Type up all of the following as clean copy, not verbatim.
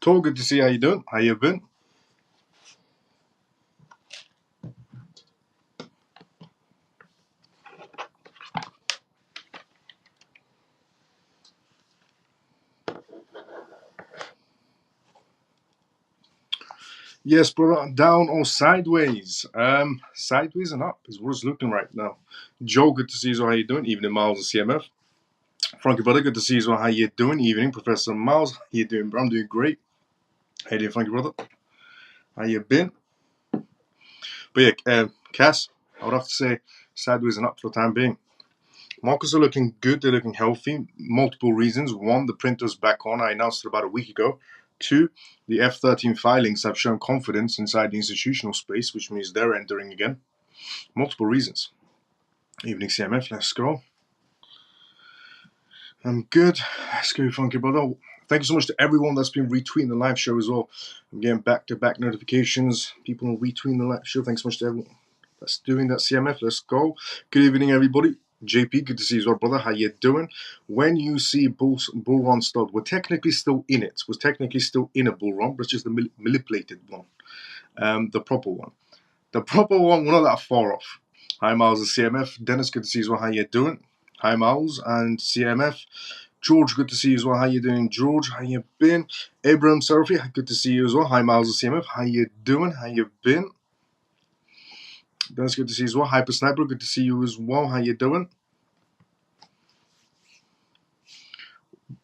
Cool, good to see you. How you doing? How you been? Yes, brother. Down or sideways? Sideways and up is what it's looking right now. Joe, good to see you. How you doing? Evening, Miles and CMF. Frankie, brother, good to see you. How you doing? Evening, Professor Miles. How you doing, bro? I'm doing great. How you doing, Frankie, brother? How you been? But yeah, Cass, I would have to say sideways and up for the time being. Markets are looking good. They're looking healthy. Multiple reasons. One, the printer's back on. I announced it about a week ago. Two, the F13 filings have shown confidence inside the institutional space, which means they're entering again. Multiple reasons. Evening CMF, let's go. I'm good. Let's go, Funky Brother. Thank you so much to everyone that's been retweeting the live show as well. I'm getting back-to-back notifications. People are retweeting the live show. Thanks so much to everyone that's doing that, CMF. Let's go. Good evening, everybody. JP, good to see you as well, brother. How you doing? When you see bull run start, we're technically still in it. We're technically still in a bull run, but it's just the manipulated one. The proper one. The proper one, we're not that far off. Hi, Miles and CMF. Dennis, good to see you as well. How you doing? Hi, Miles and CMF. George, good to see you as well. How you doing, George? How you been? Abraham Seraphy, good to see you as well. Hi, Miles and CMF. How you doing? How you been? Dennis, good to see you as well. Hyper Sniper, good to see you as well. How you doing?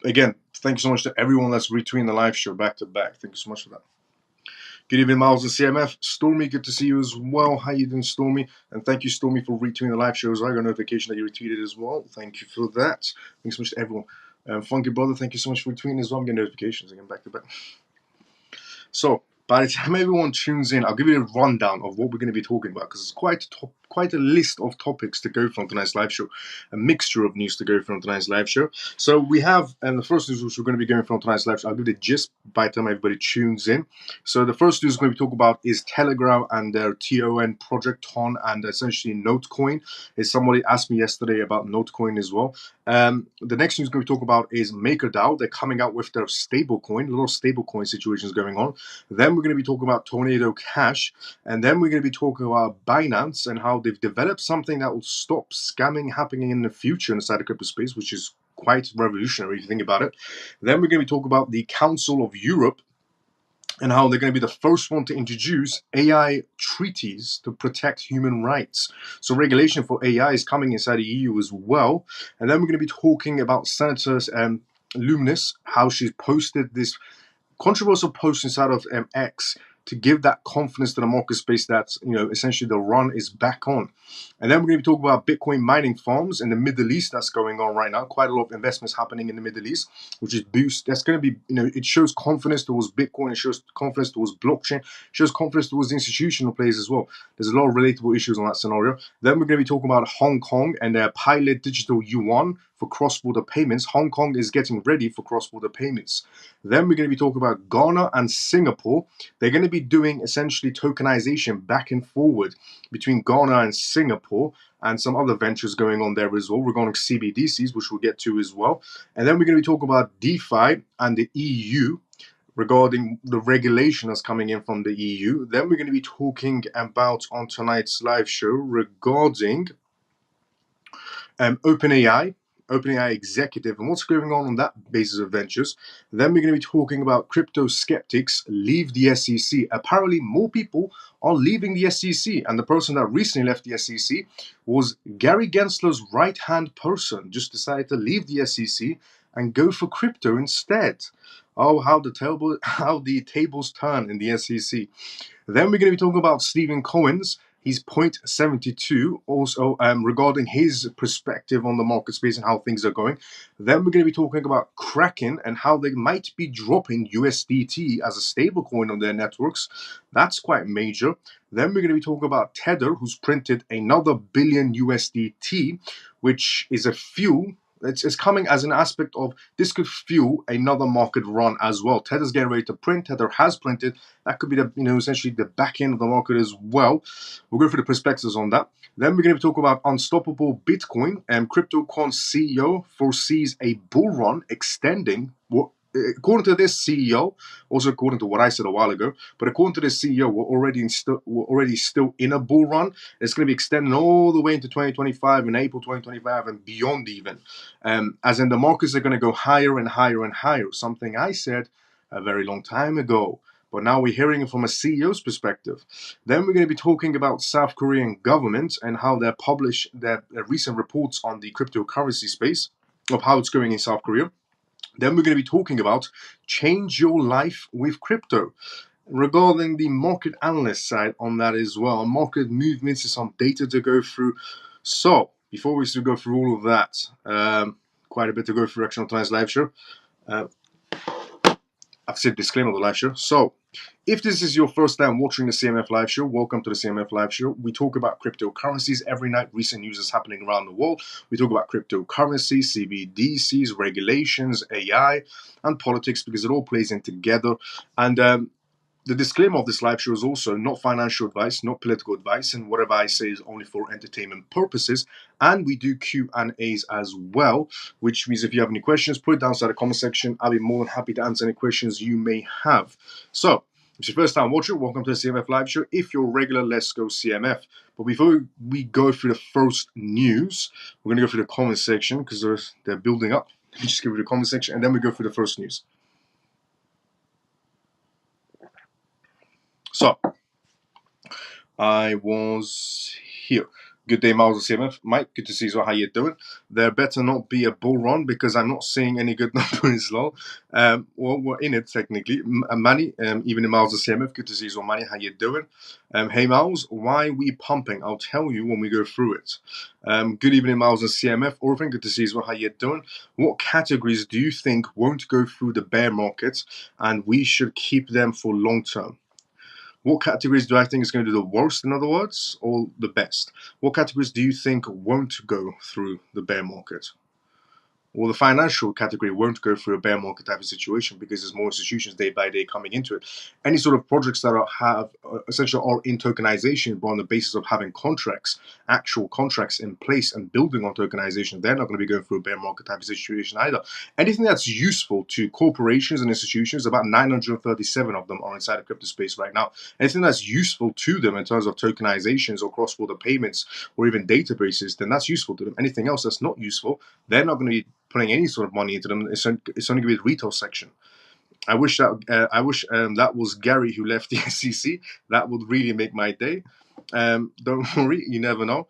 Again, thank you so much to everyone that's retweeting the live show back to back. Thank you so much for that. Good evening, Miles and CMF. Stormy, good to see you as well. How you doing, Stormy? And thank you, Stormy, for retweeting the live shows. I got a notification that you retweeted as well. Thank you for that. Thanks so much to everyone. Funky Brother, thank you so much for retweeting as well. I'm getting notifications again back to back. So, by the time everyone tunes in, I'll give you a rundown of what we're going to be talking about because it's quite a list of topics to go from tonight's live show, a mixture of news to go from tonight's live show. So we have, and the first news which we're going to be going from tonight's live show, I'll give the gist by the time everybody tunes in. So the first news we're going to be talking about is Telegram and their TON project, TON, and essentially Notecoin. Somebody asked me yesterday about Notecoin as well. The next news we're going to talk about is MakerDAO. They're coming out with their stablecoin, a lot of stablecoin situations going on. Then we're going to be talking about Tornado Cash, and then we're going to be talking about Binance and how they've developed something that will stop scamming happening in the future inside the crypto space, which is quite revolutionary if you think about it. Then we're going to be talking about the Council of Europe and how they're going to be the first one to introduce AI treaties to protect human rights. So regulation for AI is coming inside the EU as well. And then we're going to be talking about Senator Luminous, how she's posted this controversial post inside of X to give that confidence to the market space that, essentially the run is back on. And then we're going to be talking about Bitcoin mining farms in the Middle East that's going on right now. Quite a lot of investments happening in the Middle East, which is boost. That's going to be, it shows confidence towards Bitcoin. It shows confidence towards blockchain. It shows confidence towards institutional players as well. There's a lot of relatable issues on that scenario. Then we're going to be talking about Hong Kong and their pilot digital yuan for cross-border payments. Hong Kong is getting ready for cross-border payments. Then we're going to be talking about Ghana and Singapore. They're going to be doing essentially tokenization back and forward between Ghana and Singapore and some other ventures going on there as well regarding CBDCs, which we'll get to as well. And then we're going to be talking about DeFi and the EU regarding the regulation that's coming in from the EU. Then we're going to be talking about on tonight's live show regarding OpenAI executive and what's going on that basis of ventures. Then we're going to be talking about crypto skeptics leave the SEC. Apparently more people are leaving the SEC, and the person that recently left the SEC was Gary Gensler's right-hand person, just decided to leave the SEC and go for crypto instead. Oh, how the tables turn in the SEC. Then we're going to be talking about Stephen Cohen's. He's 0.72 also regarding his perspective on the market space and how things are going. Then we're going to be talking about Kraken and how they might be dropping USDT as a stablecoin on their networks. That's quite major. Then we're going to be talking about Tether, who's printed another billion USDT, which is a fuel. It's coming as an aspect of this could fuel another market run as well. Tether's getting ready to print. Tether has printed. That could be the essentially the back end of the market as well. We'll go through the perspectives on that. Then we're going to talk about unstoppable Bitcoin, and CryptoCon CEO foresees a bull run extending according to this CEO, also according to what I said a while ago, but according to this CEO, we're already still in a bull run. It's going to be extending all the way into 2025 and April 2025 and beyond even. As in the markets are going to go higher and higher and higher. Something I said a very long time ago. But now we're hearing it from a CEO's perspective. Then we're going to be talking about South Korean government and how they publish their recent reports on the cryptocurrency space of how it's going in South Korea. Then we're going to be talking about change your life with crypto. Regarding the market analyst side on that as well, market movements is some data to go through. So before we go through all of that, quite a bit to go through actually on tonight's live show. I've said disclaimer of the live show. So if this is your first time watching the CMF live show, welcome to the CMF live show. We talk about cryptocurrencies every night. Recent news is happening around the world. We talk about cryptocurrencies, CBDCs, regulations, AI, and politics because it all plays in together. And the disclaimer of this live show is also not financial advice, not political advice, and whatever I say is only for entertainment purposes. And we do Q&As as well, which means if you have any questions, put it down inside the comment section. I'll be more than happy to answer any questions you may have. So, if it's your first time watching, welcome to the CMF live show. If you're regular, let's go CMF. But before we go through the first news, we're going to go through the comment section because they're building up. Let me just go through the comment section and then we go through the first news. So, I was here. Good day, Miles of CMF. Mike, good to see you. How you doing? There better not be a bull run because I'm not seeing any good numbers, lol. Well, we're in it technically. Manny, even in Miles of CMF, good to see you. Manny, how you doing? Hey, Miles, why are we pumping? I'll tell you when we go through it. Good evening, Miles of CMF. Orphan, good to see you. How you doing? What categories do you think won't go through the bear market and we should keep them for long term? What categories do I think is going to do the worst, in other words, or the best? What categories do you think won't go through the bear market? Well, the financial category won't go through a bear market type of situation because there's more institutions day by day coming into it. Any sort of projects that have essentially are in tokenization, but on the basis of having contracts, actual contracts in place and building on tokenization, they're not going to be going through a bear market type of situation either. Anything that's useful to corporations and institutions, about 937 of them are inside the crypto space right now. Anything that's useful to them in terms of tokenizations or cross-border payments or even databases, then that's useful to them. Anything else that's not useful, they're not going to be putting any sort of money into them. It's only going to be the retail section. I wish that was Gary who left the SEC. That would really make my day. Don't worry, you never know.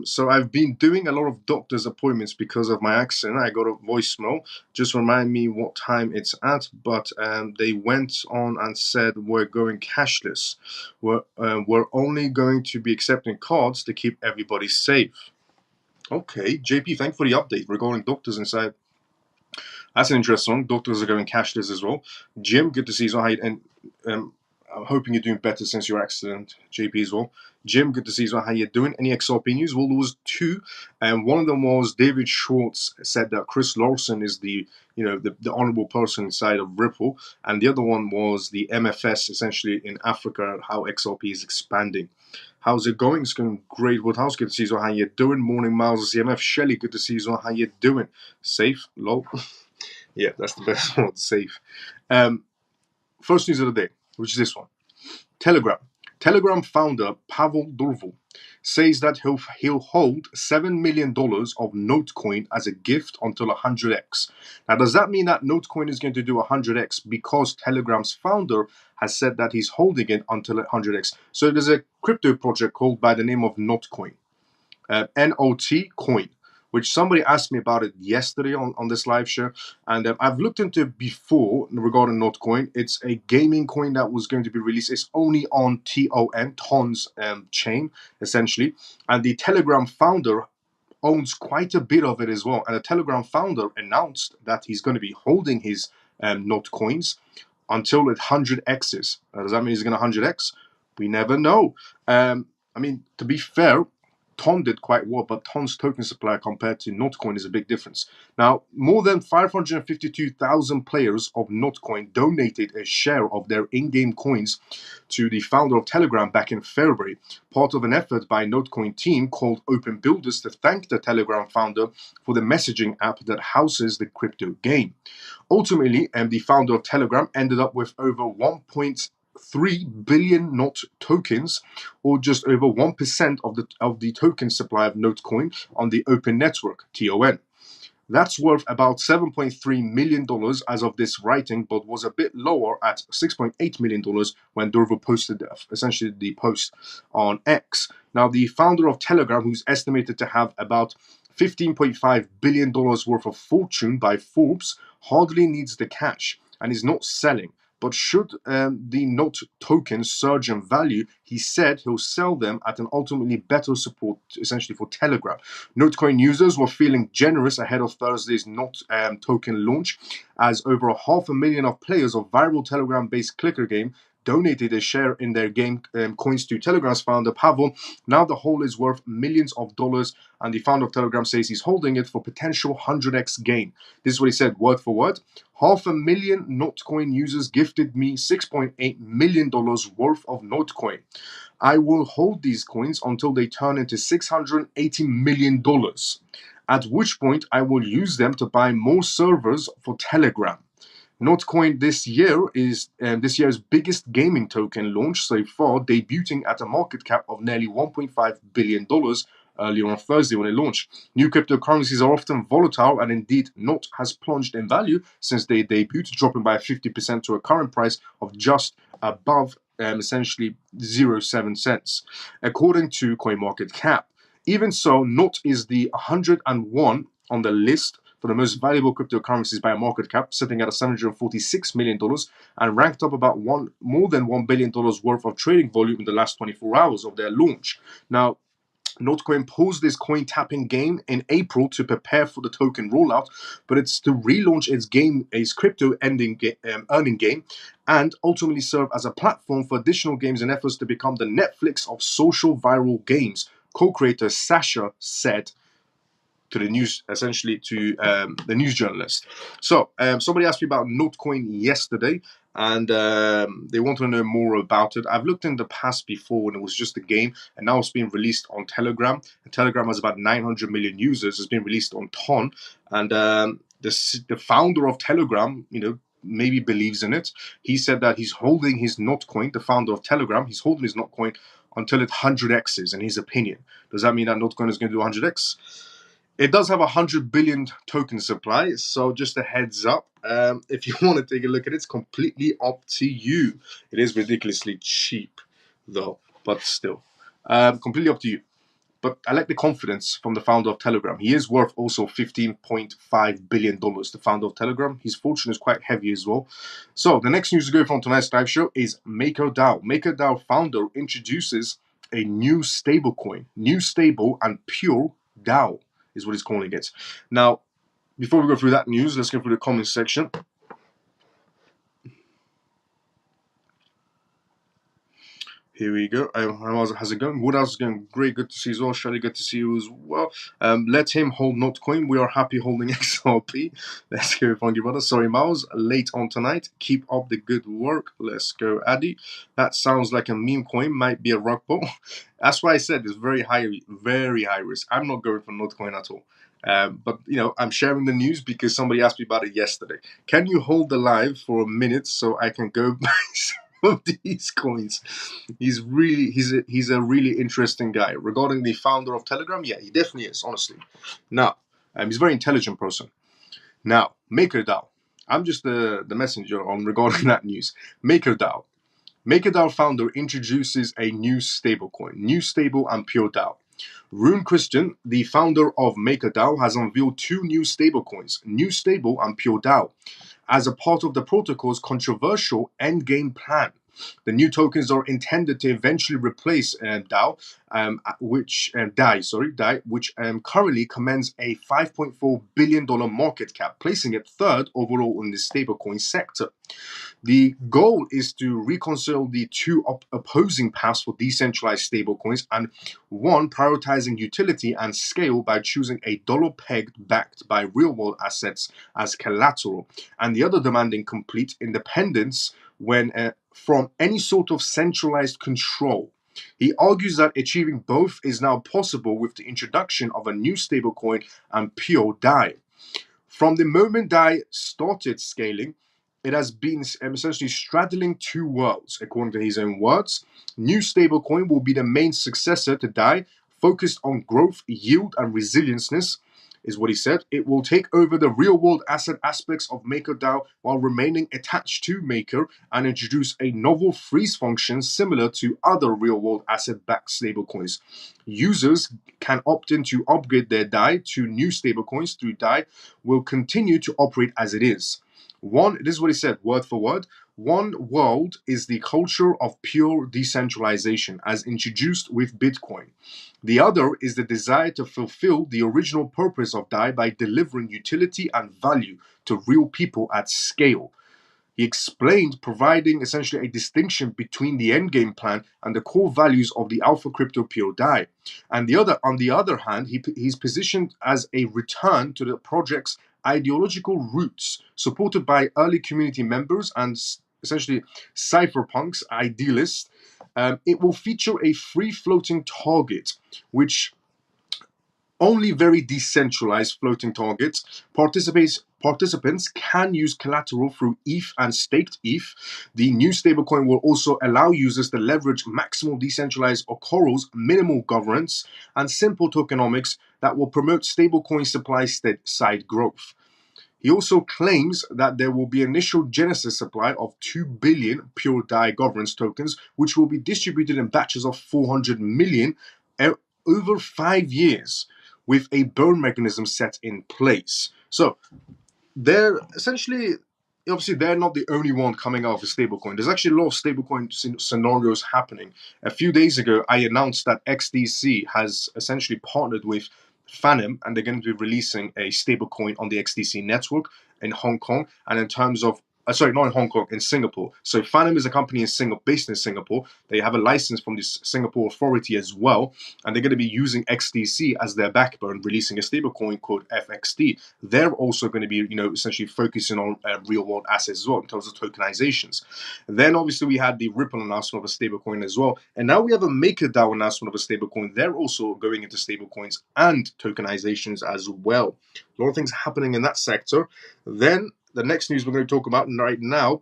So I've been doing a lot of doctor's appointments because of my accident. I got a voicemail. Just remind me what time it's at. But they went on and said we're going cashless. We're only going to be accepting cards to keep everybody safe. Okay, JP, thank you for the update regarding doctors inside. That's an interesting one. Doctors are going cashless as well. Jim, good to see you. And I'm hoping you're doing better since your accident, JP, as well. Jim, good to see you. How you doing? Any XRP news? Well, there was two, and one of them was David Schwartz said that Chris Lawson is the honorable person inside of Ripple, and the other one was the MFS essentially in Africa, how XRP is expanding. How's it going? It's going great. Woodhouse, good to see you. How you doing? Morning, Miles of CMF. Shelly, good to see you. How you doing? Safe? Lol. Yeah, that's the best one. Safe. First news of the day, which is this one. Telegram. Telegram founder Pavel Durval says that he'll hold $7 million of Notecoin as a gift until 100x. Now, does that mean that Notecoin is going to do 100x because Telegram's founder has said that he's holding it until 100x? So there's a crypto project called by the name of Notcoin, N-O-T coin, which somebody asked me about it yesterday on this live show. And I've looked into it before regarding Notcoin. It's a gaming coin that was going to be released. It's only on Ton's chain, essentially. And the Telegram founder owns quite a bit of it as well. And the Telegram founder announced that he's going to be holding his Notcoins until it 100x's. Does that mean he's going to 100x? We never know. I mean, to be fair, Ton did quite well, but Ton's token supply compared to Notcoin is a big difference. Now, more than 552,000 players of Notcoin donated a share of their in-game coins to the founder of Telegram back in February, part of an effort by Notcoin team called Open Builders to thank the Telegram founder for the messaging app that houses the crypto game. Ultimately, the founder of Telegram ended up with over 1.3 billion NOT tokens, or just over 1% of the token supply of Notcoin on the open network, TON. That's worth about $7.3 million as of this writing, but was a bit lower at $6.8 million when Durvo posted essentially the post on X. Now, the founder of Telegram, who's estimated to have about $15.5 billion worth of fortune by Forbes, hardly needs the cash and is not selling. But should the NOT tokens surge in value, he said he'll sell them at an ultimately better support, essentially for Telegram. Notcoin users were feeling generous ahead of Thursday's NOT token launch, as over 500,000 of players of viral Telegram-based clicker game donated a share in their game coins to Telegram's founder, Pavel. Now the whole is worth millions of dollars, and the founder of Telegram says he's holding it for potential 100x gain. This is what he said, word for word. 500,000 Notcoin users gifted me $6.8 million worth of Notcoin. I will hold these coins until they turn into $680 million, at which point I will use them to buy more servers for Telegram. Notcoin this year is this year's biggest gaming token launch so far, debuting at a market cap of nearly $1.5 billion earlier on Thursday when it launched. New cryptocurrencies are often volatile, and indeed NOT has plunged in value since they debuted, dropping by 50% to a current price of just above essentially 0.7 cents, according to CoinMarketCap. Even so, NOT is the 101 on the list for the most valuable cryptocurrencies by a market cap, sitting at $746 million and ranked up about more than $1 billion worth of trading volume in the last 24 hours of their launch. Now, Notcoin paused this coin tapping game in April to prepare for the token rollout, but it's to relaunch its crypto earning game, and ultimately serve as a platform for additional games and efforts to become the Netflix of social viral games, co-creator Sasha said to the news, essentially to the news journalist. So somebody asked me about Notcoin yesterday, and they want to know more about it. I've looked in the past before when it was just a game, and now it's being released on Telegram. And Telegram has about 900 million users. It's been released on Ton, and the founder of Telegram, maybe believes in it. He said that he's holding his Notcoin, the founder of Telegram, he's holding his Notcoin until it 100x's, in his opinion. Does that mean that Notcoin is going to do 100x? It does have 100 billion token supply, so just a heads up. If you want to take a look at it, it's completely up to you. It is ridiculously cheap, though, but still. Completely up to you. But I like the confidence from the founder of Telegram. He is worth also $15.5 billion, the founder of Telegram. His fortune is quite heavy as well. So the next news to go from tonight's live show is MakerDAO. MakerDAO founder introduces a new stablecoin. New stable and pure DAO is what he's calling it. Now, before we go through that news, let's go through the comments section. Here we go. How's it going? Woodhouse is going great. Good to see you as well. Shelley, good to see you as well. Let him hold Notcoin. We are happy holding XRP. Let's go, Funky Brother. Sorry, Miles. Late on tonight. Keep up the good work. Let's go, Addy. That sounds like a meme coin. Might be a rug pull. That's why I said it's very high risk. I'm not going for Notcoin at all. But, I'm sharing the news because somebody asked me about it yesterday. Can you hold the live for a minute so I can go buy of these coins? He's a really interesting guy. Regarding the founder of Telegram, yeah, he definitely is, honestly. Now, he's a very intelligent person. Now, MakerDAO. I'm just the messenger on regarding that news. MakerDAO. MakerDAO founder introduces a new stablecoin, new stable and pure DAO. Rune Christian, the founder of MakerDAO, has unveiled two new stablecoins, New Stable and Pure DAO, as a part of the protocol's controversial endgame plan. The new tokens are intended to eventually replace DAO, DAI, which currently commands a $5.4 billion market cap, placing it third overall in the stablecoin sector. The goal is to reconcile the two opposing paths for decentralized stablecoins, and one prioritizing utility and scale by choosing a dollar pegged backed by real world assets as collateral, and the other demanding complete independence from any sort of centralized control. He argues that achieving both is now possible with the introduction of a new stablecoin and pure DAI. From the moment DAI started scaling, it has been essentially straddling two worlds, according to his own words. New stablecoin will be the main successor to DAI, focused on growth, yield, and resilienceness, is what he said. It will take over the real-world asset aspects of MakerDAO while remaining attached to Maker and introduce a novel freeze function similar to other real-world asset-backed stablecoins. Users can opt in to upgrade their DAI to new stablecoins through DAI will continue to operate as it is. This is what he said, word for word. One world is the culture of pure decentralization as introduced with Bitcoin. The other is the desire to fulfill the original purpose of DAI by delivering utility and value to real people at scale. He explained, providing essentially a distinction between the endgame plan and the core values of the Alpha Crypto Pure DAI. And on the other hand, he's positioned as a return to the project's ideological roots, supported by early community members and essentially cypherpunks, idealists. It will feature a free-floating target, which only very decentralized floating targets. Participants can use collateral through ETH and staked ETH. The new stablecoin will also allow users to leverage maximal decentralized Okoro's minimal governance and simple tokenomics that will promote stablecoin supply side growth. He also claims that there will be initial genesis supply of 2 billion pure DAI governance tokens, which will be distributed in batches of 400 million over 5 years, with a burn mechanism set in place. So they're essentially, obviously, they're not the only one coming out of a stablecoin. There's actually a lot of stablecoin scenarios happening. A few days ago, I announced that XDC has essentially partnered with Phantom, and they're going to be releasing a stablecoin on the XDC network in Hong Kong. And in terms of sorry, not in Hong Kong, in Singapore. So Phantom is a company based in Singapore. They have a license from the Singapore authority as well, and they're going to be using XDC as their backbone, releasing a stablecoin called FXD. They're also going to be, essentially focusing on real-world assets as well in terms of tokenizations. Then obviously we had the Ripple announcement of a stablecoin as well, and now we have a MakerDAO announcement of a stablecoin. They're also going into stablecoins and tokenizations as well. A lot of things happening in that sector. Then the next news we're going to talk about right now,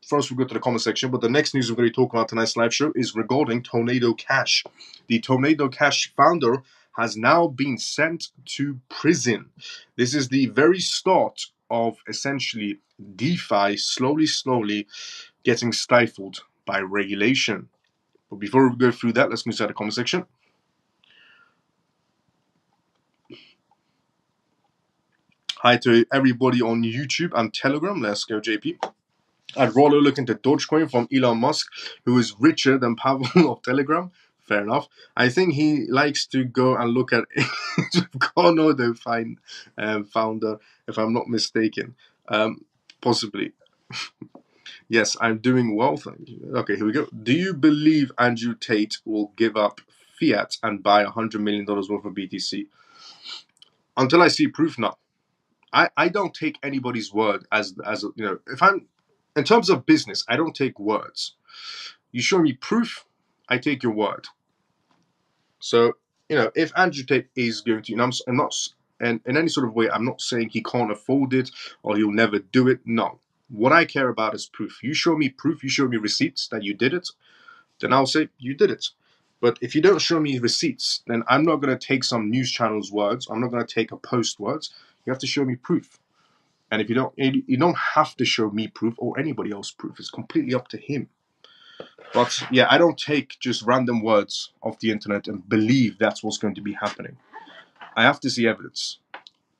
first we'll go to the comment section, but the next news we're going to talk about tonight's live show is regarding Tornado Cash. The Tornado Cash founder has now been sent to prison. This is the very start of essentially DeFi slowly getting stifled by regulation. But before we go through that, let's move to the comment section. Hi to everybody on YouTube and Telegram. Let's go, JP. I'd rather look into Dogecoin from Elon Musk, who is richer than Pavel of Telegram. Fair enough. I think he likes to go and look at Conodo founder, if I'm not mistaken. Possibly. Yes, I'm doing well, thank you. Okay, here we go. Do you believe Andrew Tate will give up fiat and buy $100 million worth of BTC? Until I see proof, no. I don't take anybody's word as if I'm in terms of business, I don't take words. You show me proof, I take your word. So, if Andrew Tate is going to, I'm not, and in any sort of way, I'm not saying he can't afford it or he'll never do it. No. What I care about is proof. You show me proof, you show me receipts that you did it, then I'll say you did it. But if you don't show me receipts, then I'm not going to take some news channel's words. I'm not going to take a post words. You have to show me proof. And if you don't have to show me proof or anybody else proof. It's completely up to him. But yeah, I don't take just random words off the internet and believe that's what's going to be happening. I have to see evidence.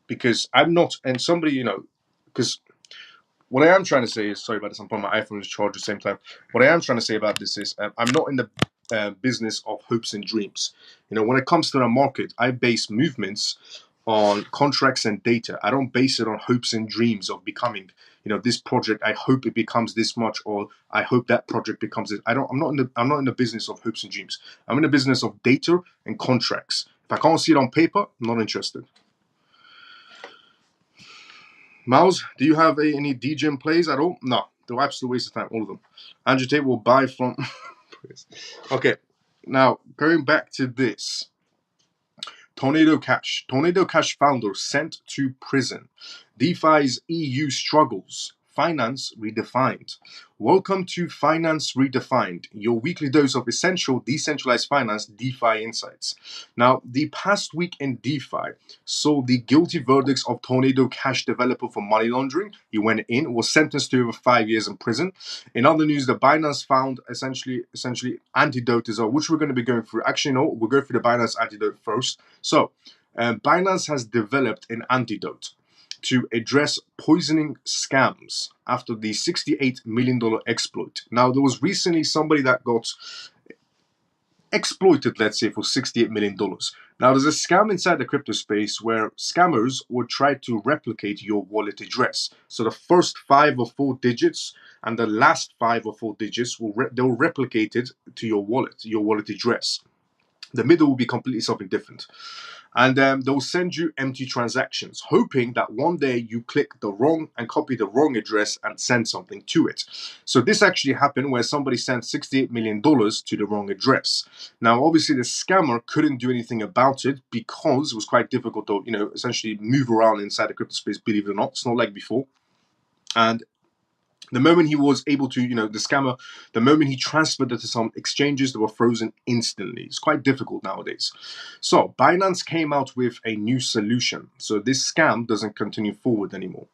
Because I'm not, and somebody, because what I am trying to say is, sorry about this, I'm putting my iPhone to charge at the same time. What I am trying to say about this is, I'm not in the business of hopes and dreams. You know, when it comes to the market, I base movements on contracts and data. I don't base it on hopes and dreams of becoming, you know, this project. I hope it becomes this much, or I hope that project becomes it. I'm not in the business of hopes and dreams. I'm in the business of data and contracts. If I can't see it on paper, I'm not interested. Miles, do you have any DGM plays at all? No, they're absolute waste of time, all of them. Andrew Tate will buy from. Okay, now going back to this. Tornado Cash. Tornado Cash founder sent to prison. DeFi's EU struggles. Finance redefined. Welcome to Finance Redefined, your weekly dose of essential decentralized finance DeFi insights. Now, the past week in DeFi saw the guilty verdicts of Tornado Cash developer for money laundering. He went in, was sentenced to over 5 years in prison. In other news, the Binance found essentially antidote as well, which we're going to be going through. Actually, no, we'll go through the Binance antidote first. So, Binance has developed an antidote to address poisoning scams after the $68 million exploit. Now, there was recently somebody that got exploited, let's say, for $68 million. Now, there's a scam inside the crypto space where scammers would try to replicate your wallet address. So the first 5 or 4 digits and the last 5 or 4 digits they'll replicate it to your wallet address. The middle will be completely something different. And they'll send you empty transactions, hoping that one day you click the wrong and copy the wrong address and send something to it. So this actually happened where somebody sent $68 million to the wrong address. Now, obviously, the scammer couldn't do anything about it because it was quite difficult to, essentially move around inside the crypto space, believe it or not. It's not like before. And the moment he was able to, the scammer, the moment he transferred it to some exchanges, they were frozen instantly. It's quite difficult nowadays. So Binance came out with a new solution. So this scam doesn't continue forward anymore.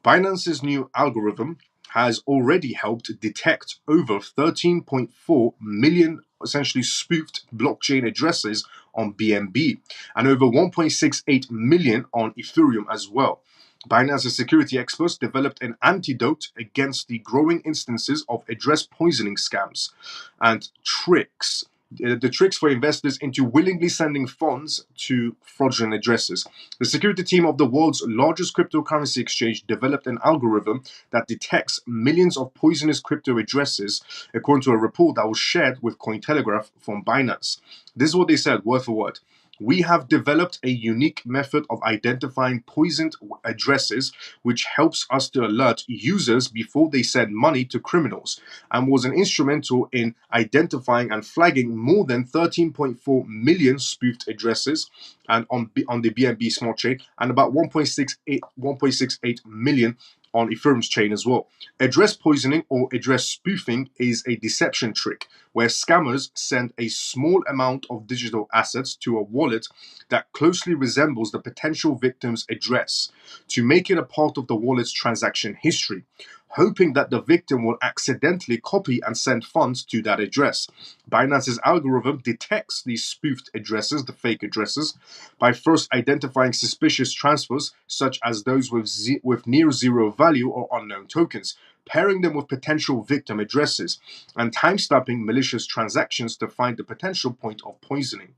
Binance's new algorithm has already helped detect over 13.4 million essentially spoofed blockchain addresses on BNB and over 1.68 million on Ethereum as well. Binance's security experts developed an antidote against the growing instances of address poisoning scams and tricks. The tricks for investors into willingly sending funds to fraudulent addresses. The security team of the world's largest cryptocurrency exchange developed an algorithm that detects millions of poisonous crypto addresses, according to a report that was shared with Cointelegraph from Binance. This is what they said, word for word. We have developed a unique method of identifying poisoned addresses, which helps us to alert users before they send money to criminals, and was an instrumental in identifying and flagging more than 13.4 million spoofed addresses and on the BNB smart chain, and about 1.68 million on Ethereum's chain as well. Address poisoning or address spoofing is a deception trick where scammers send a small amount of digital assets to a wallet that closely resembles the potential victim's address to make it a part of the wallet's transaction history, hoping that the victim will accidentally copy and send funds to that address. Binance's algorithm detects these spoofed addresses, the fake addresses, by first identifying suspicious transfers, such as those with near zero value or unknown tokens, pairing them with potential victim addresses, and timestamping malicious transactions to find the potential point of poisoning.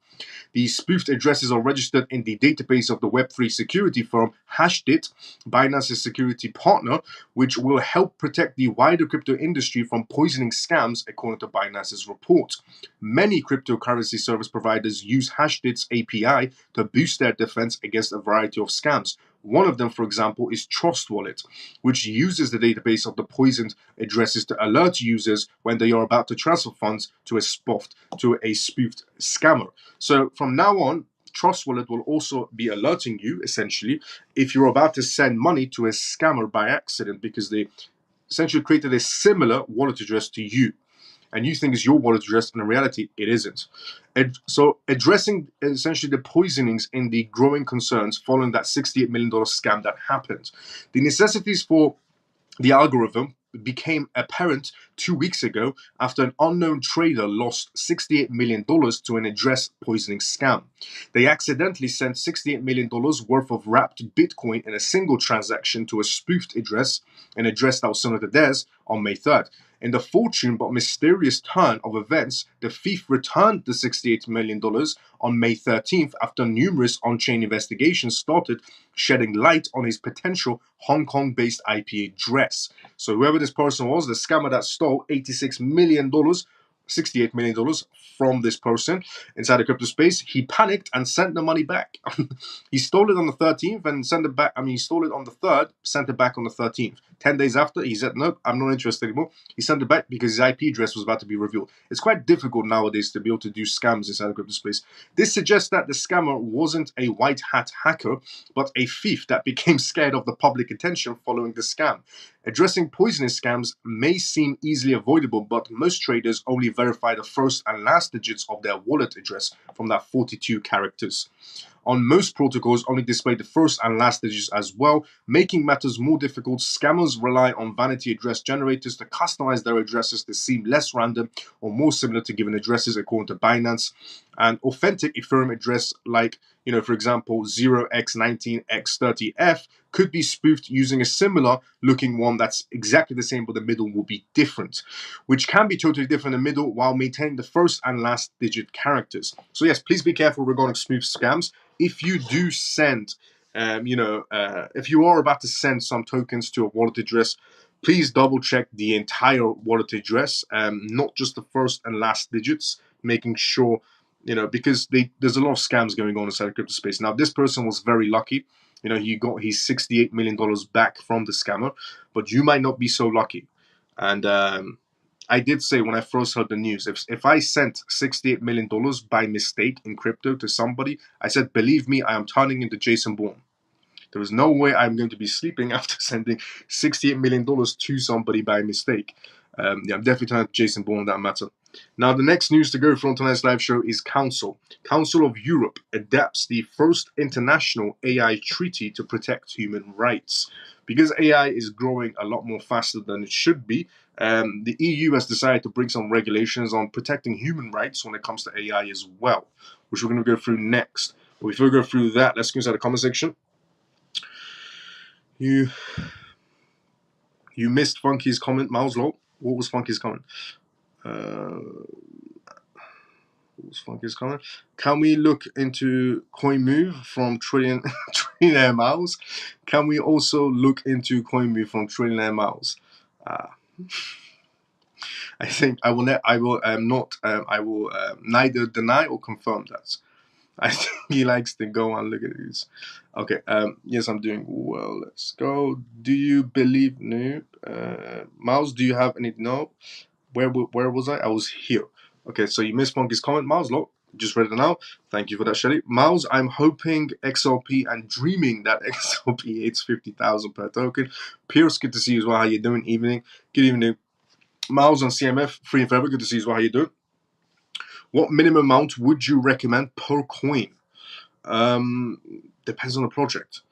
These spoofed addresses are registered in the database of the Web3 security firm Hashdit, Binance's security partner, which will help protect the wider crypto industry from poisoning scams, according to Binance's report. Many cryptocurrency service providers use Hashdit's API to boost their defense against a variety of scams. One of them, for example, is Trust Wallet, which uses the database of the poisoned addresses to alert users when they are about to transfer funds to a spoofed scammer. So from now on, Trust Wallet will also be alerting you, essentially, if you're about to send money to a scammer by accident because they essentially created a similar wallet address to you. And you think it's your wallet address, and in reality, it isn't. So addressing essentially the poisonings in the growing concerns following that $68 million scam that happened. The necessities for the algorithm became apparent 2 weeks ago after an unknown trader lost $68 million to an address poisoning scam. They accidentally sent $68 million worth of wrapped Bitcoin in a single transaction to a spoofed address, an address that was similar to theirs, on May 3rd. In the fortunate but mysterious turn of events, the thief returned the $68 million on May 13th after numerous on-chain investigations started shedding light on his potential Hong Kong-based IP address. So whoever this person was, the scammer that stole $86 million, $68 million from this person inside the crypto space, he panicked and sent the money back. He stole it on the 13th and sent it back. He stole it on the 3rd, sent it back on the 13th. 10 days after, he said, nope, I'm not interested anymore. He sent it back because his IP address was about to be revealed. It's quite difficult nowadays to be able to do scams inside the crypto space. This suggests that the scammer wasn't a white hat hacker, but a thief that became scared of the public attention following the scam. Addressing poisonous scams may seem easily avoidable, but most traders only verify the first and last digits of their wallet address from that 42 characters. On most protocols, only display the first and last digits as well, making matters more difficult. Scammers rely on vanity address generators to customize their addresses to seem less random or more similar to given addresses, according to Binance. An authentic Ethereum address like, for example, 0x19x30f could be spoofed using a similar looking one that's exactly the same, but the middle will be different, which can be totally different in the middle while maintaining the first and last digit characters. So yes, please be careful regarding spoof scams. If you do send, if you are about to send some tokens to a wallet address, please double check the entire wallet address, not just the first and last digits, making sure, because there's a lot of scams going on inside the crypto space. Now, this person was very lucky. He got his $68 million back from the scammer, but you might not be so lucky. And I did say when I first heard the news, if I sent $68 million by mistake in crypto to somebody, I said, believe me, I am turning into Jason Bourne. There is no way I'm going to be sleeping after sending $68 million to somebody by mistake. I'm definitely turning to Jason Bourne on that matter. Now, the next news to go from tonight's live show is Council of Europe adapts the first international AI treaty to protect human rights. Because AI is growing a lot more faster than it should be, the EU has decided to bring some regulations on protecting human rights when it comes to AI as well, which we're going to go through next. But before we go through that, let's go inside the comment section. You missed Funky's comment, Mouselow. What was Funky's comment? Can we look into CoinMove from Trillionaire Miles? Can we also look into CoinMove from Trillionaire Miles? I think I will neither deny or confirm that. I think he likes to go and look at these. Okay, yes, I'm doing well. Let's go. Do you believe noob? Miles, do you have any? No. Where was I? I was here. Okay, so you missed Funky's comment, Miles. Look, just read it now. Thank you for that, Shelly. Miles, I'm hoping XRP and dreaming that XRP hits 50,000 per token. Pierce, good to see you as well. How you doing? Evening. Good evening. Miles on CMF, free and forever. Good to see you as well. How you doing? What minimum amount would you recommend per coin? Depends on the project.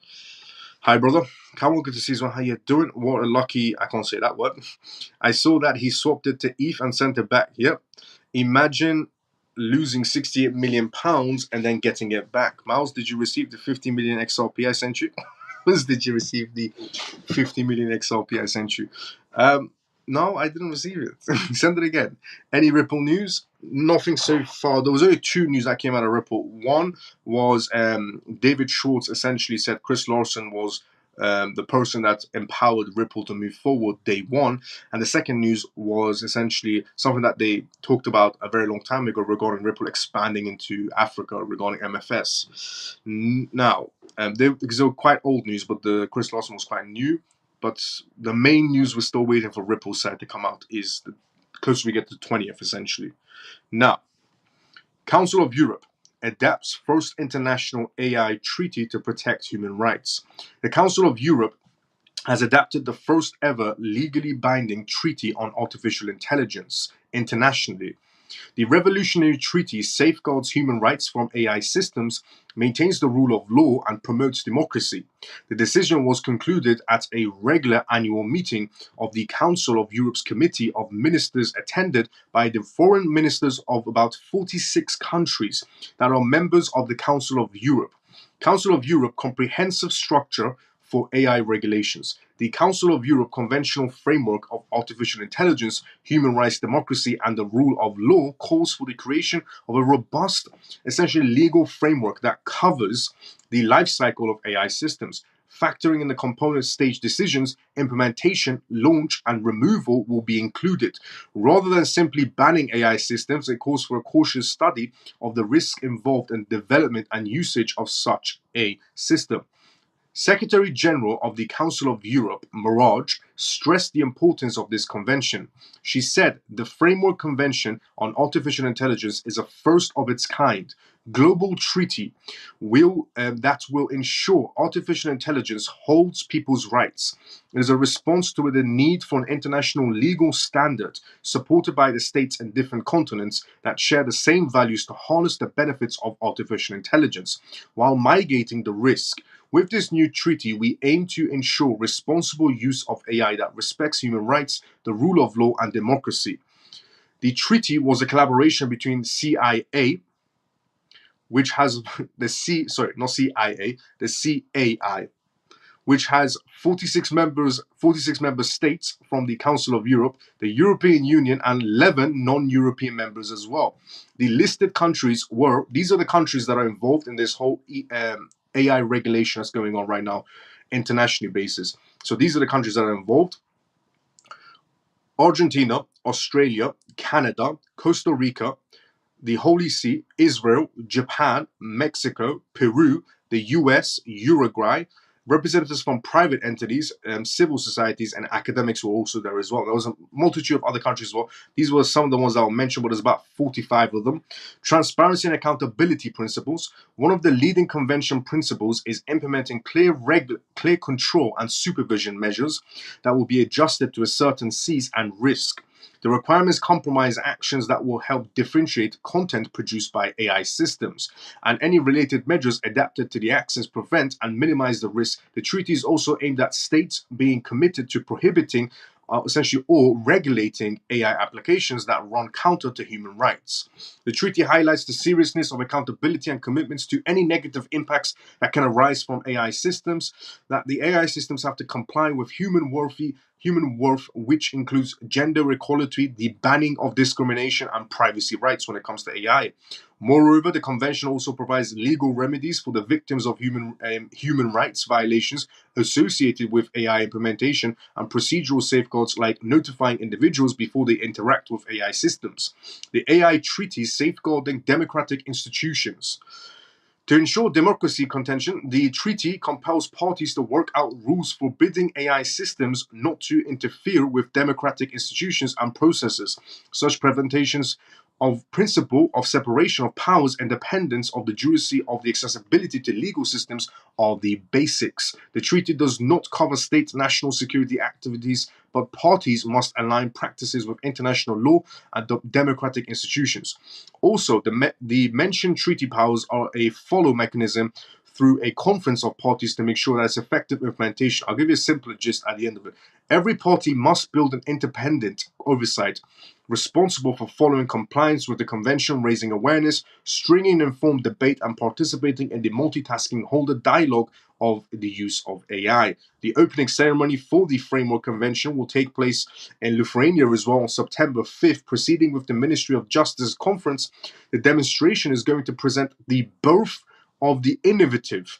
Hi, brother. Camel, good to see you as well. How you doing? What a lucky, I can't say that word. I saw that he swapped it to ETH and sent it back. Yep. Imagine losing 68 million pounds and then getting it back. Miles, did you receive the 50 million XRP I sent you? Did you receive the 50 million XRP I sent you? No, I didn't receive it. Send it again. Any Ripple news? Nothing so far. There was only two news that came out of Ripple. One was David Schwartz essentially said Chris Larsen was the person that empowered Ripple to move forward day one. And the second news was essentially something that they talked about a very long time ago regarding Ripple expanding into Africa regarding MFS. Now, these are quite old news, but the Chris Larsen was quite new. But the main news we're still waiting for Ripple's side to come out is the closer we get to the 20th, essentially. Now, Council of Europe adapts first international AI treaty to protect human rights. The Council of Europe has adapted the first ever legally binding treaty on artificial intelligence internationally. The revolutionary treaty safeguards human rights from AI systems, maintains the rule of law, and promotes democracy. The decision was concluded at a regular annual meeting of the Council of Europe's Committee of Ministers, attended by the foreign ministers of about 46 countries that are members of the Council of Europe. Council of Europe comprehensive structure for AI regulations. The Council of Europe Conventional Framework of Artificial Intelligence, Human Rights, Democracy, and the Rule of Law calls for the creation of a robust, essentially legal framework that covers the life cycle of AI systems. Factoring in the component stage decisions, implementation, launch, and removal will be included. Rather than simply banning AI systems, it calls for a cautious study of the risk involved in development and usage of such a system. Secretary General of the Council of Europe, Mirage, stressed the importance of this convention. She said the Framework Convention on Artificial Intelligence is a first of its kind global treaty that will ensure artificial intelligence holds people's rights. It is a response to the need for an international legal standard supported by the states in different continents that share the same values to harness the benefits of artificial intelligence while mitigating the risk. With this new treaty, we aim to ensure responsible use of AI that respects human rights, the rule of law, and democracy. The treaty was a collaboration between CIA, which has the CAI, which has 46 member states from the Council of Europe, the European Union, and 11 non-European members as well. The listed countries these are the countries that are involved in this whole AI regulation that's going on right now, internationally basis. So these are the countries that are involved: Argentina, Australia, Canada, Costa Rica, the Holy See, Israel, Japan, Mexico, Peru, the US, Uruguay. Representatives from private entities, civil societies, and academics were also there as well. There was a multitude of other countries as well. These were some of the ones that were mentioned, but there's about 45 of them. Transparency and accountability principles. One of the leading convention principles is implementing clear control and supervision measures that will be adjusted to a certain cease and risk. The requirements compromise actions that will help differentiate content produced by AI systems, and any related measures adapted to the actions prevent and minimize the risk. The treaty is also aimed at states being committed to prohibiting essentially or regulating AI applications that run counter to human rights. The treaty highlights the seriousness of accountability and commitments to any negative impacts that can arise from AI systems, that the AI systems have to comply with human worth, which includes gender equality, the banning of discrimination, and privacy rights when it comes to AI. Moreover, the convention also provides legal remedies for the victims of human rights violations associated with AI implementation and procedural safeguards like notifying individuals before they interact with AI systems. The AI treaty safeguarding democratic institutions. To ensure democracy contention, the treaty compels parties to work out rules forbidding AI systems not to interfere with democratic institutions and processes. Such preventations of principle of separation of powers, independence of the jurisdiction of the accessibility to legal systems are the basics. The treaty does not cover state national security activities, but parties must align practices with international law and democratic institutions. Also, the mentioned treaty powers are a follow mechanism through a conference of parties to make sure that it's effective implementation. I'll give you a simpler gist at the end of it. Every party must build an independent oversight responsible for following compliance with the convention, raising awareness, stringing informed debate, and participating in the multitasking holder dialogue of the use of AI. The opening ceremony for the Framework Convention will take place in Lithuania as well on September 5th, proceeding with the Ministry of Justice conference. The demonstration is going to present the birth of the innovative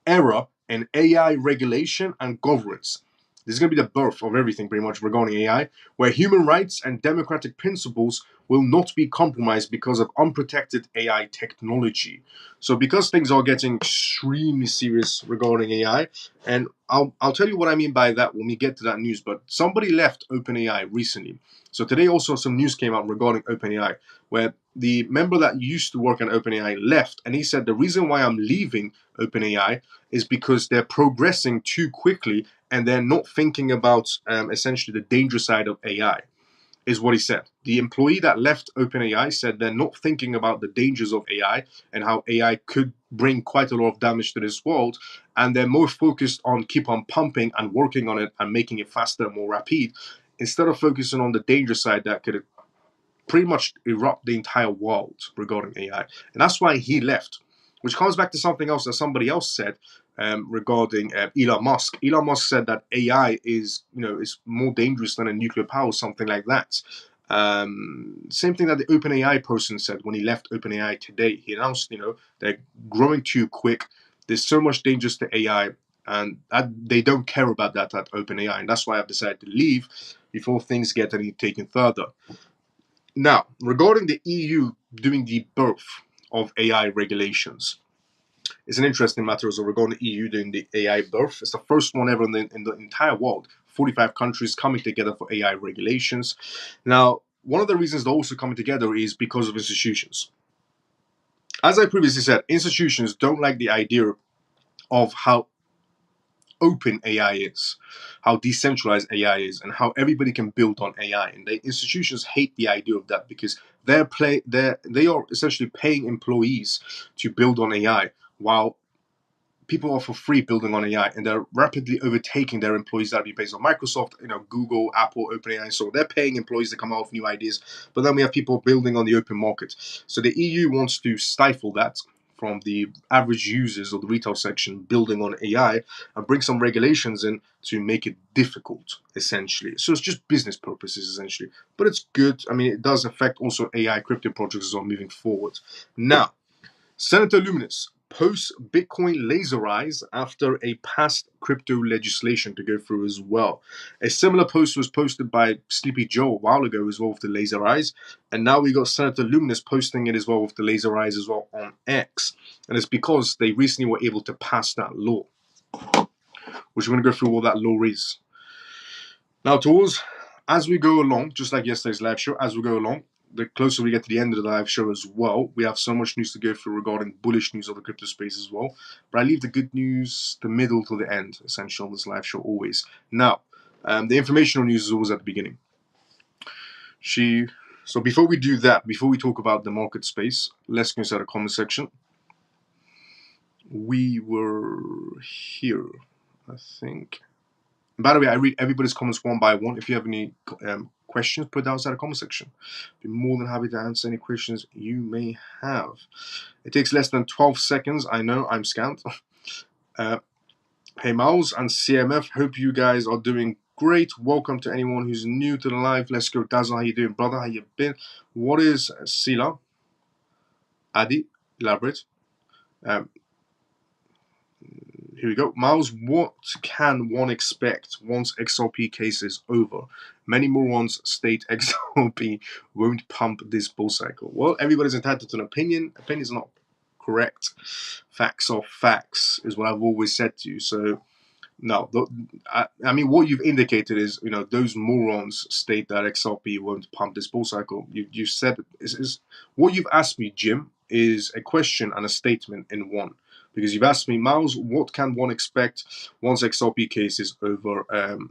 era in AI regulation and governance. This is going to be the birth of everything pretty much regarding AI, where human rights and democratic principles will not be compromised because of unprotected AI technology. So because things are getting extremely serious regarding AI, and I'll tell you what I mean by that when we get to that news, but somebody left OpenAI recently. So today also some news came out regarding OpenAI, where the member that used to work at OpenAI left, and he said the reason why I'm leaving OpenAI is because they're progressing too quickly and they're not thinking about essentially the danger side of AI. is what he said. The employee that left OpenAI said they're not thinking about the dangers of AI and how AI could bring quite a lot of damage to this world, and they're more focused on keep on pumping and working on it and making it faster and more rapid, instead of focusing on the danger side that could pretty much erupt the entire world regarding AI. And that's why he left, which comes back to something else that somebody else said regarding Elon Musk. Elon Musk said that AI is more dangerous than a nuclear power, something like that. Same thing that the OpenAI person said when he left OpenAI today. He announced, they're growing too quick. There's so much dangers to AI, and they don't care about that at OpenAI, and that's why I've decided to leave before things get any taken further. Now, regarding the EU doing the birth of AI regulations, it's an interesting matter as well. Regarding the EU doing the AI birth, it's the first one ever in the entire world. 45 countries coming together for AI regulations. Now, one of the reasons they're also coming together is because of institutions. As I previously said, institutions don't like the idea of how open AI is, how decentralized AI is, and how everybody can build on AI. And the institutions hate the idea of that because they are essentially paying employees to build on AI, while people are for free building on AI, and they're rapidly overtaking their employees that be based on Microsoft, Google, Apple, OpenAI. So they're paying employees to come out with new ideas, but then we have people building on the open market. So the EU wants to stifle that from the average users or the retail section building on AI and bring some regulations in to make it difficult, essentially. So it's just business purposes, essentially. But it's good. I mean, it does affect also AI crypto projects as well moving forward. Now, Senator Luminous posts Bitcoin laserize after a past crypto legislation to go through as well. A similar post was posted by Sleepy Joe a while ago as well with the laserize, and now we got Senator Luminous posting it as well with the laserize as well on X. And it's because they recently were able to pass that law, which we're going to go through what that law is. Now, as we go along, just like yesterday's live show, as we go along, the closer we get to the end of the live show as well, we have so much news to go through regarding bullish news of the crypto space as well. But I leave the good news, the middle to the end, essentially, on this live show always. Now, the informational news is always at the beginning. So before we do that, before we talk about the market space, let's go inside the comment section. We were here, I think. By the way, I read everybody's comments one by one. If you have any questions, put down inside the comment section. Be more than happy to answer any questions you may have. It takes less than 12 seconds. I know, I'm scammed. Hey, Miles and CMF. Hope you guys are doing great. Welcome to anyone who's new to the live. Let's go. Dazzle, how you doing, brother? How you been? What is Sila? Adi, elaborate. Here we go. Miles, what can one expect once XRP case is over? Many morons state XRP won't pump this bull cycle. Well, everybody's entitled to an opinion. Opinions are not correct. Facts are facts, is what I've always said to you. So, no. I mean, what you've indicated is, those morons state that XRP won't pump this bull cycle. You said, what you've asked me, Jim, is a question and a statement in one. Because you've asked me, Miles, what can one expect once XRP case is over?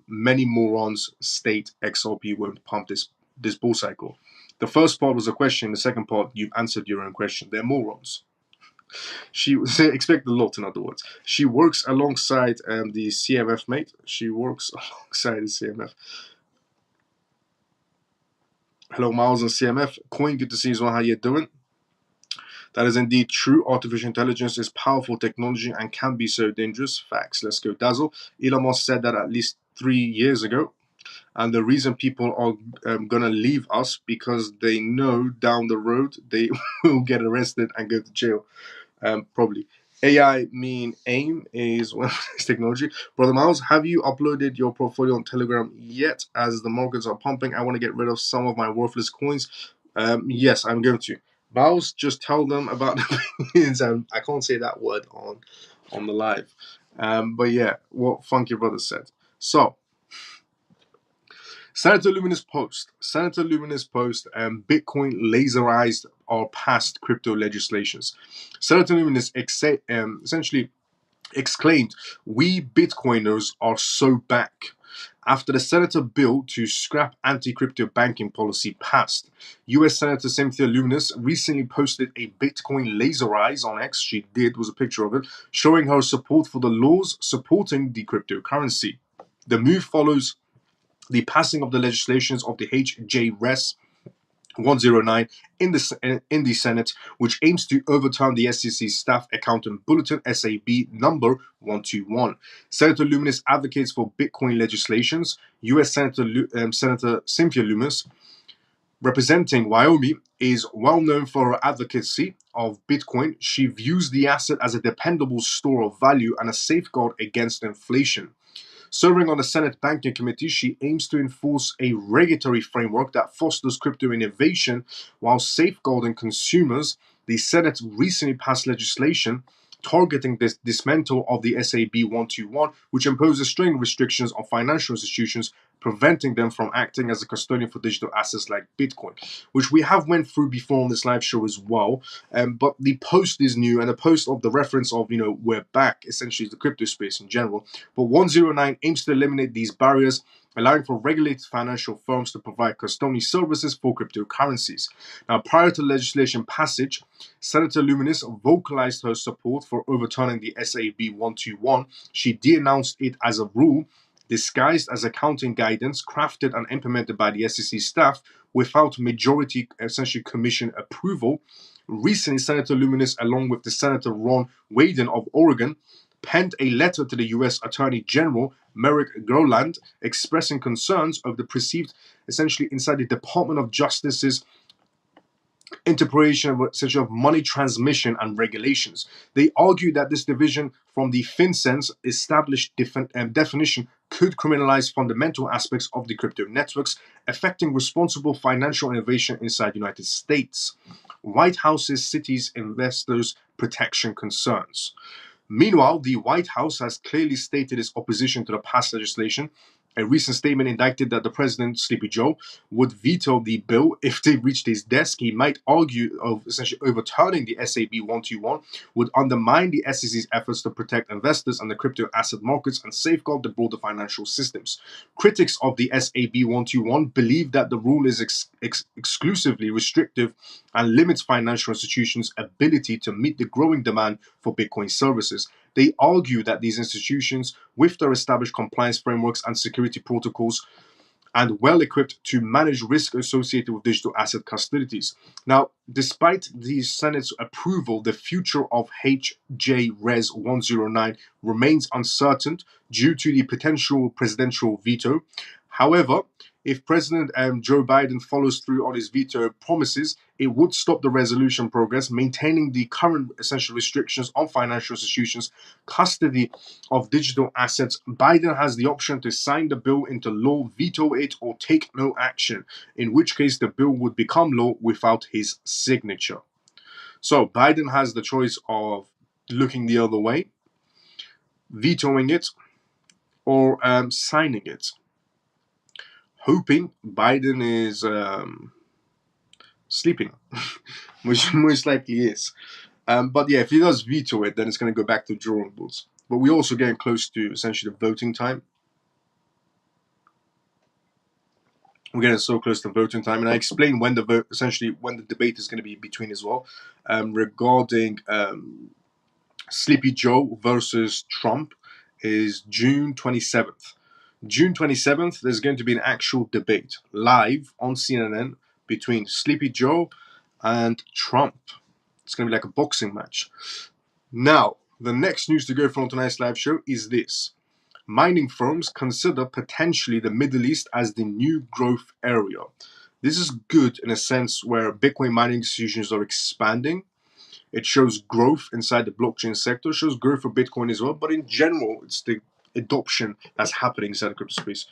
Many morons state XRP won't pump this bull cycle. The first part was a question. The second part, you've answered your own question. They're morons. She expect a lot, in other words. She works alongside the CMF mate. She works alongside the CMF. Hello, Miles and CMF. Coin, good to see you as well. How you doing? That is indeed true. Artificial intelligence is powerful technology and can be so dangerous. Facts. Let's go, Dazzle. Elon Musk said that at least 3 years ago. And the reason people are going to leave us because they know down the road they will get arrested and go to jail. Probably. AI mean AIM is one of this technology. Brother Miles, have you uploaded your portfolio on Telegram yet? As the markets are pumping, I want to get rid of some of my worthless coins. Yes, I'm going to. Miles, just tell them about the opinions. I can't say that word on the live. But yeah, what Funky Brother said. So, Senator Luminous post. Bitcoin laserized our past crypto legislations. Senator Luminous essentially exclaimed, "We Bitcoiners are so back." After the Senator bill to scrap anti-crypto banking policy passed, US Senator Cynthia Lummis recently posted a Bitcoin laser eyes on X. She did, was a picture of it, showing her support for the laws supporting the cryptocurrency. The move follows the passing of the legislations of the H.J.Res 109 in the Senate, which aims to overturn the SEC Staff Accountant Bulletin SAB number 121. Senator Lummis advocates for Bitcoin legislations. U.S. Senator Cynthia Lummis, representing Wyoming, is well known for her advocacy of Bitcoin. She views the asset as a dependable store of value and a safeguard against inflation. Serving on the Senate Banking Committee, she aims to enforce a regulatory framework that fosters crypto innovation while safeguarding consumers. The Senate recently passed legislation targeting this dismantle of the SAB 121, which imposes string restrictions on financial institutions, preventing them from acting as a custodian for digital assets like Bitcoin, which we have went through before on this live show as well. But the post is new, and the post of the reference of, we're back, essentially the crypto space in general. But 109 aims to eliminate these barriers, allowing for regulated financial firms to provide custodian services for cryptocurrencies. Now, prior to legislation passage, Senator Lummis vocalized her support for overturning the SAB 121. She denounced it as a rule disguised as accounting guidance crafted and implemented by the SEC staff without majority, essentially, commission approval. Recently, Senator Lummis, along with the Senator Ron Wyden of Oregon, penned a letter to the U.S. Attorney General Merrick Garland expressing concerns of the perceived, essentially, inside the Department of Justice's interpretation of money transmission and regulations. They argue that this division from the FinCEN's established definition could criminalize fundamental aspects of the crypto networks, affecting responsible financial innovation inside the United States. White House's cities investors protection concerns. Meanwhile, the White House has clearly stated its opposition to the passed legislation. A recent statement indicted that the president, Sleepy Joe, would veto the bill if they reached his desk. He might argue of essentially overturning the SAB 121 would undermine the SEC's efforts to protect investors and the crypto asset markets and safeguard the broader financial systems. Critics of the SAB 121 believe that the rule is exclusively restrictive and limits financial institutions' ability to meet the growing demand for Bitcoin services. They argue that these institutions, with their established compliance frameworks and security protocols, and well equipped to manage risk associated with digital asset custodies. Now, despite the Senate's approval, the future of H.J. Res 109 remains uncertain due to the potential presidential veto. However, if President Joe Biden follows through on his veto promises, it would stop the resolution progress, maintaining the current essential restrictions on financial institutions' custody of digital assets. Biden has the option to sign the bill into law, veto it, or take no action, in which case the bill would become law without his signature. So Biden has the choice of looking the other way, vetoing it, or signing it. Hoping Biden is sleeping, which most likely is. But yeah, if he does veto it, then it's going to go back to drawing boards. But we're also getting close to essentially the voting time. We're getting so close to voting time, and I explained when the vote, essentially when the debate is going to be between as well, regarding Sleepy Joe versus Trump is June 27th. June 27th, there's going to be an actual debate live on CNN between Sleepy Joe and Trump. It's going to be like a boxing match. Now, the next news to go for on tonight's live show is this. Mining firms consider potentially the Middle East as the new growth area. This is good in a sense where Bitcoin mining institutions are expanding. It shows growth inside the blockchain sector, it shows growth for Bitcoin as well, but in general, it's the adoption that's happening inside the crypto space,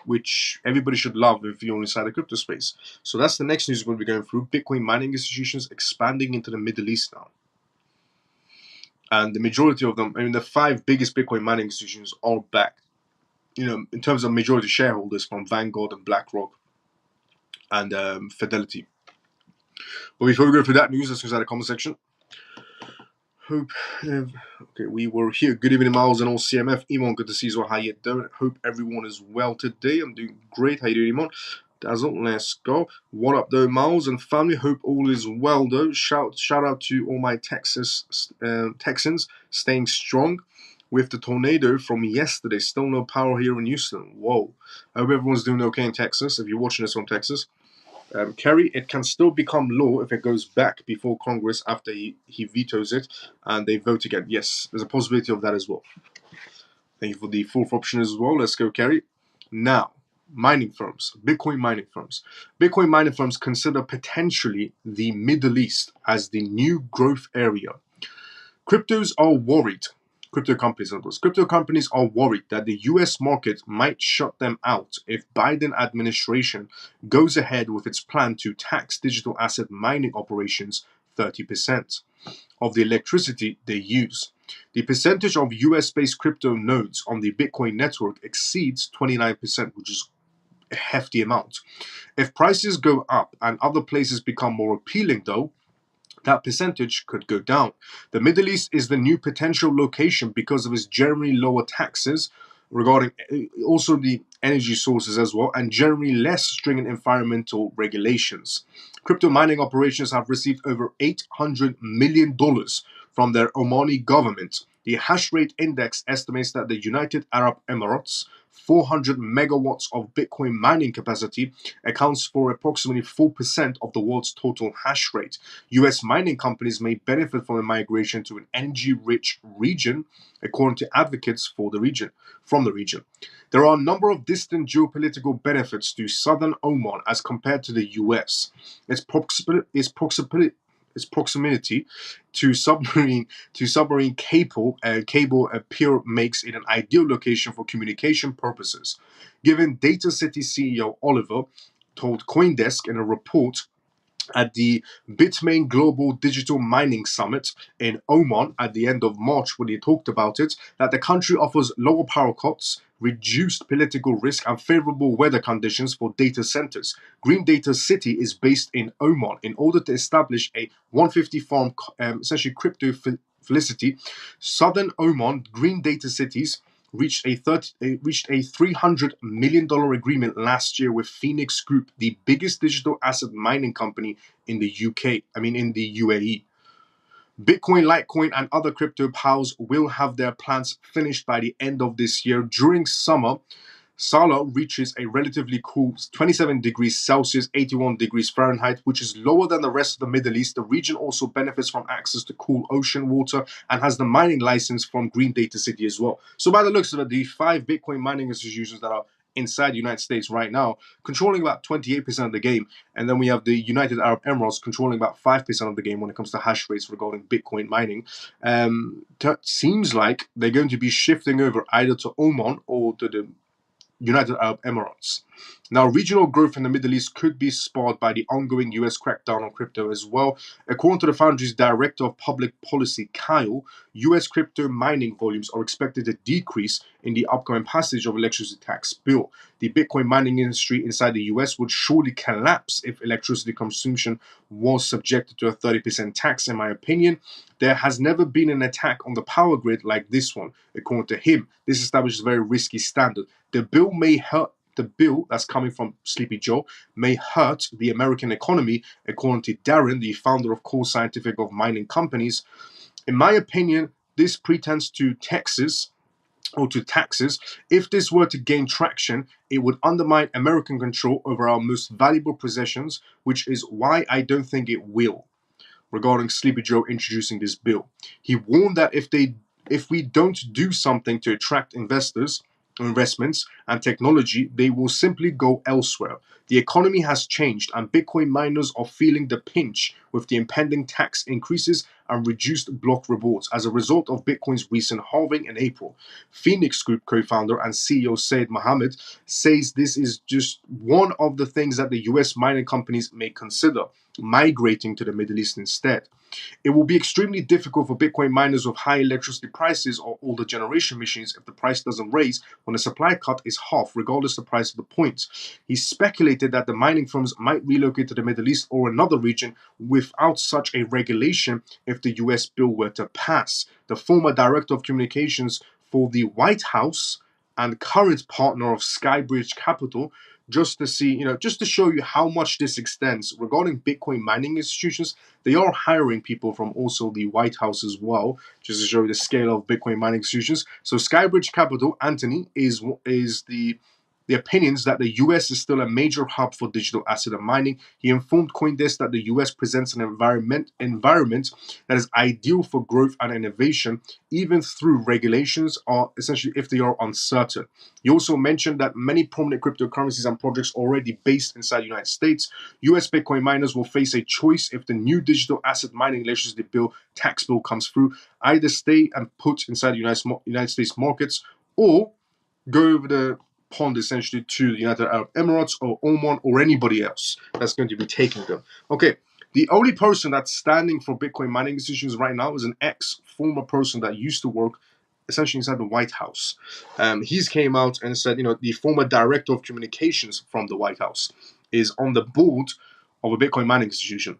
which everybody should love if you're inside the crypto space. So that's the next news we're going to be going through. Bitcoin mining institutions expanding into the Middle East now. And the majority of them, the 5 biggest Bitcoin mining institutions are back, in terms of majority shareholders from Vanguard and BlackRock and Fidelity. But before we go through that news, let's go inside the comment section. Hope, okay, we were here. Good evening, Miles and all CMF. Iman, good to see you. How you doing? Hope everyone is well today. I'm doing great. How you doing, Iman? Dazzle, let's go. What up, though, Miles and family? Hope all is well, though. Shout out to all my Texans staying strong with the tornado from yesterday. Still no power here in Houston. Whoa. I hope everyone's doing okay in Texas. If you're watching this from Texas. Kerry, it can still become law if it goes back before Congress after he vetoes it and they vote again. Yes, there's a possibility of that as well. Thank you for the fourth option as well. Let's go, Kerry. Now, mining firms, Bitcoin mining firms. Bitcoin mining firms consider potentially the Middle East as the new growth area. Cryptos are worried. Crypto companies are worried that the US market might shut them out if Biden administration goes ahead with its plan to tax digital asset mining operations 30% of the electricity they use. The percentage of US-based crypto nodes on the Bitcoin network exceeds 29%, which is a hefty amount. If prices go up and other places become more appealing, though, that percentage could go down. The Middle East is the new potential location because of its generally lower taxes regarding also the energy sources as well, and generally less stringent environmental regulations. Crypto mining operations have received over $800 million from their Omani government. The hash rate index estimates that the United Arab Emirates 400 megawatts of Bitcoin mining capacity accounts for approximately 4% of the world's total hash rate. US mining companies may benefit from a migration to an energy-rich region, according to advocates from the region. There are a number of distant geopolitical benefits to southern Oman as compared to the US. Its proximity to submarine cable appear makes it an ideal location for communication purposes. Given Data City CEO Oliver told CoinDesk in a report at the Bitmain Global Digital Mining Summit in Oman at the end of March, when he talked about it, that the country offers lower power costs, reduced political risk, and favorable weather conditions for data centers. Green Data City is based in Oman in order to establish a 150 farm, essentially crypto felicity. Southern Oman Green Data Cities reached a $300 million agreement last year with Phoenix Group, the biggest digital asset mining company in the UAE. Bitcoin, Litecoin, and other crypto pals will have their plans finished by the end of this year. During summer, Sala reaches a relatively cool 27 degrees Celsius, 81 degrees Fahrenheit, which is lower than the rest of the Middle East. The region also benefits from access to cool ocean water and has the mining license from Green Data City as well. So by the looks of it, the 5 Bitcoin mining institutions that are inside the United States right now, controlling about 28% of the game. And then we have the United Arab Emirates controlling about 5% of the game when it comes to hash rates regarding Bitcoin mining. Seems like they're going to be shifting over either to Oman or to the United Arab Emirates. Now, regional growth in the Middle East could be sparked by the ongoing US crackdown on crypto as well. According to the Foundry's Director of Public Policy, Kyle, US crypto mining volumes are expected to decrease in the upcoming passage of electricity tax bill. The Bitcoin mining industry inside the US would surely collapse if electricity consumption was subjected to a 30% tax, in my opinion. There has never been an attack on the power grid like this one. According to him, this establishes a very risky standard. The bill that's coming from Sleepy Joe may hurt the American economy, according to Darren, the founder of Core Scientific of mining companies. In my opinion, this pretends to taxes. If this were to gain traction, it would undermine American control over our most valuable possessions, which is why I don't think it will. Regarding Sleepy Joe introducing this bill, he warned that if we don't do something to attract investments and technology, they will simply go elsewhere. The economy has changed and Bitcoin miners are feeling the pinch with the impending tax increases and reduced block rewards as a result of Bitcoin's recent halving in April. Phoenix Group co-founder and CEO Said Mohammed says this is just one of the things that the US mining companies may consider. migrating to the Middle East instead. It will be extremely difficult for Bitcoin miners with high electricity prices or older generation machines if the price doesn't raise when the supply cut is half, regardless of the price of the points. He speculated that the mining firms might relocate to the Middle East or another region without such a regulation if the US bill were to pass. The former director of communications for the White House and current partner of Skybridge Capital, just to see, just to show you how much this extends regarding Bitcoin mining institutions. They are hiring people from also the White House as well, just to show you the scale of Bitcoin mining institutions. So Skybridge Capital, Anthony, is the opinions that the US is still a major hub for digital asset and mining. He informed CoinDesk that the US presents an environment that is ideal for growth and innovation, even through regulations are essentially if they are uncertain. He also mentioned that many prominent cryptocurrencies and projects already based inside the United States. US Bitcoin miners will face a choice if the new digital asset mining legislative bill, tax bill comes through. Either stay and put inside the United States markets or go over the pond essentially to the United Arab Emirates or Oman or anybody else that's going to be taking them. Okay, the only person that's standing for Bitcoin mining institutions right now is an former person that used to work essentially inside the White House. He's came out and said, the former director of communications from the White House is on the board of a Bitcoin mining institution.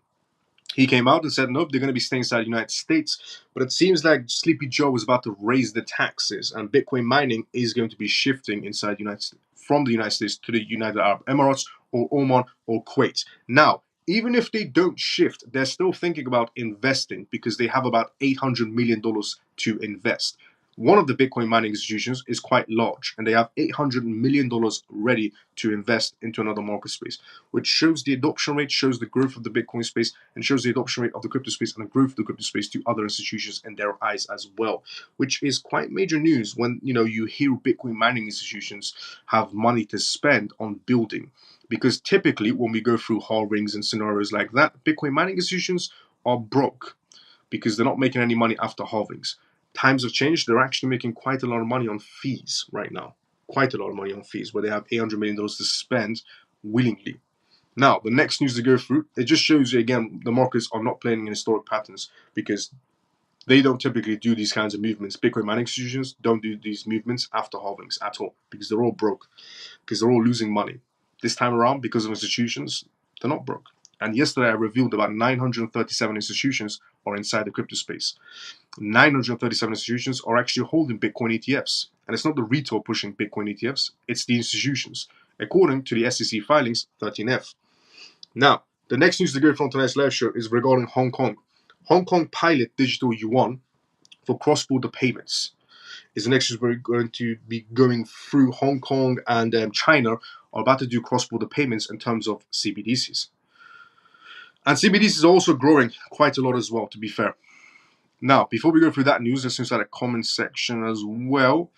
He came out and said, nope, they're going to be staying inside the United States. But it seems like Sleepy Joe is about to raise the taxes, and Bitcoin mining is going to be shifting inside the United States, from the United States to the United Arab Emirates or Oman or Kuwait. Now, even if they don't shift, they're still thinking about investing because they have about $800 million to invest. One of the Bitcoin mining institutions is quite large, and they have $800 million ready to invest into another market space, which shows the adoption rate, shows the growth of the Bitcoin space, and shows the adoption rate of the crypto space and the growth of the crypto space to other institutions in their eyes as well, which is quite major news when you hear Bitcoin mining institutions have money to spend on building. Because typically, when we go through halvings and scenarios like that, Bitcoin mining institutions are broke because they're not making any money after halvings. Times have changed. They're actually making quite a lot of money on fees right now. Quite a lot of money on fees, where they have $800 million to spend willingly. Now, the next news to go through, it just shows you again, the markets are not playing in historic patterns because they don't typically do these kinds of movements. Bitcoin mining institutions don't do these movements after halvings at all because they're all broke, because they're all losing money. This time around, because of institutions, they're not broke. And yesterday I revealed about 937 institutions are inside the crypto space. 937 institutions are actually holding Bitcoin ETFs. And it's not the retail pushing Bitcoin ETFs, it's the institutions, according to the SEC filings 13F. Now, the next news to go from tonight's live show is regarding Hong Kong. Hong Kong pilot digital yuan for cross-border payments is the next news we're going to be going through. Hong Kong and China are about to do cross-border payments in terms of CBDCs. And CBDCs are also growing quite a lot as well, to be fair. Now, before we go through that news, let's inside a comment section as well.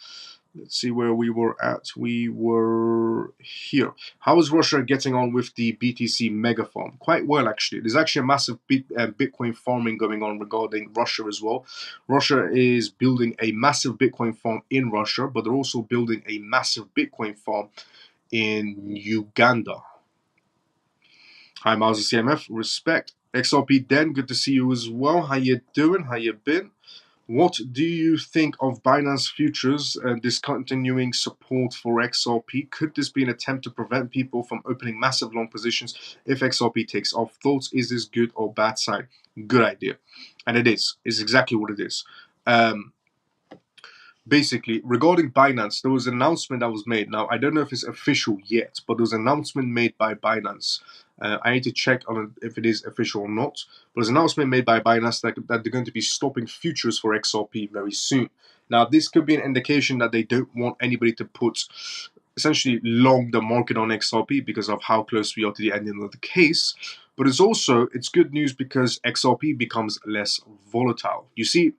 Let's see where we were at. We were here. How is Russia getting on with the BTC mega farm? Quite well, actually. There's actually a massive Bitcoin farming going on regarding Russia as well. Russia is building a massive Bitcoin farm in Russia, but they're also building a massive Bitcoin farm in Uganda. Hi, Miles CMF. Respect. XRP Den, good to see you as well. How you doing? How you been? What do you think of Binance Futures discontinuing support for XRP? Could this be an attempt to prevent people from opening massive long positions if XRP takes off? Thoughts, is this good or bad sign? Good idea. And it is. It's exactly what it is. Basically, regarding Binance, there was an announcement that was made. Now, I don't know if it's official yet, but there was an announcement made by Binance. I need to check on if it is official or not. But there's an announcement made by Binance that they're going to be stopping futures for XRP very soon. Now, this could be an indication that they don't want anybody to put essentially long the market on XRP because of how close we are to the ending of the case. But it's good news because XRP becomes less volatile. You see,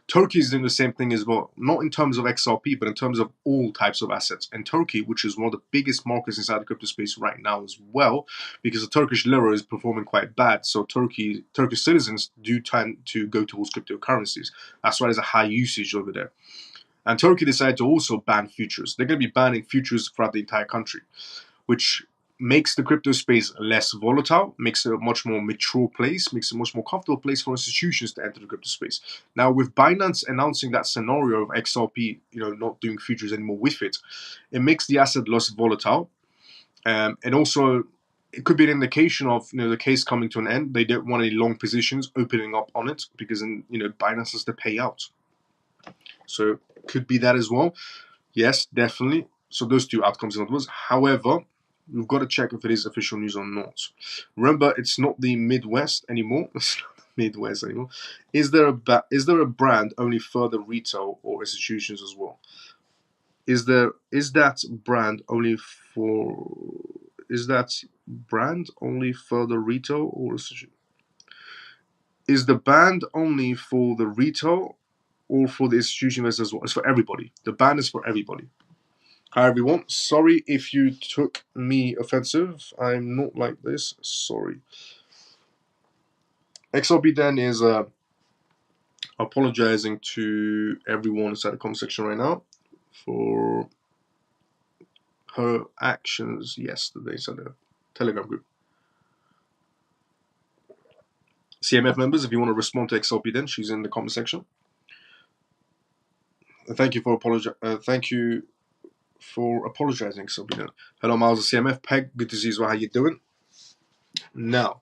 Turkey is doing the same thing as well, not in terms of XRP, but in terms of all types of assets. And Turkey, which is one of the biggest markets inside the crypto space right now as well, because the Turkish lira is performing quite bad. So Turkish citizens do tend to go towards cryptocurrencies. That's why there's a high usage over there. And Turkey decided to also ban futures. They're going to be banning futures throughout the entire country, which makes the crypto space less volatile, makes it a much more mature place, makes it a much more comfortable place for institutions to enter the crypto space. Now, with Binance announcing that scenario of XRP, not doing futures anymore with it, it makes the asset less volatile, and also it could be an indication of the case coming to an end. They don't want any long positions opening up on it because then Binance has to pay out. So could be that as well. Yes, definitely. So those two outcomes in other words. However, we've got to check if it is official news or not. Remember, it's not the Midwest anymore. It's not the Midwest anymore. Is there a brand only further retail or institutions as well? Is that brand only further retail or institution? Is the band only for the retail or for the institution investors as well? It's for everybody. The ban is for everybody. Hi everyone. Sorry if you took me offensive. I'm not like this. Sorry. XRP then is apologizing to everyone inside the comment section right now for her actions yesterday inside the Telegram group. CMF members, if you want to respond to XRP then, she's in the comment section. Thank you for apologizing, XRP then. Hello, Miles of CMF. Peg, good to see you as well. How you doing? Now,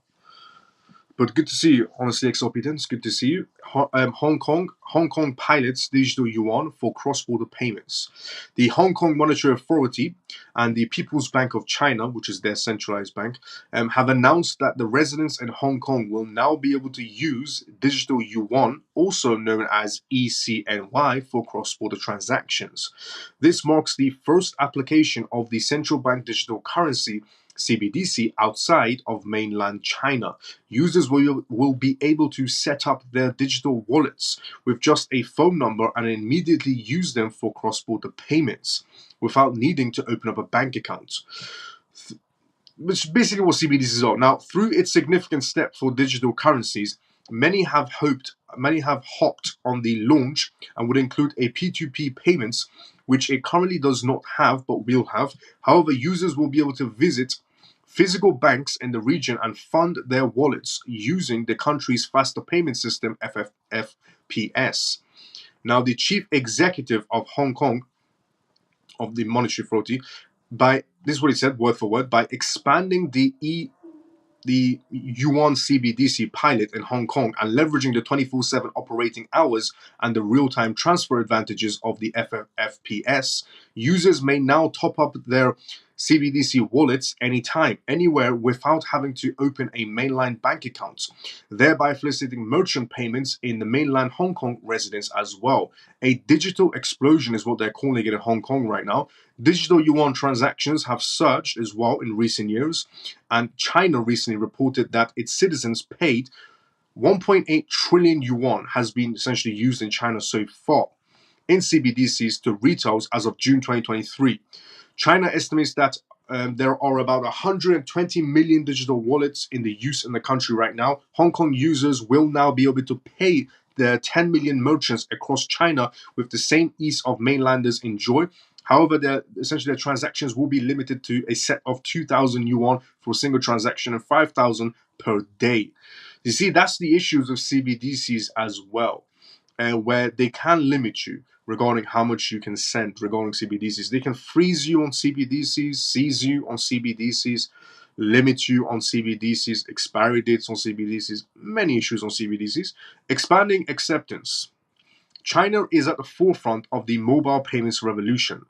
but good to see you. Honestly, XRP then, it's good to see you. Hong Kong pilots digital yuan for cross-border payments. The Hong Kong Monetary Authority and the People's Bank of China, which is their centralized bank, have announced that the residents in Hong Kong will now be able to use digital yuan, also known as E59, for cross-border transactions. This marks the first application of the central bank digital currency CBDC outside of mainland China. Users will be able to set up their digital wallets with just a phone number and immediately use them for cross-border payments without needing to open up a bank account. Which is basically what CBDCs are. Now, through its significant step for digital currencies, many have hopped on the launch and would include a P2P payments, which it currently does not have but will have. However, users will be able to visit physical banks in the region and fund their wallets using the country's faster payment system, FFPS. Now, the chief executive of Hong Kong, of the Monetary Authority, this is what he said, word for word, by expanding the yuan CBDC pilot in Hong Kong and leveraging the 24/7 operating hours and the real-time transfer advantages of the FFPS, users may now top up their CBDC wallets anytime, anywhere without having to open a mainland bank account, thereby facilitating merchant payments in the mainland Hong Kong residents as well. A digital explosion is what they're calling it in Hong Kong right now. Digital yuan transactions have surged as well in recent years, and China recently reported that its citizens paid 1.8 trillion yuan has been essentially used in China so far in CBDCs to retails as of June 2023. China estimates that there are about 120 million digital wallets in the use in the country right now. Hong Kong users will now be able to pay their 10 million merchants across China with the same ease of mainlanders enjoy. However, essentially their transactions will be limited to a set of 2,000 yuan for a single transaction and 5,000 per day. You see, that's the issues of CBDCs as well, where they can limit you regarding how much you can send regarding CBDCs. They can freeze you on CBDCs, seize you on CBDCs, limit you on CBDCs, expiry dates on CBDCs, many issues on CBDCs. Expanding acceptance. China is at the forefront of the mobile payments revolution,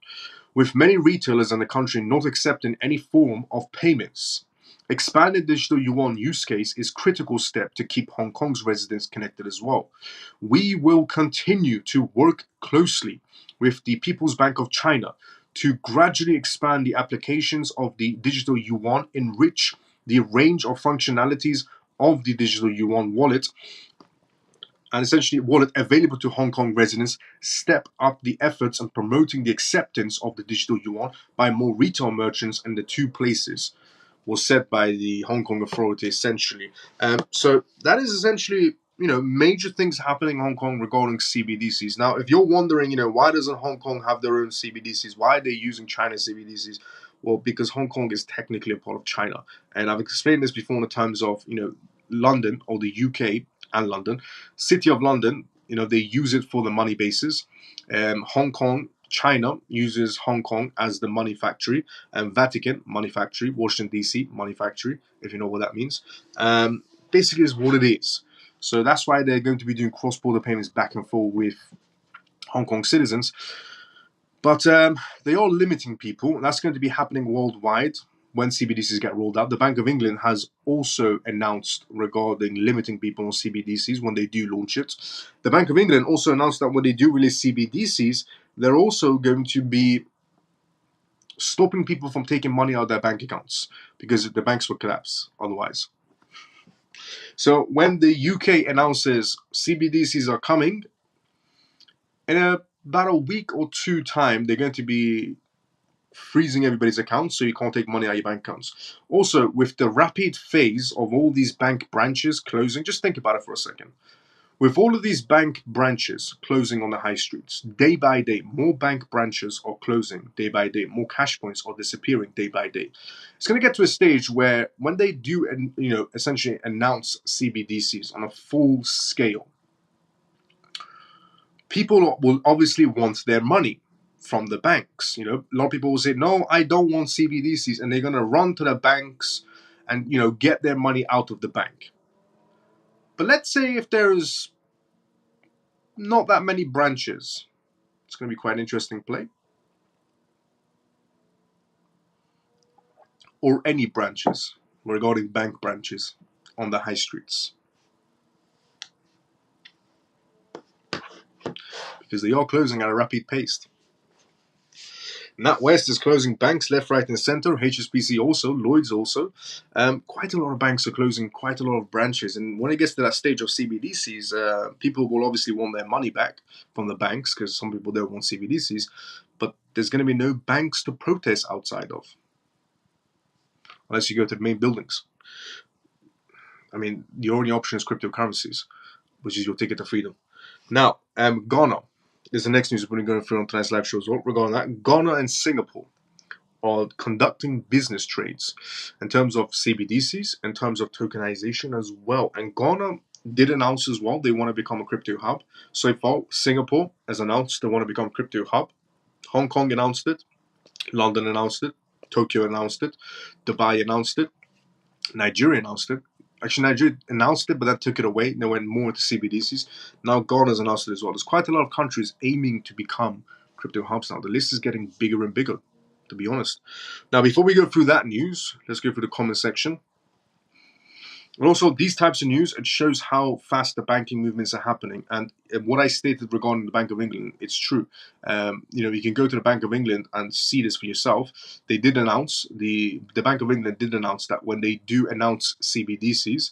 with many retailers in the country not accepting any form of payments. Expanded digital yuan use case is a critical step to keep Hong Kong's residents connected as well. We will continue to work closely with the People's Bank of China to gradually expand the applications of the digital yuan, enrich the range of functionalities of the digital yuan wallet, and essentially wallet available to Hong Kong residents, step up the efforts in promoting the acceptance of the digital yuan by more retail merchants in the two places, was said by the Hong Kong Authority essentially. So that is essentially, major things happening in Hong Kong regarding CBDCs. Now, if you're wondering, why doesn't Hong Kong have their own CBDCs? Why are they using China's CBDCs? Well, because Hong Kong is technically a part of China, and I've explained this before in the terms of London, or the UK and London, City of London. They use it for the money basis. Hong Kong, China uses Hong Kong as the money factory, and Vatican money factory, Washington DC money factory, if you know what that means. Basically, is what it is. So that's why they're going to be doing cross-border payments back and forth with Hong Kong citizens. But they are limiting people. That's going to be happening worldwide when CBDCs get rolled out. The Bank of England has also announced regarding limiting people on CBDCs when they do launch it. The Bank of England also announced that when they do release CBDCs, they're also going to be stopping people from taking money out of their bank accounts because the banks will collapse otherwise. So when the UK announces CBDCs are coming, in about a week or two time, they're going to be freezing everybody's accounts, so you can't take money out of your bank accounts. Also, with the rapid phase of all these bank branches closing, just think about it for a second. With all of these bank branches closing on the high streets, day by day, more bank branches are closing day by day, more cash points are disappearing day by day. It's going to get to a stage where when they do, essentially announce CBDCs on a full scale, people will obviously want their money from the banks. A lot of people will say, no, I don't want CBDCs, and they're going to run to the banks and get their money out of the bank. But let's say if there's not that many branches, it's going to be quite an interesting play. Or any branches regarding bank branches on the high streets, because they are closing at a rapid pace. NatWest is closing banks left, right, and center. HSBC also, Lloyd's also. Quite a lot of banks are closing quite a lot of branches. And when it gets to that stage of CBDCs, people will obviously want their money back from the banks because some people don't want CBDCs. But there's going to be no banks to protest outside of, unless you go to the main buildings. I mean, the only option is cryptocurrencies, which is your ticket to freedom. Now, Ghana is the next news we're going to go through on tonight's live show as well. Regarding that, Ghana and Singapore are conducting business trades in terms of CBDCs, in terms of tokenization as well. And Ghana did announce as well they want to become a crypto hub. So far, Singapore has announced they want to become a crypto hub. Hong Kong announced it. London announced it. Tokyo announced it. Dubai announced it. Nigeria announced it. Actually, Nigeria announced it, but then took it away. They went more into CBDCs. Now Ghana's announced it as well. There's quite a lot of countries aiming to become crypto hubs now. The list is getting bigger and bigger, to be honest. Now, before we go through that news, let's go through the comment section. And also, these types of news, it shows how fast the banking movements are happening. And what I stated regarding the Bank of England, it's true. You can go to the Bank of England and see this for yourself. They did announce, the Bank of England did announce that when they do announce CBDCs,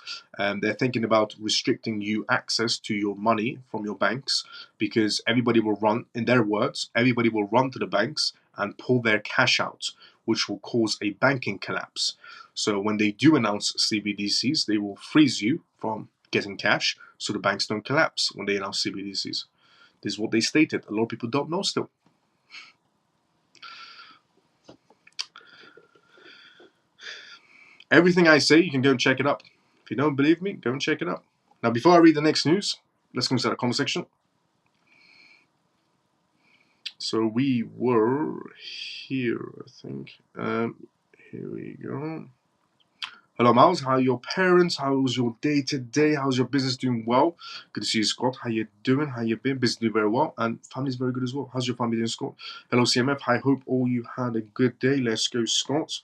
they're thinking about restricting you access to your money from your banks, because everybody will run, in their words, everybody will run to the banks and pull their cash out, which will cause a banking collapse. So when they do announce CBDCs, they will freeze you from getting cash so the banks don't collapse when they announce CBDCs. This is what they stated. A lot of people don't know still. Everything I say, you can go and check it up. If you don't believe me, go and check it up. Now, before I read the next news, let's go inside the comment section. So we were here, I think. Here we go. Hello, Miles. How are your parents? How's your day today? How's your business doing well? Good to see you, Scott. How you doing? How you been? Business doing very well, and family's very good as well. How's your family doing, Scott? Hello, CMF. I hope all you had a good day. Let's go, Scott.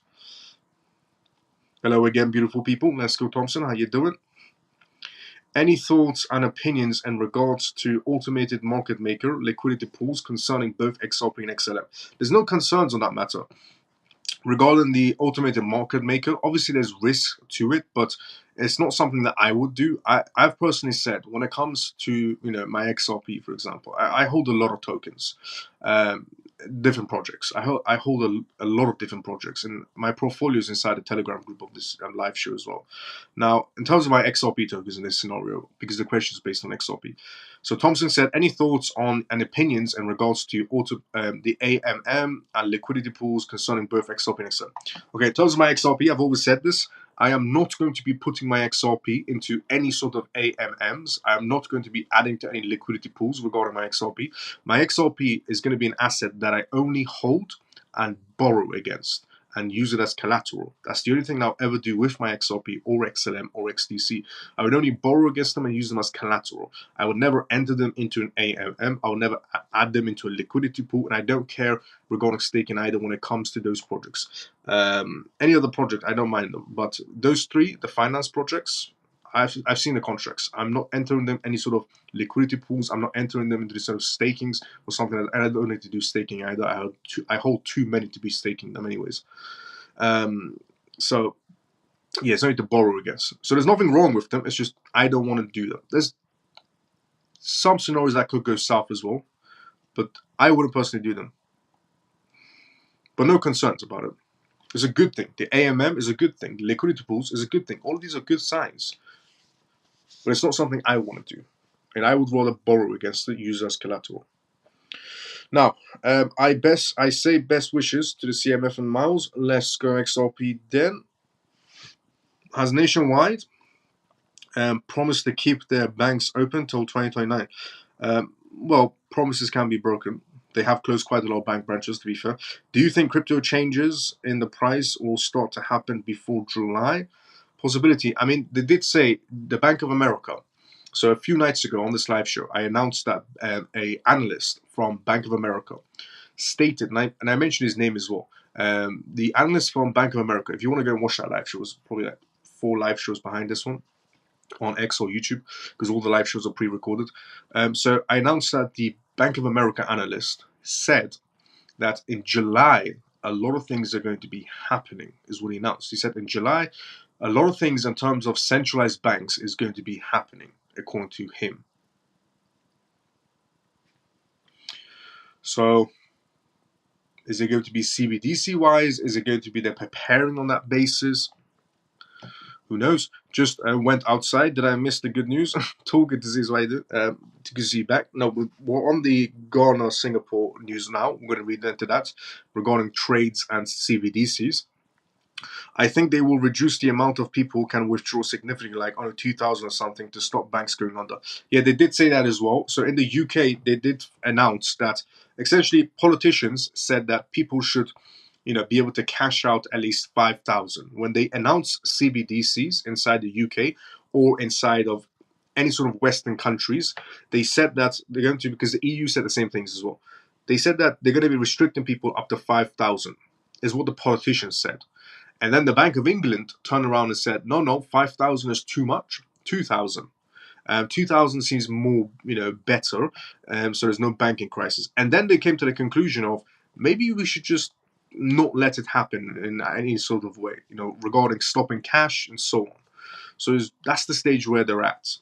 Hello again, beautiful people. Let's go, Thompson. How you doing? Any thoughts and opinions in regards to automated market maker liquidity pools concerning both XRP and XLM? There's no concerns on that matter. Regarding the automated market maker, obviously there's risk to it, but it's not something that I would do. I've personally said, when it comes to my XRP, for example, I hold a lot of tokens. different projects. I hold a lot of different projects, and my portfolio is inside the Telegram group of this live show as well. Now, in terms of my XRP tokens in this scenario, because the question is based on XRP. So Thompson said, any thoughts on and opinions in regards to the AMM and liquidity pools concerning both XRP and XM? Okay, in terms of my XRP, I've always said this. I am not going to be putting my XRP into any sort of AMMs. I am not going to be adding to any liquidity pools regarding my XRP. My XRP is going to be an asset that I only hold and borrow against and use it as collateral. That's the only thing I'll ever do with my XRP or XLM or XDC. I would only borrow against them and use them as collateral. I would never enter them into an AMM. I would never add them into a liquidity pool, and I don't care regarding staking either when it comes to those projects. Any other project, I don't mind them. But those three, the finance projects, I've seen the contracts. I'm not entering them any sort of liquidity pools. I'm not entering them into the sort of stakings or something. And I don't need to do staking either. I hold too many to be staking them anyways. So yeah, it's only to borrow against. So there's nothing wrong with them. It's just I don't want to do them. There's some scenarios that could go south as well, but I wouldn't personally do them. But no concerns about it. It's a good thing. The AMM is a good thing. The liquidity pools is a good thing. All of these are good signs. But it's not something I want to do. And I would rather borrow against it, use as collateral. Now, I say best wishes to the CMF and Miles. Let's go XRP then. Has Nationwide promised to keep their banks open till 2029? Well, promises can be broken. They have closed quite a lot of bank branches, to be fair. Do you think crypto changes in the price will start to happen before July? Possibility. I mean, they did say the Bank of America. So a few nights ago on this live show, I announced that a analyst from Bank of America stated, and I mentioned his name as well. The analyst from Bank of America, if you want to go and watch that live show, it was probably like 4 live shows behind this one on X or YouTube, because all the live shows are pre-recorded. So I announced that the Bank of America analyst said that in July, a lot of things are going to be happening, is what he announced. He said in July, a lot of things in terms of centralized banks is going to be happening, according to him. So, is it going to be CBDC-wise? Is it going to be they're preparing on that basis? Who knows? Just went outside. Did I miss the good news? Too good to see to see you back. No, we're on the Ghana Singapore news now. I'm going to read into that regarding trades and CBDCs. I think they will reduce the amount of people who can withdraw significantly, like on a 2,000 or something, to stop banks going under. Yeah, they did say that as well. So in the UK, they did announce that essentially politicians said that people should, be able to cash out at least 5,000. When they announce CBDCs inside the UK or inside of any sort of Western countries, they said that they're going to, because the EU said the same things as well. They said that they're going to be restricting people up to 5,000, is what the politicians said. And then the Bank of England turned around and said, no, 5,000 is too much, 2,000. 2,000 seems more, better, so there's no banking crisis. And then they came to the conclusion of maybe we should just not let it happen in any sort of way, regarding stopping cash and so on. So that's the stage where they're at.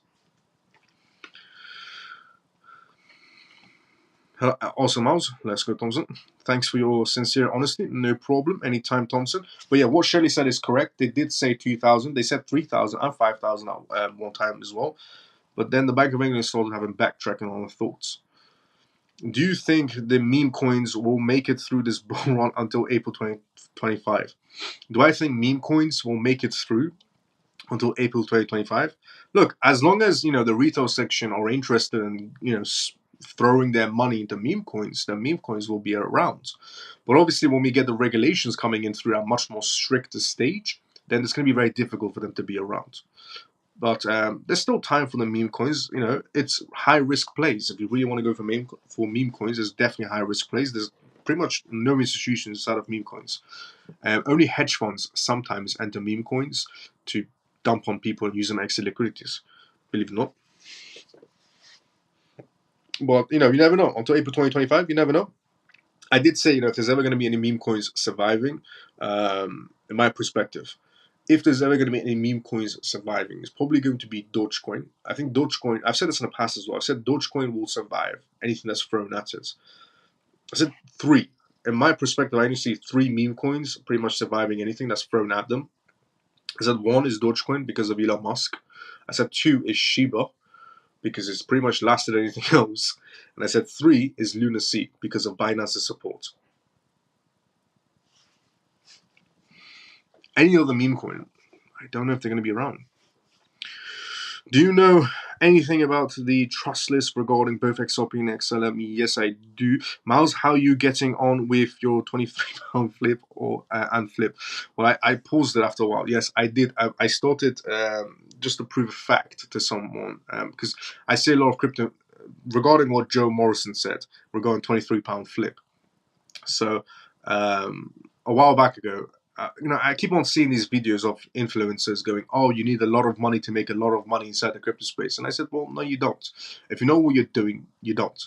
Awesome, Miles. Let's go, Thompson. Thanks for your sincere honesty. No problem. Anytime, Thompson. But yeah, what Shelley said is correct. They did say 2,000. They said 3,000 and 5,000 one time as well. But then the Bank of England started having backtracking on the thoughts. Do you think the meme coins will make it through this bull run until April 2025? Do I think meme coins will make it through until April 2025? Look, as long as, the retail section are interested in, throwing their money into meme coins, the meme coins will be around. But obviously, when we get the regulations coming in through a much more stricter stage, then it's going to be very difficult for them to be around. But there's still time for the meme coins. It's high risk plays. If you really want to go for meme coins, there's definitely high risk plays. There's pretty much no institutions inside of meme coins. Only hedge funds sometimes enter meme coins to dump on people and use them extra liquidities. Believe it or not. But, you never know. Until April 2025, you never know. I did say, if there's ever going to be any meme coins surviving, in my perspective, if there's ever going to be any meme coins surviving, it's probably going to be Dogecoin. I think Dogecoin, I've said this in the past as well, I've said Dogecoin will survive anything that's thrown at it. I said 3. In my perspective, I only see 3 meme coins pretty much surviving anything that's thrown at them. I said 1 is Dogecoin because of Elon Musk. I said 2 is Shiba because it's pretty much lasted anything else. And I said 3 is Luna C because of Binance's support. Any other meme coin, I don't know if they're going to be around. Do you know anything about the trust list regarding both XRP and XLM? Yes, I do. Miles, how are you getting on with your £23 flip and flip? Well, I paused it after a while. Yes, I did. I started just to prove a fact to someone because I see a lot of crypto regarding what Joe Morrison said regarding £23 flip. So a while back ago, I keep on seeing these videos of influencers going, "Oh, you need a lot of money to make a lot of money inside the crypto space." And I said, "Well, no, you don't. If you know what you're doing, you don't."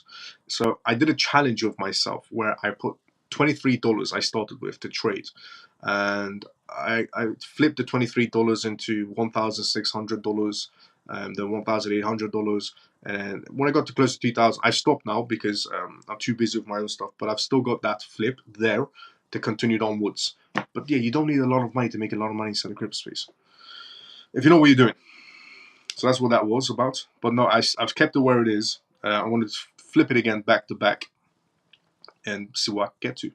So I did a challenge with myself where I put $23 I started with to trade, and I flipped the $23 into $1,600, then $1,800. And when I got to close to 2,000, I stopped now because I'm too busy with my own stuff. But I've still got that flip there to continue onwards. But yeah, you don't need a lot of money to make a lot of money inside the crypto space if you know what you're doing. So that's what that was about. But no, I've kept it where it is. I wanted to flip it again back to back and see what I can get to.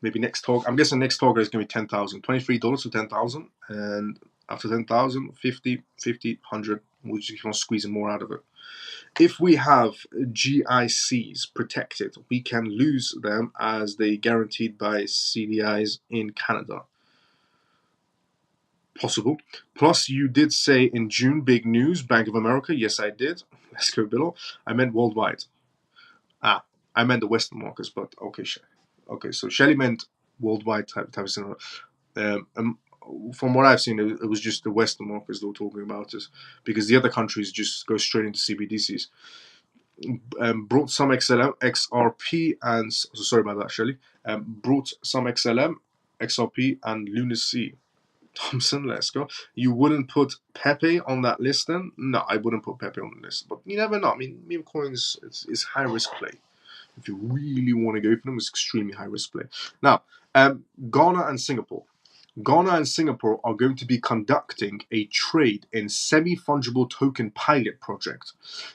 Maybe next target. I'm guessing next target is going to be 10,000. $23 to 10,000. And after 10,000, 50, 50, 100. We'll just keep on squeezing more out of it. If we have GICs protected, we can lose them as they guaranteed by CDIs in Canada. Possible. Plus, you did say in June, big news, Bank of America. Yes, I did. Let's go below. I meant worldwide. I meant the Western markets, but okay. Okay, so Shelly meant worldwide type of scenario. From what I've seen, it was just the Western markets they were talking about, is because the other countries just go straight into CBDCs. Brought some XLM, XRP, and sorry about that, Shelly. Brought some XLM, XRP, and Luna C. Thompson, let's go. You wouldn't put Pepe on that list then? No, I wouldn't put Pepe on the list. But you never know. I mean, meme coins is high risk play. If you really want to go for them, it's extremely high risk play. Now, Ghana and Singapore. Ghana and Singapore are going to be conducting a trade in semi-fungible token pilot project.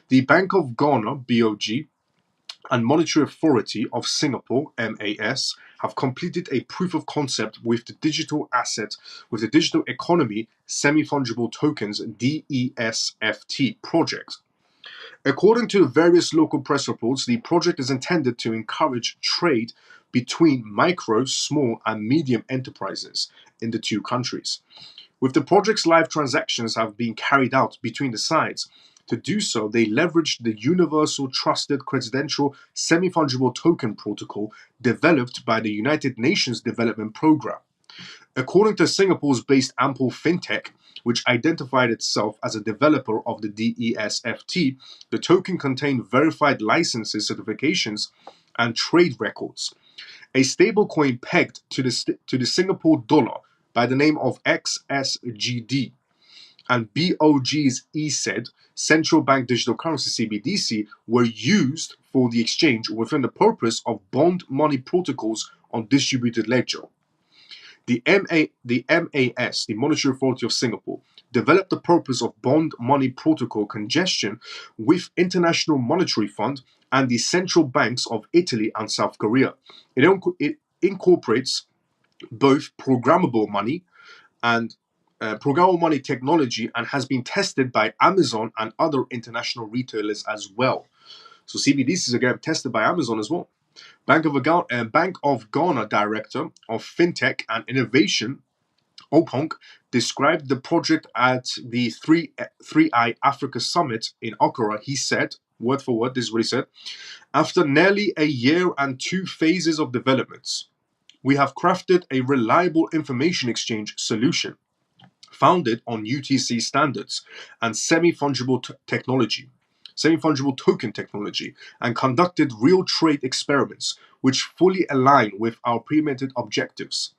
The Bank of Ghana, BOG, and Monetary Authority of Singapore, MAS, have completed a proof of concept with the digital economy semi-fungible tokens DESFT project. According to various local press reports, the project is intended to encourage trade between micro, small, and medium enterprises in the two countries. With the project's live transactions have been carried out between the sides, to do so, they leveraged the Universal Trusted Credential Semi-Fungible Token Protocol developed by the United Nations Development Programme. According to Singapore's based Ample Fintech, which identified itself as a developer of the DESFT, the token contained verified licenses, certifications, and trade records. A stablecoin pegged to the Singapore dollar by the name of XSGD and BOG's ECED, Central Bank Digital Currency (CBDC), were used for the exchange within the purpose of bond money protocols on distributed ledger. The MAS, the Monetary Authority of Singapore, developed the purpose of bond money protocol congestion with International Monetary Fund and the central banks of Italy and South Korea. It incorporates both programmable money and programmable money technology and has been tested by Amazon and other international retailers as well. So CBDCs are getting tested by Amazon as well. Bank of Ghana Director of FinTech and Innovation, Opong, described the project at the 3i Africa Summit in Accra. He said, word for word, this is what he said: after nearly a year and 2 phases of developments, we have crafted a reliable information exchange solution founded on UTC standards and semi-fungible token technology, and conducted real trade experiments which fully align with our pre-implemented objectives.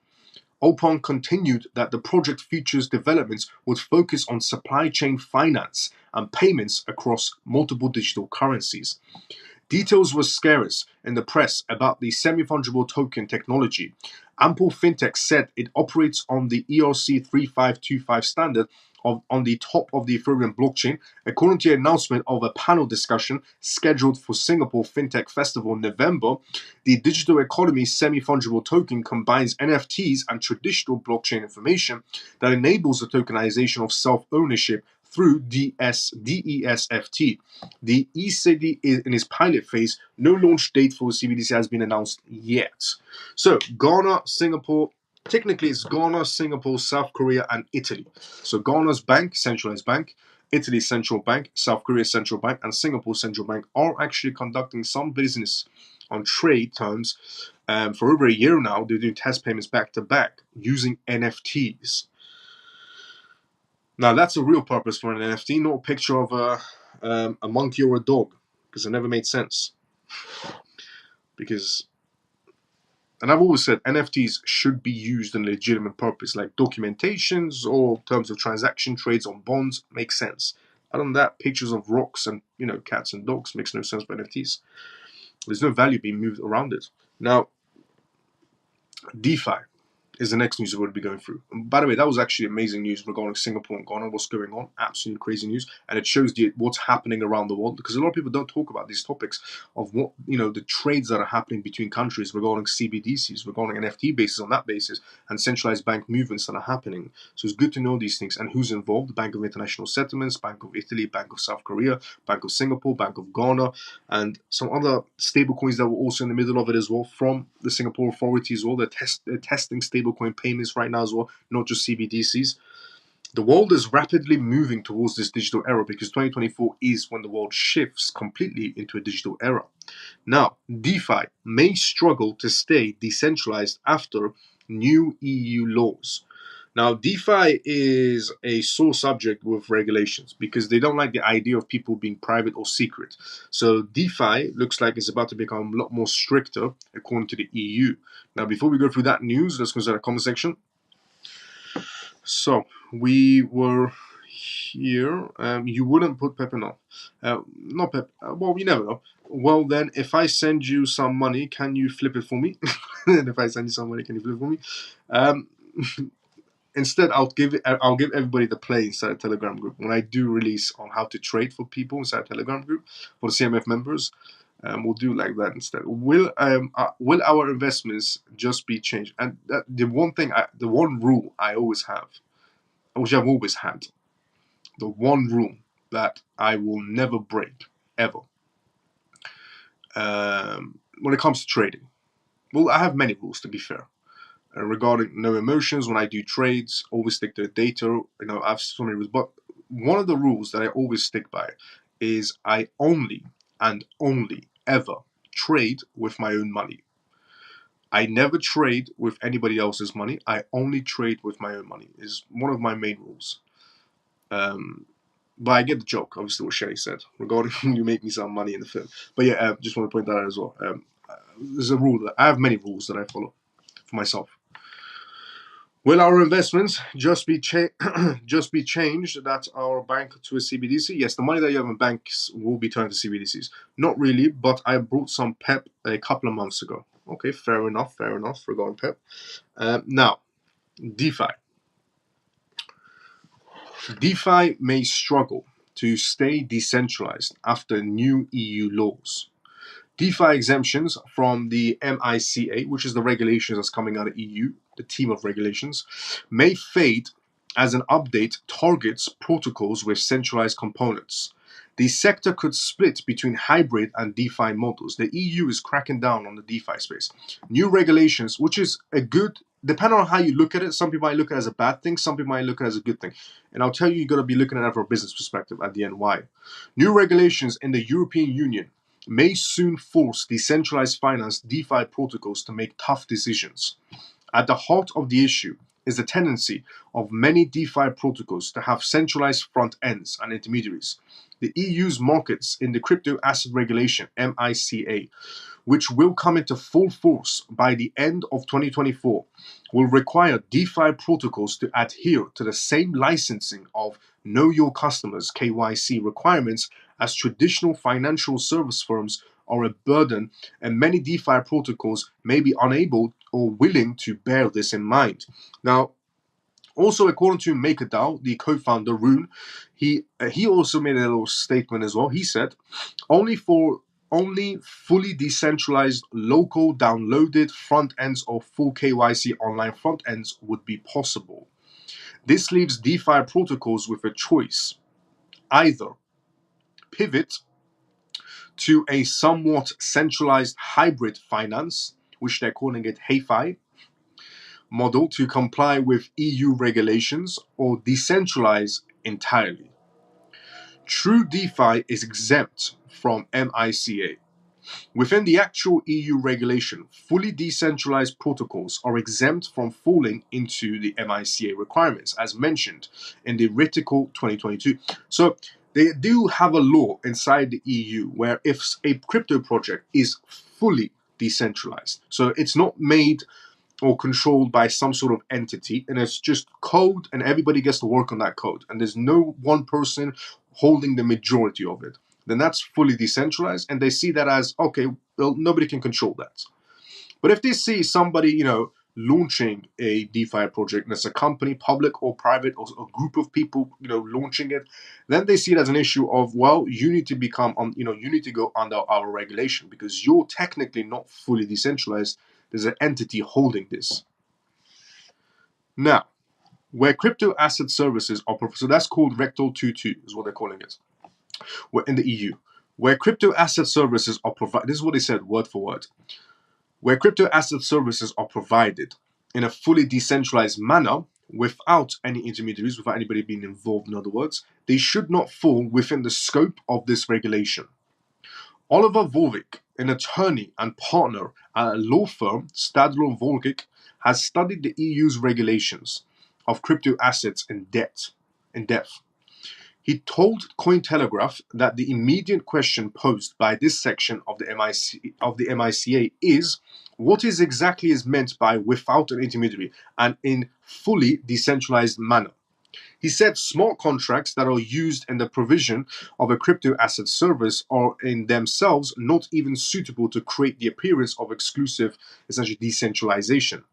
Opon continued that the project features developments would focus on supply chain finance and payments across multiple digital currencies. Details were scarce in the press about the semi-fungible token technology. Ample Fintech said it operates on the ERC 3525 standard on the top of the Ethereum blockchain, according to an announcement of a panel discussion scheduled for Singapore Fintech Festival in November. The digital economy semi-fungible token combines NFTs and traditional blockchain information that enables the tokenization of self-ownership through DESFT. The ECD is in its pilot phase. No launch date for CBDC has been announced yet. So Ghana, Singapore, technically it's Ghana, Singapore, South Korea, and Italy. So Ghana's bank, centralized bank, Italy's central bank, South Korea's central bank, and Singapore's central bank are actually conducting some business on trade terms for over a year now. They're doing test payments back to back using NFTs. Now that's a real purpose for an NFT, not a picture of a monkey or a dog, because it never made sense. And I've always said NFTs should be used in a legitimate purpose, like documentations or terms of transaction trades on bonds make sense. Other than that, pictures of rocks and cats and dogs makes no sense for NFTs. There's no value being moved around it. Now, DeFi is the next news we're going to be going through. And by the way, that was actually amazing news regarding Singapore and Ghana, what's going on. Absolutely crazy news. And it shows what's happening around the world, because a lot of people don't talk about these topics of what, the trades that are happening between countries regarding CBDCs, regarding NFT basis on that basis, and centralized bank movements that are happening. So it's good to know these things and who's involved. Bank of International Settlements, Bank of Italy, Bank of South Korea, Bank of Singapore, Bank of Ghana, and some other stable coins that were also in the middle of it as well from the Singapore authorities as well. They're testing stablecoin payments right now as well, not just CBDCs. The world is rapidly moving towards this digital era because 2024 is when the world shifts completely into a digital era. Now, DeFi may struggle to stay decentralized after new EU laws. Now, DeFi is a sore subject with regulations because they don't like the idea of people being private or secret. So DeFi looks like it's about to become a lot more stricter according to the EU. Now, before we go through that news, let's go to the comment section. So we were here. You wouldn't put Pep in on. Not Pep. Well, you never know. Well, then, if I send you some money, can you flip it for me? And if I send you some money, can you flip it for me? Instead, I'll give everybody the play inside a Telegram group. When I do release on how to trade for people inside a Telegram group for the CMF members, we'll do like that instead. Will our investments just be changed? And the one rule I always have, which I've always had, the one rule that I will never break ever, when it comes to trading. Well, I have many rules, to be fair. Regarding no emotions when I do trades, always stick to the data. I have so many rules, but one of the rules that I always stick by is I only and only ever trade with my own money. I never trade with anybody else's money. I only trade with my own money is one of my main rules. But I get the joke, obviously, what Shelly said regarding you make me some money in the film. But yeah, just want to point that out as well. There's a rule that I have many rules that I follow for myself. Will our investments just be changed that our bank to a CBDC? Yes, the money that you have in banks will be turned to CBDCs. Not really, but I brought some PEP a couple of months ago. Okay, fair enough regarding PEP. Now, DeFi. DeFi may struggle to stay decentralized after new EU laws. DeFi exemptions from the MiCA, which is the regulations that's coming out of EU, the team of regulations, may fade as an update targets protocols with centralized components. The sector could split between hybrid and DeFi models. The EU is cracking down on the DeFi space. New regulations, which is a good, depending on how you look at it, some people might look at it as a bad thing, some people might look at it as a good thing. And I'll tell you, you've got to be looking at it from a business perspective at the end. Why? New regulations in the European Union may soon force decentralized finance DeFi protocols to make tough decisions. At the heart of the issue is the tendency of many DeFi protocols to have centralized front ends and intermediaries. The EU's markets in the crypto asset regulation, MiCA, which will come into full force by the end of 2024, will require DeFi protocols to adhere to the same licensing of Know Your Customers (KYC) requirements as traditional financial service firms are a burden, and many DeFi protocols may be unable or willing to bear this in mind. Now, also, according to MakerDAO, the co-founder Rune, he also made a little statement as well. He said, only fully decentralized local downloaded front ends or full KYC online front ends would be possible. This leaves DeFi protocols with a choice: either pivot to a somewhat centralized hybrid finance, which they're calling it HeFi, model to comply with EU regulations, or decentralize entirely. True DeFi is exempt from MiCA. Within the actual EU regulation, fully decentralized protocols are exempt from falling into the MiCA requirements, as mentioned in the Article 2022. So they do have a law inside the EU where if a crypto project is fully decentralized, so it's not made or controlled by some sort of entity, and it's just code and everybody gets to work on that code, and there's no one person holding the majority of it, then that's fully decentralized, and they see that as, okay, well, nobody can control that. But if they see somebody, launching a DeFi project, and it's a company, public or private, or a group of people, launching it, then they see it as an issue of, well, you need to become, you need to go under our regulation because you're technically not fully decentralized. There's an entity holding this. Now, where crypto asset services are, so that's called Rectal 22 is what they're calling it. We're in the EU. Where crypto asset services are provided, this is what they said word for word. Where crypto asset services are provided in a fully decentralized manner, without any intermediaries, without anybody being involved, in other words, they should not fall within the scope of this regulation. Oliver Volvik, an attorney and partner at a law firm, Stadler Volvik, has studied the EU's regulations of crypto assets in depth. He told Cointelegraph that the immediate question posed by this section of the MiCA is, what is exactly is meant by without an intermediary and in fully decentralized manner? He said smart contracts that are used in the provision of a crypto asset service are in themselves not even suitable to create the appearance of exclusive, essentially, decentralization.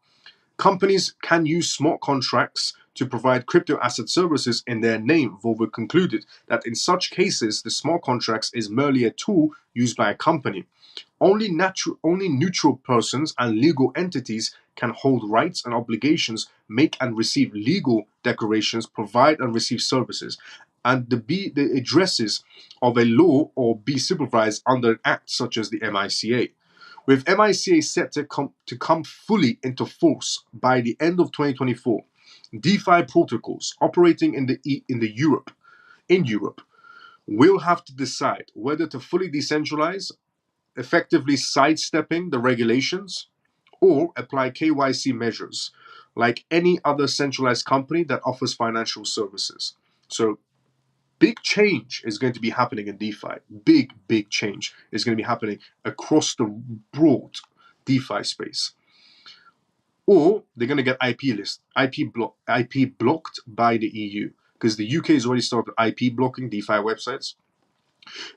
Companies can use smart contracts to provide crypto asset services in their name. Volvo concluded that in such cases, the smart contracts is merely a tool used by a company. Only neutral persons and legal entities can hold rights and obligations, make and receive legal declarations, provide and receive services, and be the addresses of a law or be supervised under an act such as the MiCA. With MiCA set to come fully into force by the end of 2024, DeFi protocols operating in Europe will have to decide whether to fully decentralize, effectively sidestepping the regulations, or apply KYC measures like any other centralized company that offers financial services. So big change is going to be happening in DeFi. Big change is going to be happening across the broad DeFi space. Or they're going to get IP blocked by the EU, because the UK has already started IP blocking DeFi websites.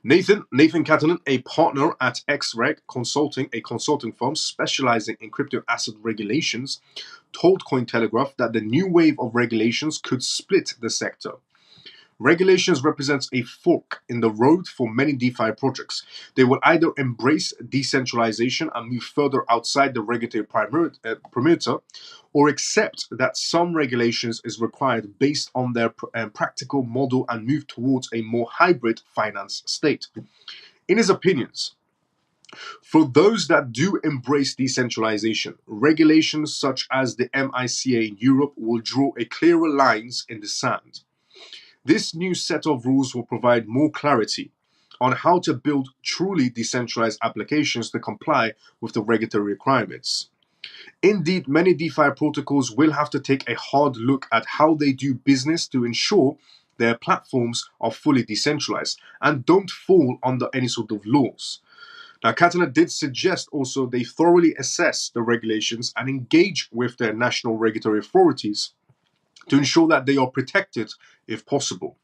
Nathan Catalan, a partner at XReg Consulting, a consulting firm specializing in crypto asset regulations, told Cointelegraph that the new wave of regulations could split the sector. Regulations represents a fork in the road for many DeFi projects. They will either embrace decentralization and move further outside the regulatory perimeter, or accept that some regulations is required based on their practical model and move towards a more hybrid finance state. In his opinions, for those that do embrace decentralization, regulations such as the MiCA in Europe will draw a clearer lines in the sand. This new set of rules will provide more clarity on how to build truly decentralized applications to comply with the regulatory requirements. Indeed, many DeFi protocols will have to take a hard look at how they do business to ensure their platforms are fully decentralized and don't fall under any sort of laws. Now, Katana did suggest also they thoroughly assess the regulations and engage with their national regulatory authorities to ensure that they are protected if possible.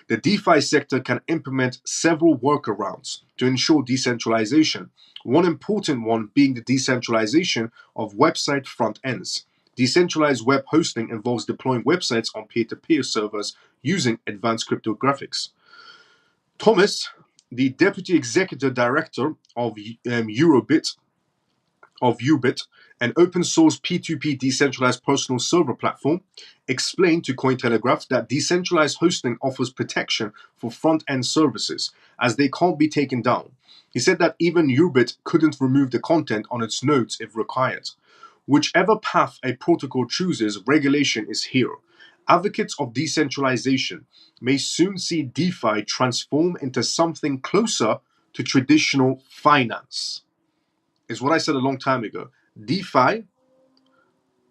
The DeFi sector can implement several workarounds to ensure decentralization. One important one being the decentralization of website front ends. Decentralized web hosting involves deploying websites on peer-to-peer servers using advanced cryptographics. Thomas, the deputy executive director of Ubit, an open source P2P decentralized personal server platform, explained to Cointelegraph that decentralized hosting offers protection for front end services as they can't be taken down. He said that even Ubit couldn't remove the content on its nodes if required. Whichever path a protocol chooses, regulation is here. Advocates of decentralization may soon see DeFi transform into something closer to traditional finance. It's what I said a long time ago. DeFi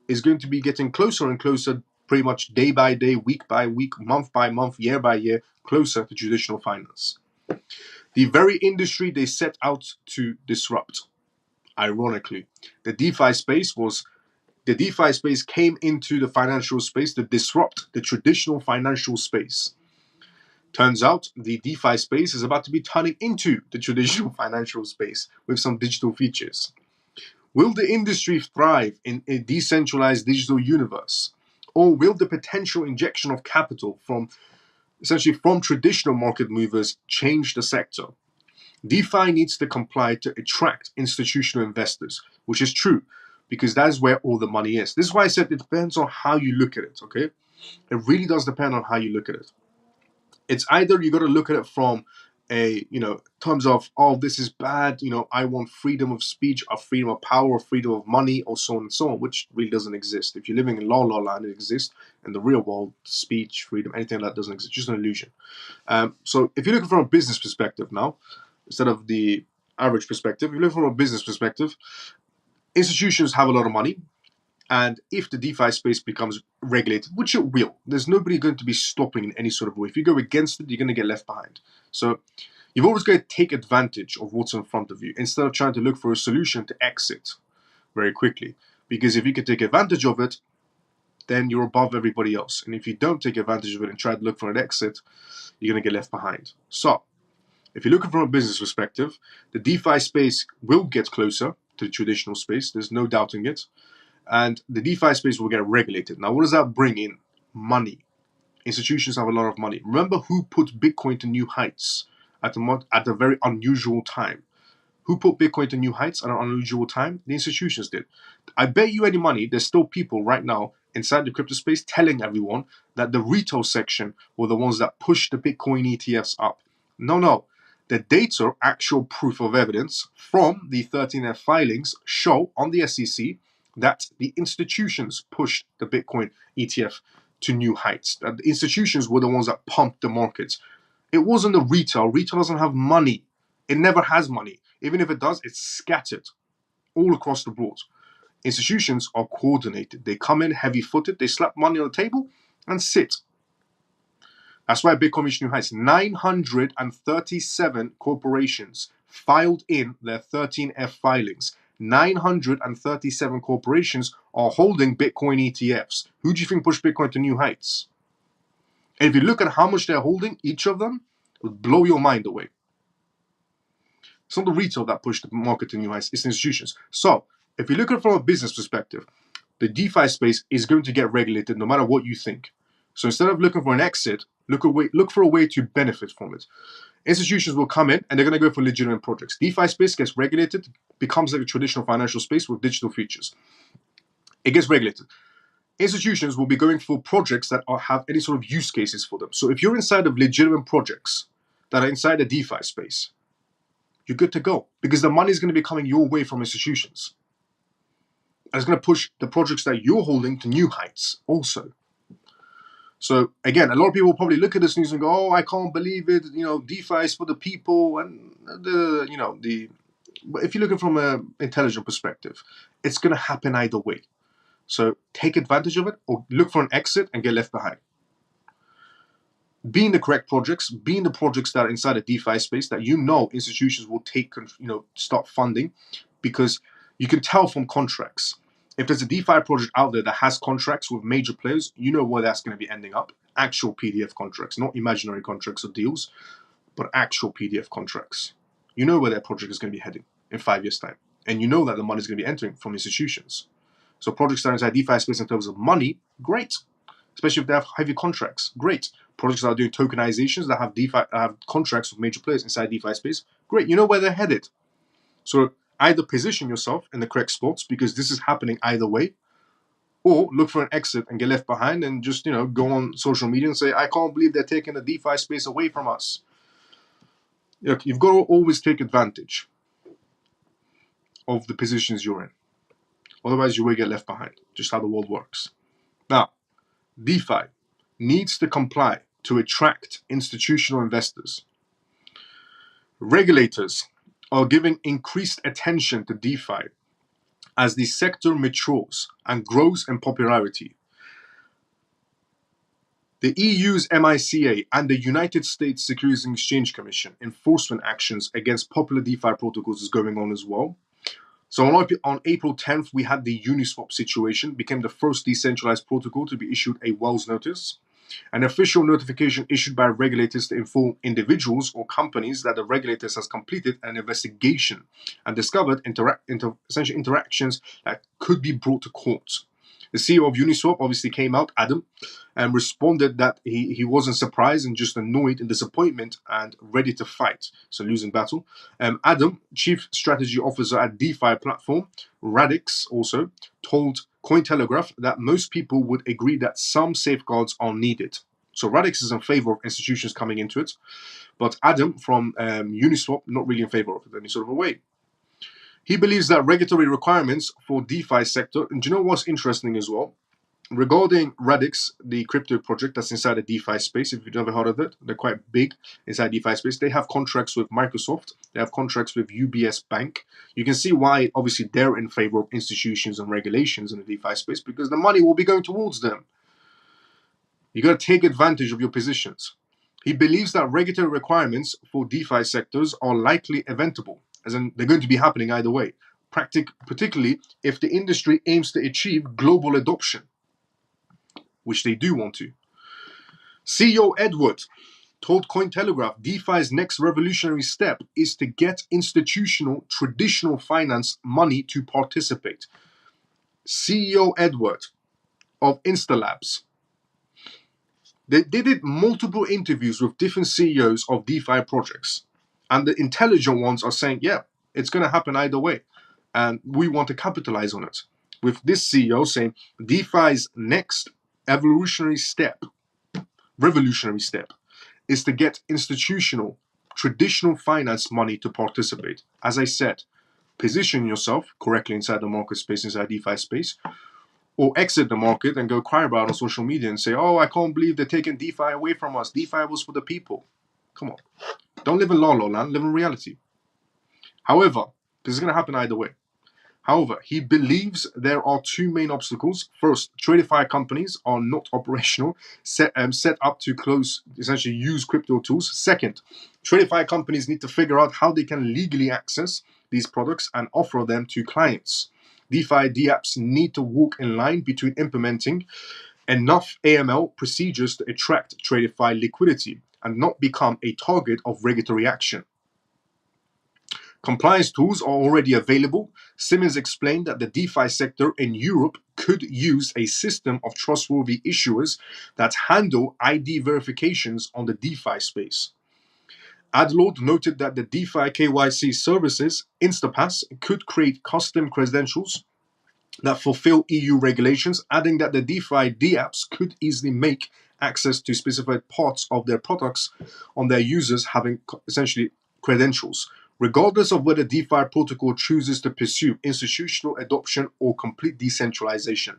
is going to be getting closer and closer, pretty much day by day, week by week, month by month, year by year, closer to traditional finance. The very industry they set out to disrupt. Ironically, the DeFi space came into the financial space to disrupt the traditional financial space. Turns out the DeFi space is about to be turning into the traditional financial space with some digital features. Will the industry thrive in a decentralized digital universe? Or will the potential injection of capital from traditional market movers change the sector? DeFi needs to comply to attract institutional investors, which is true, because that's where all the money is. This is why I said it depends on how you look at it, okay? It really does depend on how you look at it. It's either you got to look at it from a, terms of, oh, this is bad, I want freedom of speech, or freedom of power, or freedom of money, or so on and so on, which really doesn't exist. If you're living in la land, it exists. In the real world, speech, freedom, anything like that doesn't exist, just an illusion. So if you're looking from a business perspective now, instead of the average perspective, if you look from a business perspective, institutions have a lot of money. And if the DeFi space becomes regulated, which it will, there's nobody going to be stopping in any sort of way. If you go against it, you're going to get left behind. So you've always got to take advantage of what's in front of you instead of trying to look for a solution to exit very quickly. Because if you can take advantage of it, then you're above everybody else. And if you don't take advantage of it and try to look for an exit, you're going to get left behind. So if you're looking from a business perspective, the DeFi space will get closer to the traditional space. There's no doubting it. And the DeFi space will get regulated. Now, what does that bring in? Money. Institutions have a lot of money. Remember who put Bitcoin to new heights at a very unusual time? Who put Bitcoin to new heights at an unusual time? The institutions did. I bet you any money there's still people right now inside the crypto space telling everyone that the retail section were the ones that pushed the Bitcoin ETFs up. No. The data, actual proof of evidence from the 13F filings show on the SEC that the institutions pushed the Bitcoin ETF to new heights. That the institutions were the ones that pumped the markets. It wasn't the retail. Retail doesn't have money. It never has money. Even if it does, it's scattered all across the board. Institutions are coordinated. They come in heavy-footed, they slap money on the table and sit. That's why Bitcoin reached new heights. 937 corporations filed in their 13F filings. 937 corporations are holding Bitcoin ETFs. Who do you think pushed Bitcoin to new heights? And if you look at how much they're holding, each of them, it would blow your mind away. It's not the retail that pushed the market to new heights, it's institutions. So, if you look at it from a business perspective, the DeFi space is going to get regulated no matter what you think. So instead of looking for an exit, look for a way to benefit from it. Institutions will come in and they're going to go for legitimate projects. DeFi space gets regulated, becomes like a traditional financial space with digital features. It gets regulated. Institutions will be going for projects that have any sort of use cases for them. So if you're inside of legitimate projects that are inside the DeFi space, you're good to go because the money is going to be coming your way from institutions. And it's going to push the projects that you're holding to new heights also. So again, a lot of people will probably look at this news and go, "Oh, I can't believe it! DeFi is for the people." And if you're looking from an intelligent perspective, it's going to happen either way. So take advantage of it, or look for an exit and get left behind. Be in the correct projects, be in the projects that are inside a DeFi space that institutions will start funding, because you can tell from contracts. If there's a DeFi project out there that has contracts with major players, you know where that's going to be ending up. Actual PDF contracts, not imaginary contracts or deals, but actual PDF contracts. You know where their project is going to be heading in 5 years' time. And you know that the money is going to be entering from institutions. So projects that are inside DeFi space in terms of money, great. Especially if they have heavy contracts, great. Projects that are doing tokenizations that have DeFi, have contracts with major players inside DeFi space, great. You know where they're headed. So either position yourself in the correct spots because this is happening either way, or look for an exit and get left behind and just, go on social media and say, I can't believe they're taking the DeFi space away from us. Look, you've got to always take advantage of the positions you're in. Otherwise, you will get left behind, just how the world works. Now, DeFi needs to comply to attract institutional investors. Regulators are giving increased attention to DeFi as the sector matures and grows in popularity. The EU's MiCA and the United States Securities and Exchange Commission enforcement actions against popular DeFi protocols is going on as well. So on April 10th, we had the Uniswap situation, became the first decentralized protocol to be issued a Wells notice. An official notification issued by regulators to inform individuals or companies that the regulators has completed an investigation and discovered essential interactions that could be brought to court. The CEO of Uniswap obviously came out, Adam, and responded that he wasn't surprised and just annoyed and disappointment and ready to fight. So losing battle. Adam, Chief Strategy Officer at DeFi platform, Radix, also told Cointelegraph that most people would agree that some safeguards are needed. So Radix is in favor of institutions coming into it, but Adam from Uniswap not really in favor of it in any sort of a way. He believes that regulatory requirements for DeFi sector, and do you know what's interesting as well? Regarding Radix, the crypto project that's inside the DeFi space, if you've never heard of it, they're quite big inside DeFi space. They have contracts with Microsoft. They have contracts with UBS Bank. You can see why, obviously, they're in favor of institutions and regulations in the DeFi space because the money will be going towards them. You got to take advantage of your positions. He believes that regulatory requirements for DeFi sectors are likely eventable, as in they're going to be happening either way, particularly if the industry aims to achieve global adoption, which they do want to. CEO Edward told Cointelegraph DeFi's next revolutionary step is to get institutional traditional finance money to participate. CEO Edward of Instalabs. They did multiple interviews with different CEOs of DeFi projects. And the intelligent ones are saying, yeah, it's going to happen either way. And we want to capitalize on it. With this CEO saying DeFi's next revolutionary step, is to get institutional, traditional finance money to participate. As I said, position yourself correctly inside the market space, inside DeFi space, or exit the market and go cry about it on social media and say, oh, I can't believe they're taking DeFi away from us. DeFi was for the people. Come on. Don't live in la la land, live in reality. However, this is going to happen either way. However, he believes there are two main obstacles. First, TradFi companies are not operational, set up to essentially use crypto tools. Second, TradFi companies need to figure out how they can legally access these products and offer them to clients. DeFi DApps need to walk in line between implementing enough AML procedures to attract TradFi liquidity and not become a target of regulatory action. Compliance tools are already available. Simmons explained that the DeFi sector in Europe could use a system of trustworthy issuers that handle ID verifications on the DeFi space. Adlord noted that the DeFi KYC services, Instapass, could create custom credentials that fulfill EU regulations, adding that the DeFi DApps could easily make access to specified parts of their products on their users having essentially credentials. Regardless of whether DeFi protocol chooses to pursue institutional adoption or complete decentralization,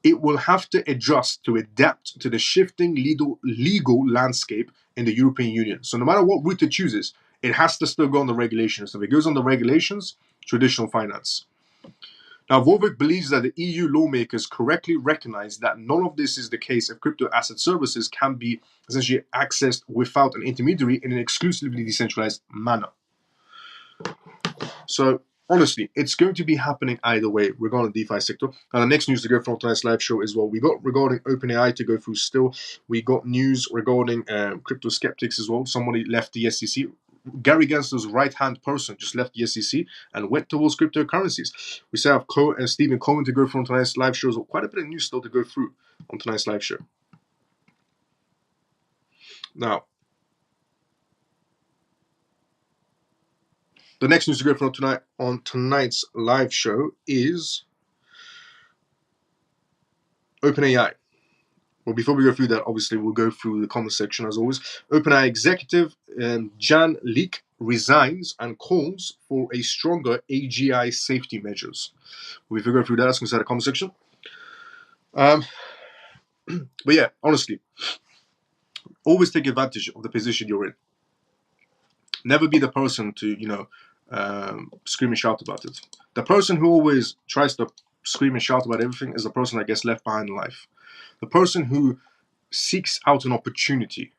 it will have to adjust to adapt to the shifting legal landscape in the European Union. So no matter what route it chooses, it has to still go on the regulations. If it goes on the regulations, traditional finance. Now, Vorvik believes that the EU lawmakers correctly recognize that none of this is the case if crypto asset services can be essentially accessed without an intermediary in an exclusively decentralized manner. So honestly, it's going to be happening either way regarding the DeFi sector. And the next news to go from tonight's live show is what we got regarding OpenAI to go through still. We got news regarding crypto skeptics as well. Somebody left the SEC. Gary Gensler's right-hand person just left the SEC and went towards cryptocurrencies. We still have Stephen Cohen to go through on tonight's live show. So quite a bit of news still to go through on tonight's live show. Now, the next news to go from tonight on tonight's live show is OpenAI. Well, before we go through that, obviously we'll go through the comment section as always. OpenAI executive Jan Leak resigns and calls for a stronger AGI safety measures. Well, if we go through that, let's consider the comment section. But yeah, honestly, always take advantage of the position you're in. Never be the person to, scream and shout about it. The person who always tries to scream and shout about everything is the person that gets left behind in life. The person who seeks out an opportunity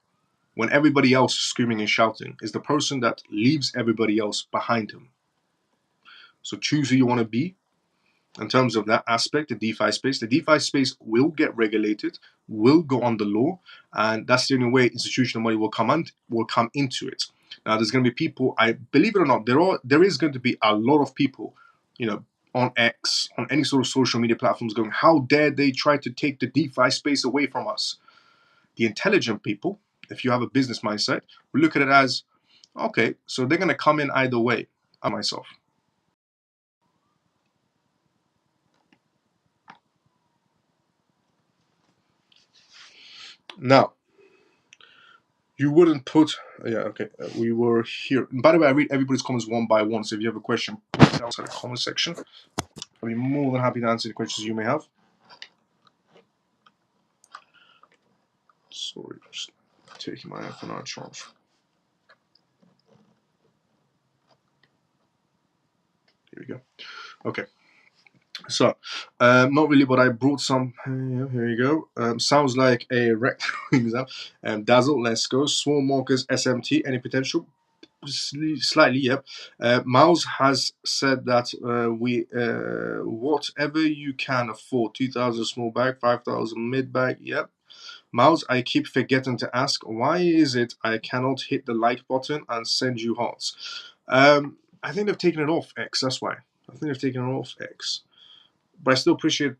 when everybody else is screaming and shouting is the person that leaves everybody else behind him. So choose who you want to be in terms of that aspect, the DeFi space. The DeFi space will get regulated, will go under law, and that's the only way institutional money will come into it. Now, there's going to be people, I believe it or not, there is going to be a lot of people, on X, on any sort of social media platforms going, how dare they try to take the DeFi space away from us? The intelligent people, if you have a business mindset, will look at it as, okay, so they're going to come in either way. I myself. Now, you wouldn't put, we were here. By the way, I read everybody's comments one by one, so if you have a question, put it outside the comment section. I'll be more than happy to answer the questions you may have. Sorry, just taking my iPhone out of charge. Here we go. Okay. So, not really, but I brought some. Here you go. Sounds like a rec exam. Dazzle, let's go. Swarm markers, SMT, any potential? Slightly, yep. Miles has said that whatever you can afford, 2,000 small bag, 5,000 mid bag, yep. Miles, I keep forgetting to ask, why is it I cannot hit the like button and send you hearts? I think they've taken it off X, that's why. I think they've taken it off X. But I still appreciate,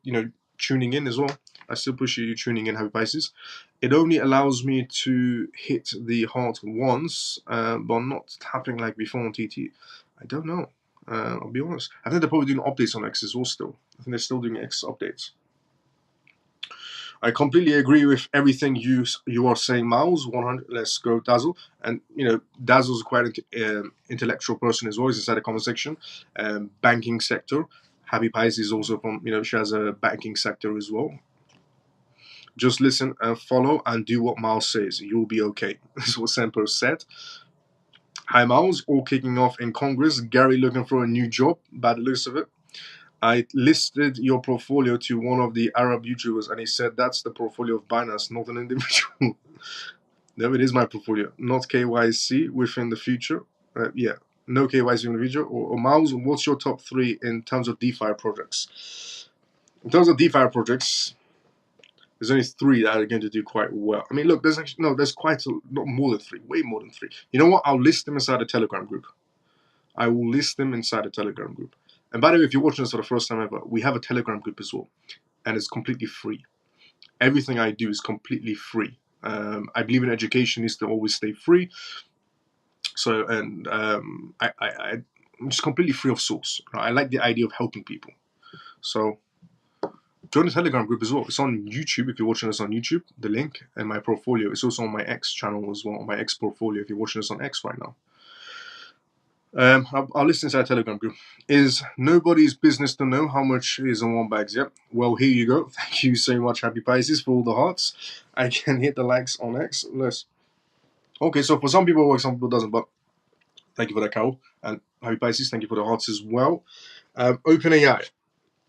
tuning in as well. I still appreciate you tuning in, Happy Pisces. It only allows me to hit the heart once, but not tapping like before on TT. I don't know. I'll be honest. I think they're probably doing updates on X as well still. I think they're still doing X updates. I completely agree with everything you are saying, Miles. 100. Let's go, Dazzle. And Dazzle's quite an intellectual person as well. He's inside the comment section. Banking sector. Happy Pisces is also from she has a banking sector as well. Just listen and follow and do what Miles says. You'll be okay. This is what Semper said. Hi, Miles. All kicking off in Congress. Gary looking for a new job. Bad looks of it. I listed your portfolio to one of the Arab YouTubers, and he said that's the portfolio of Binance, not an individual. No, it is my portfolio, not KYC within the future. No KYC in the future. Or Miles, what's your top 3 in terms of DeFi projects? In terms of DeFi projects, there's only 3 that are going to do quite well. I mean, look, there's quite not more than 3, way more than 3. You know what? I'll list them inside a Telegram group. I will list them inside a Telegram group. And by the way, if you're watching this for the first time ever, we have a Telegram group as well, and it's completely free. Everything I do is completely free. I believe in education needs to always stay free. So, and I'm just completely free of source. I like the idea of helping people. So, join the Telegram group as well. It's on YouTube if you're watching this on YouTube. The link and my portfolio. It's also on my X channel as well, on my X portfolio if you're watching this on X right now. I'll list inside Telegram group. Is nobody's business to know how much is on one bags. Yep. Well, here you go. Thank you so much, Happy Pisces, for all the hearts. I can hit the likes on X. Okay, so for some people it works, some people doesn't. But thank you for that, Carol. And Happy Pisces, thank you for the hearts as well. OpenAI.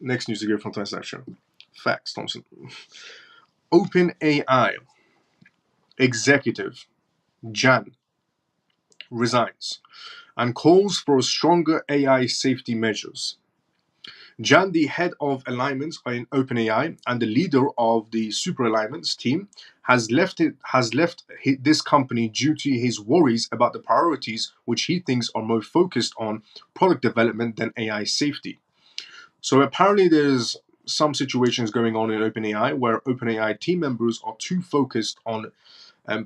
Next news to go from tonight's live show. Facts, Thompson. OpenAI executive Jan resigns and calls for stronger AI safety measures. Jan, the head of alignments in OpenAI and the leader of the super alignments team, has left this company due to his worries about the priorities which he thinks are more focused on product development than AI safety. So apparently there's some situations going on in OpenAI where OpenAI team members are too focused on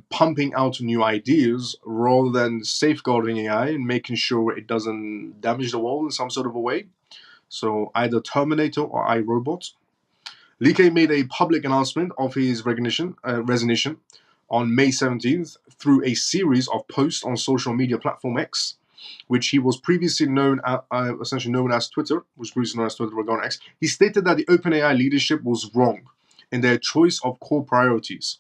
pumping out new ideas rather than safeguarding AI and making sure it doesn't damage the world in some sort of a way. So either Terminator or iRobot. Lee K made a public announcement of his resignation on May 17th through a series of posts on social media platform X, which he was previously essentially known as Twitter, regarding X. He stated that the OpenAI leadership was wrong in their choice of core priorities,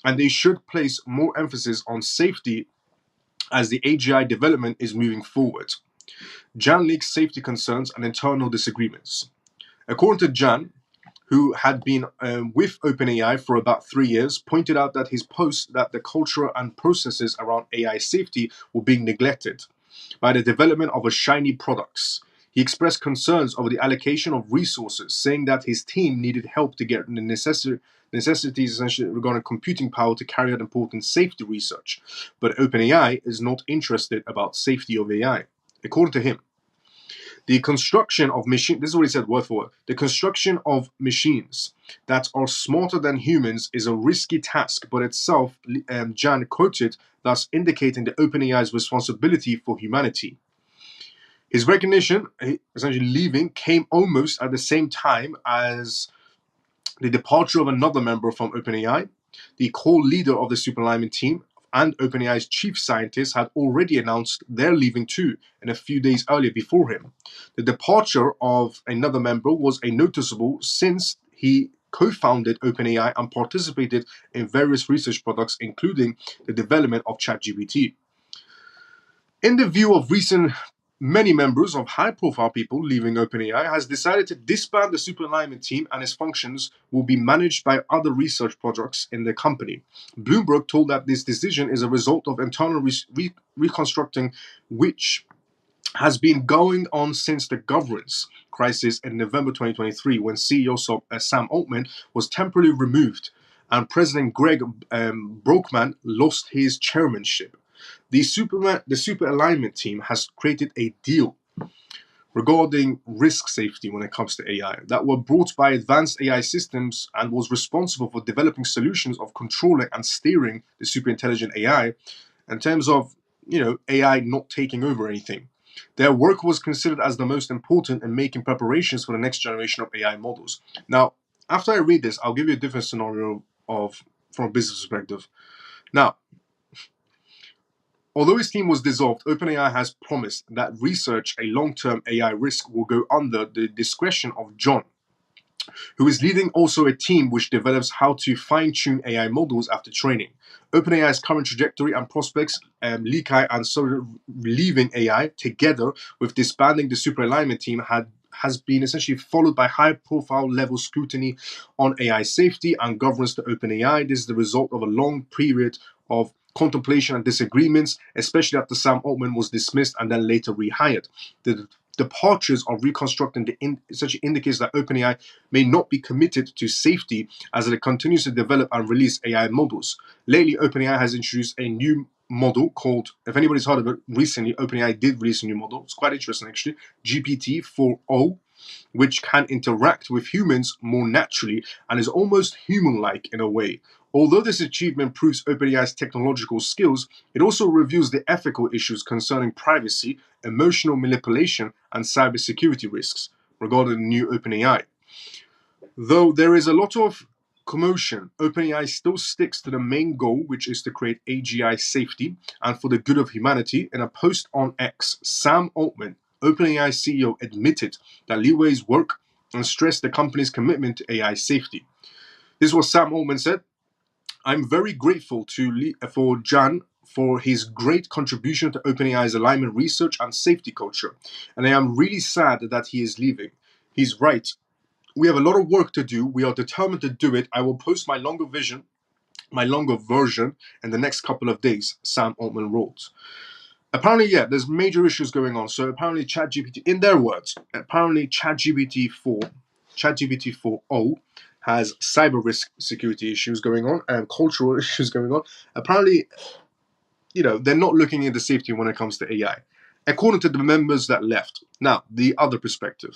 and they should place more emphasis on safety as the AGI development is moving forward. Jan leaks safety concerns and internal disagreements. According to Jan, who had been with OpenAI for about 3 years, pointed out that his post that the culture and processes around AI safety were being neglected by the development of shiny products. He expressed concerns over the allocation of resources, saying that his team needed help to get the necessities essentially regarding computing power to carry out important safety research. But OpenAI is not interested about safety of AI. According to him, the construction of machines, this is what he said word for word, the construction of machines that are smarter than humans is a risky task, but itself, Jan quoted, thus indicating the OpenAI's responsibility for humanity. His recognition, essentially leaving, came almost at the same time as the departure of another member from OpenAI. The core leader of the super alignment team and OpenAI's chief scientist had already announced their leaving too, and a few days earlier before him. The departure of another member was noticeable since he co-founded OpenAI and participated in various research products, including the development of ChatGPT. In the view of recent many members of high-profile people leaving OpenAI has decided to disband the super alignment team, and its functions will be managed by other research projects in the company. Bloomberg told that this decision is a result of internal reconstructing, which has been going on since the governance crisis in November 2023, when CEO Sam Altman was temporarily removed and President Greg Brockman lost his chairmanship. The super alignment team has created a deal regarding risk safety when it comes to AI that were brought by advanced AI systems and was responsible for developing solutions of controlling and steering the super intelligent AI in terms of, AI not taking over anything. Their work was considered as the most important in making preparations for the next generation of AI models. Now, after I read this, I'll give you a different scenario from a business perspective. Now, although his team was dissolved, OpenAI has promised that research a long-term AI risk will go under the discretion of John, who is leading also a team which develops how to fine-tune AI models after training. OpenAI's current trajectory and prospects, Lee Kai and so leaving AI together with disbanding the super alignment team has been essentially followed by high-profile level scrutiny on AI safety and governance to OpenAI. This is the result of a long period of contemplation and disagreements, especially after Sam Altman was dismissed and then later rehired. The departures of reconstructing essentially indicates that OpenAI may not be committed to safety as it continues to develop and release AI models. Lately, OpenAI has introduced a new model called, if anybody's heard of it, recently OpenAI did release a new model. It's quite interesting actually, GPT-4o, which can interact with humans more naturally and is almost human-like in a way. Although this achievement proves OpenAI's technological skills, it also reveals the ethical issues concerning privacy, emotional manipulation, and cybersecurity risks regarding the new OpenAI. Though there is a lot of commotion, OpenAI still sticks to the main goal, which is to create AGI safety and for the good of humanity. In a post on X, Sam Altman, OpenAI CEO, admitted that Li Wei's work and stressed the company's commitment to AI safety. This is what Sam Altman said. I'm very grateful for Jan for his great contribution to OpenAI's alignment research and safety culture, and I am really sad that he is leaving. He's right. We have a lot of work to do. We are determined to do it. I will post my longer version in the next couple of days, Sam Altman wrote. Apparently, yeah, there's major issues going on. So apparently, ChatGPT, in their words, apparently ChatGPT 4.0 has cyber risk security issues going on and cultural issues going on. Apparently, they're not looking into safety when it comes to AI. According to the members that left. Now, the other perspective.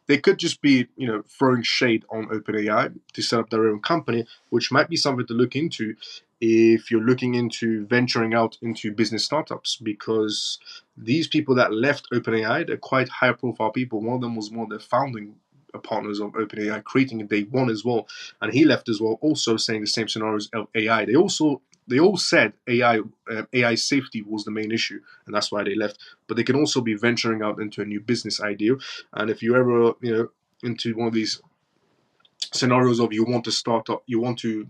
They could just be, throwing shade on OpenAI to set up their own company, which might be something to look into if you're looking into venturing out into business startups, because these people that left OpenAI, they're quite high profile people. One of them was one of the founding partners of OpenAI, creating it day one as well, and he left as well, also saying the same scenarios of AI. They all said AI safety was the main issue, and that's why they left. But they can also be venturing out into a new business idea. And if you ever, into one of these scenarios of you want to start up, you want to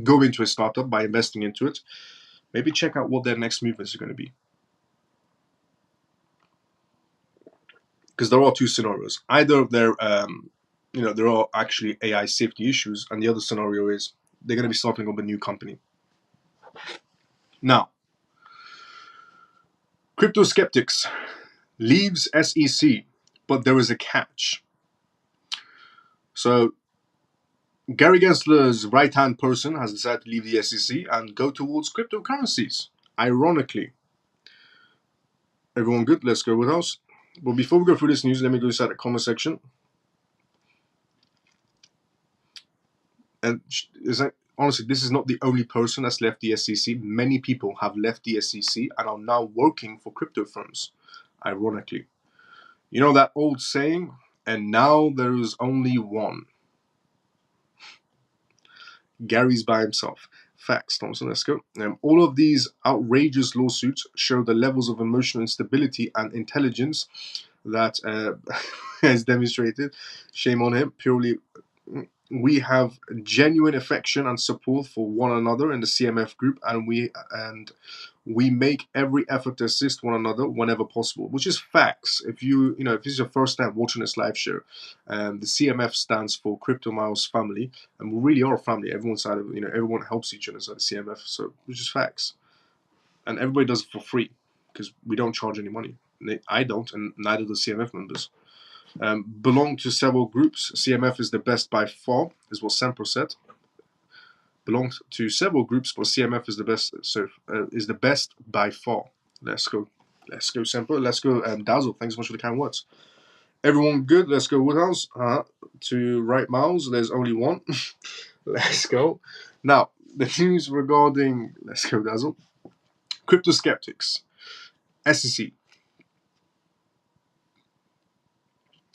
go into a startup by investing into it, maybe check out what their next movements are going to be. Because there are two scenarios. Either there are actually AI safety issues, and the other scenario is they're going to be starting up a new company. Now, crypto skeptics leaves SEC, but there is a catch. So Gary Gensler's right-hand person has decided to leave the SEC and go towards cryptocurrencies. Ironically. Everyone good? Let's go with us. But before we go through this news, let me go inside the comment section. And honestly, this is not the only person that's left the SEC. Many people have left the SEC and are now working for crypto firms. Ironically. You know that old saying, and now there is only one. Gary's by himself. Facts, Thompson, let's go. All of these outrageous lawsuits show the levels of emotional instability and intelligence that has demonstrated. Shame on him. Purely, we have genuine affection and support for one another in the CMF group, and we make every effort to assist one another whenever possible, which is facts. If if this is your first time watching this live show, the CMF stands for Crypto Miles Family, and we really are a family. Everyone helps each other inside the CMF, so which is facts. And everybody does it for free because we don't charge any money. I don't, and neither do the CMF members. Belong to several groups. CMF is the best by far, is what Samper said. Belongs to several groups, but CMF is the best. Is the best by far. Let's go, Semper. Let's go, Dazzle. Thanks so much for the kind words. Everyone good? Let's go Woodhouse. To right Miles, there's only one. Let's go. Now, the news regarding, let's go Dazzle. Crypto skeptics. SEC.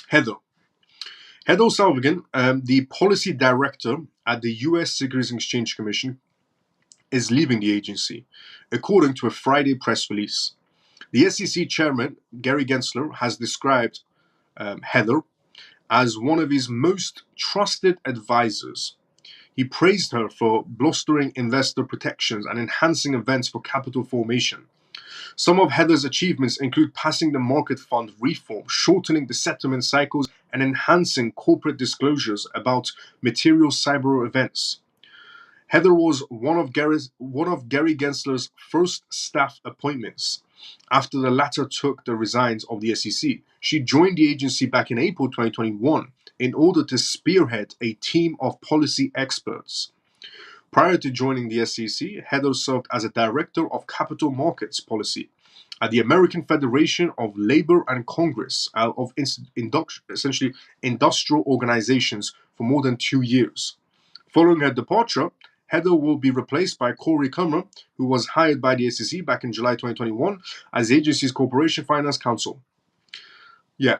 Heather Salvigan, the policy director at the US Securities and Exchange Commission, is leaving the agency, according to a Friday press release. The SEC chairman, Gary Gensler, has described Heather as one of his most trusted advisors. He praised her for bolstering investor protections and enhancing events for capital formation. Some of Heather's achievements include passing the market fund reform, shortening the settlement cycles, and enhancing corporate disclosures about material cyber events. Heather was one of Gary Gensler's first staff appointments. After the latter took the reins of the SEC, she joined the agency back in April 2021 in order to spearhead a team of policy experts. Prior to joining the SEC, Heather served as a director of capital markets policy at the American Federation of Labor and Congress of essentially industrial organizations for more than 2 years. Following her departure, Heather will be replaced by Corey Kummer, who was hired by the SEC back in July 2021 as the agency's corporation finance counsel. Yeah,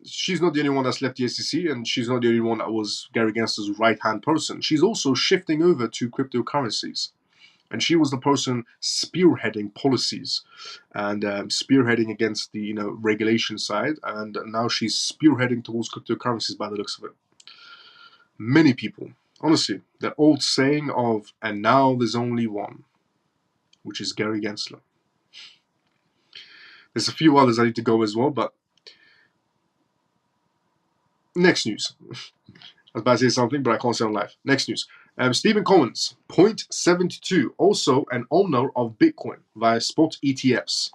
she's not the only one that's left the SEC, and she's not the only one that was Gary Gensler's right-hand person. She's also shifting over to cryptocurrencies. And she was the person spearheading policies and spearheading against the regulation side, and now she's spearheading towards cryptocurrencies by the looks of it. Many people, honestly, that old saying of "and now there's only one," which is Gary Gensler. There's a few others I need to go as well, but next news. I was about to say something, but I can't say on live. Next news. Stephen Collins, 0.72, also an owner of Bitcoin via spot ETFs.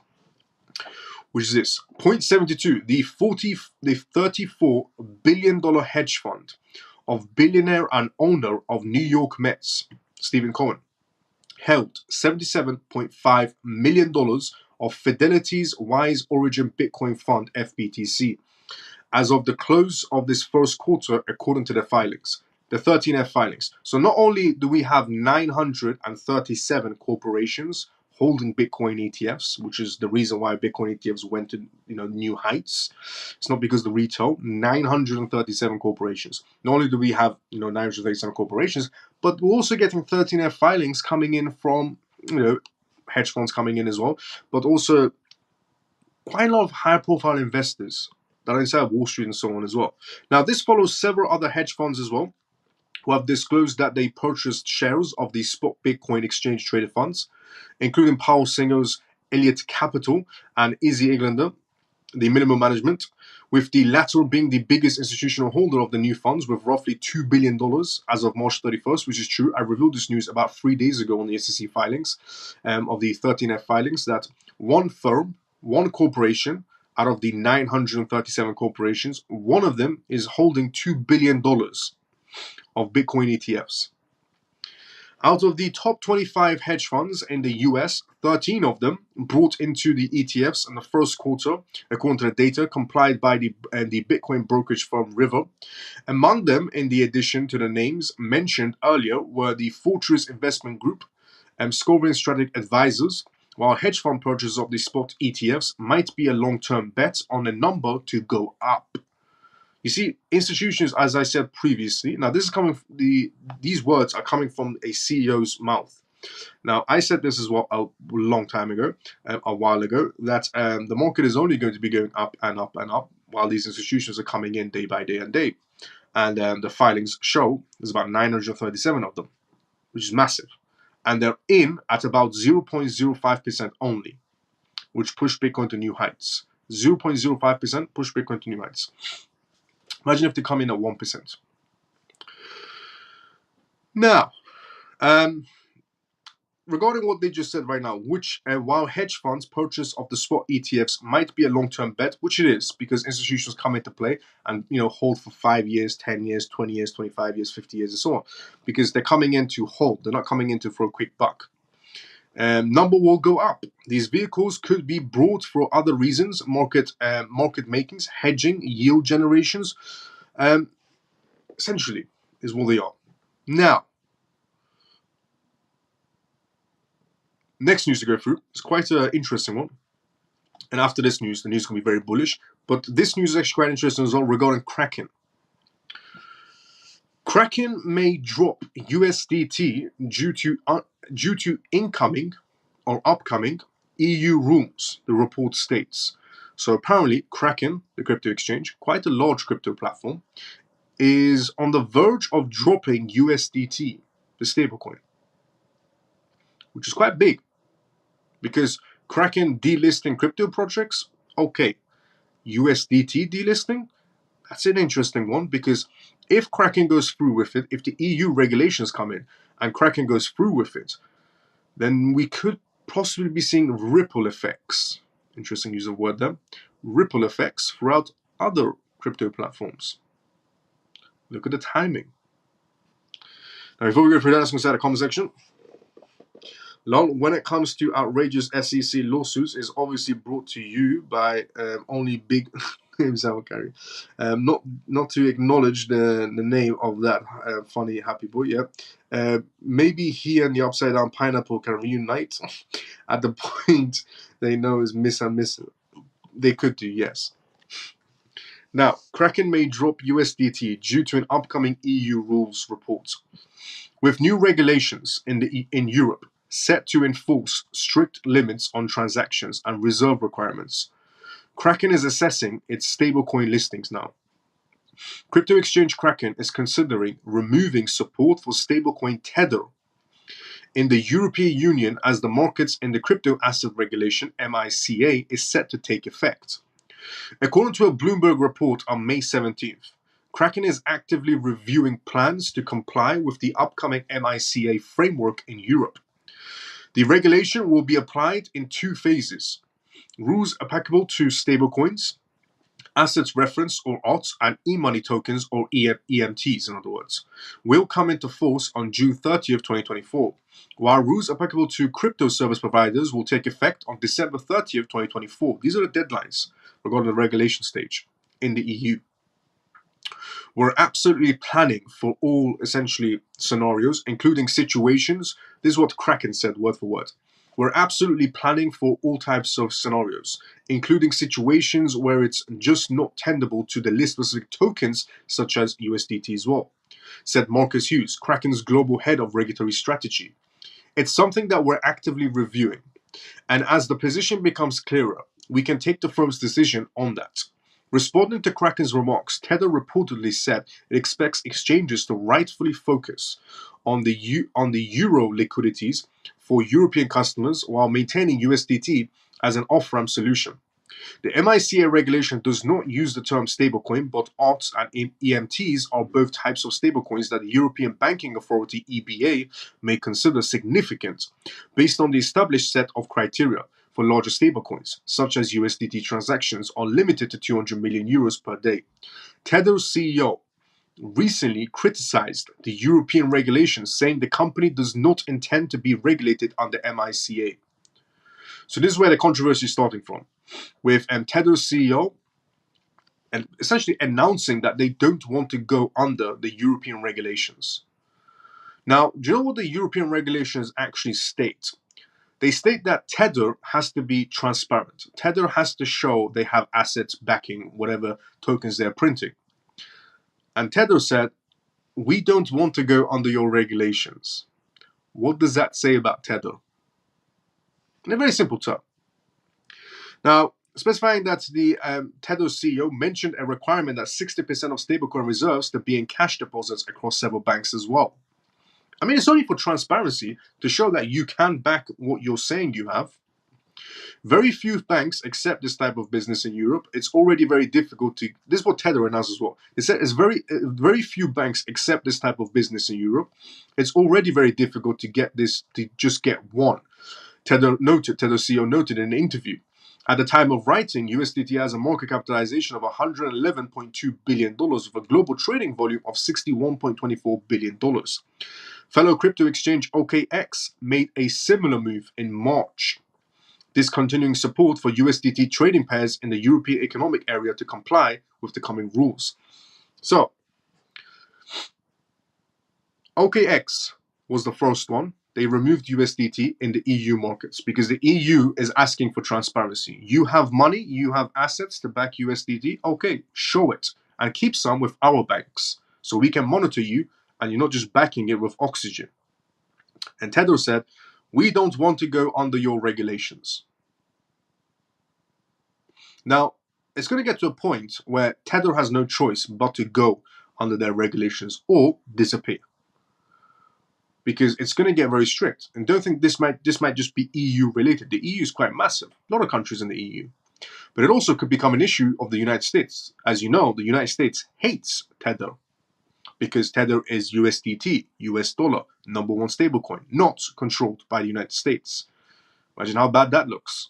Which is this, 0.72, the $34 billion hedge fund of billionaire and owner of New York Mets, Stephen Cohen, held $77.5 million of Fidelity's Wise Origin Bitcoin Fund, FBTC, as of the close of this first quarter, according to the filings, the 13F filings. So not only do we have 937 corporations holding Bitcoin ETFs, which is the reason why Bitcoin ETFs went to new heights. It's not because the retail, 937 corporations. Not only do we have 937 corporations, but we're also getting 13F filings coming in from hedge funds coming in as well, but also quite a lot of high-profile investors that are inside Wall Street and so on as well. Now, this follows several other hedge funds as well, who have disclosed that they purchased shares of the spot Bitcoin exchange-traded funds, including Powell Singer's Elliott Capital and Izzy Englander, the minimum management, with the latter being the biggest institutional holder of the new funds with roughly $2 billion as of March 31st, which is true. I revealed this news about 3 days ago on the SEC filings of the 13F filings, that one firm, one corporation, out of the 937 corporations, one of them is holding $2 billion of Bitcoin ETFs. Out of the top 25 hedge funds in the US, 13 of them brought into the ETFs in the first quarter, according to the data complied by the Bitcoin brokerage firm River. Among them, in the addition to the names mentioned earlier, were the Fortress Investment Group and Scovian Strategic Advisors, while hedge fund purchases of the spot ETFs might be a long-term bet on a number to go up. You see, institutions, as I said previously, now this is coming, these words are coming from a CEO's mouth. Now, I said this as well a long time ago, a while ago, that the market is only going to be going up and up and up, while these institutions are coming in day by day and day. And the filings show there's about 937 of them, which is massive. And they're in at about 0.05% only, which pushed Bitcoin to new heights. 0.05% pushed Bitcoin to new heights. Imagine if they come in at 1%. Now, regarding what they just said right now, while hedge funds purchase of the spot ETFs might be a long-term bet, which it is, because institutions come into play and hold for 5 years, 10 years, 20 years, 25 years, 50 years, and so on, because they're coming in to hold. They're not coming in for a quick buck. Number will go up. These vehicles could be brought for other reasons: market makings, hedging, yield generations. Essentially, is what they are. Now, next news to go through is quite an interesting one. And after this news, the news is going to be very bullish. But this news is actually quite interesting as well regarding Kraken. Kraken may drop USDT due to incoming or upcoming EU rules, the report states. So apparently, Kraken, the crypto exchange, quite a large crypto platform, is on the verge of dropping USDT, the stablecoin, which is quite big. Because Kraken delisting crypto projects, okay. USDT delisting, that's an interesting one, because if Kraken goes through with it, if the EU regulations come in and Kraken goes through with it, then we could possibly be seeing ripple effects. Interesting use of word there. Ripple effects throughout other crypto platforms. Look at the timing. Now, before we go through that, let's go inside the comment section. Lol, when it comes to outrageous SEC lawsuits, is obviously brought to you by only big carry. Not to acknowledge the name of that funny happy boy. Yeah, maybe he and the upside down pineapple can reunite at the point they know is miss and miss. They could do, yes. Now, Kraken may drop USDT due to an upcoming EU rules report, with new regulations in Europe set to enforce strict limits on transactions and reserve requirements. Kraken is assessing its stablecoin listings now. Crypto exchange Kraken is considering removing support for stablecoin Tether in the European Union as the markets in the crypto asset regulation MiCA is set to take effect. According to a Bloomberg report on May 17th, Kraken is actively reviewing plans to comply with the upcoming MICA framework in Europe. The regulation will be applied in 2 phases. Rules applicable to stablecoins, assets reference or AUTs, and e-money tokens or EMTs, in other words, will come into force on June 30th, 2024, while rules applicable to crypto service providers will take effect on December 30th, 2024. These are the deadlines regarding the regulation stage in the EU. We're absolutely planning for all essentially scenarios, including situations. This is what Kraken said word for word. We're absolutely planning for all types of scenarios, including situations where it's just not tenderable to the list specific tokens such as USDT as well, said Marcus Hughes, Kraken's global head of regulatory strategy. It's something that we're actively reviewing, and as the position becomes clearer, we can take the firm's decision on that. Responding to Kraken's remarks, Tether reportedly said it expects exchanges to rightfully focus on the euro liquidities for European customers while maintaining USDT as an off-ramp solution. The MICA regulation does not use the term stablecoin, but AUTs and EMTs are both types of stablecoins that the European Banking Authority (EBA) may consider significant, based on the established set of criteria for larger stablecoins, such as USDT transactions are limited to 200 million euros per day. Tether's CEO recently criticized the European regulations, saying the company does not intend to be regulated under MICA. So this is where the controversy is starting from, with Tether's CEO and essentially announcing that they don't want to go under the European regulations. Now, do you know what the European regulations actually state? They state that Tether has to be transparent. Tether has to show they have assets backing whatever tokens they're printing. And Tether said, we don't want to go under your regulations. What does that say about Tether? In a very simple term. Now, specifying that the Tether CEO mentioned a requirement that 60% of stablecoin reserves to be in cash deposits across several banks as well. I mean, it's only for transparency to show that you can back what you're saying you have. Very few banks accept this type of business in Europe. It's already very difficult to. This is what Tether announced as well. It said it's very few banks accept this type of business in Europe. It's already very difficult to get this to just get one. Tether CEO noted in an interview. At the time of writing, USDT has a market capitalization of $111.2 billion with a global trading volume of $61.24 billion. Fellow crypto exchange OKX made a similar move in March, discontinuing support for USDT trading pairs in the European Economic Area to comply with the coming rules. So, OKX was the first one. They removed USDT in the EU markets because the EU is asking for transparency. You have money, you have assets to back USDT. Okay, show it and keep some with our banks so we can monitor you and you're not just backing it with oxygen. And Tether said, we don't want to go under your regulations. Now, it's going to get to a point where Tether has no choice but to go under their regulations or disappear, because it's going to get very strict. And don't think this might just be EU related. The EU is quite massive, a lot of countries in the EU. But it also could become an issue of the United States. As you know, the United States hates Tether because Tether is USDT, US dollar, number one stablecoin, not controlled by the United States. Imagine how bad that looks.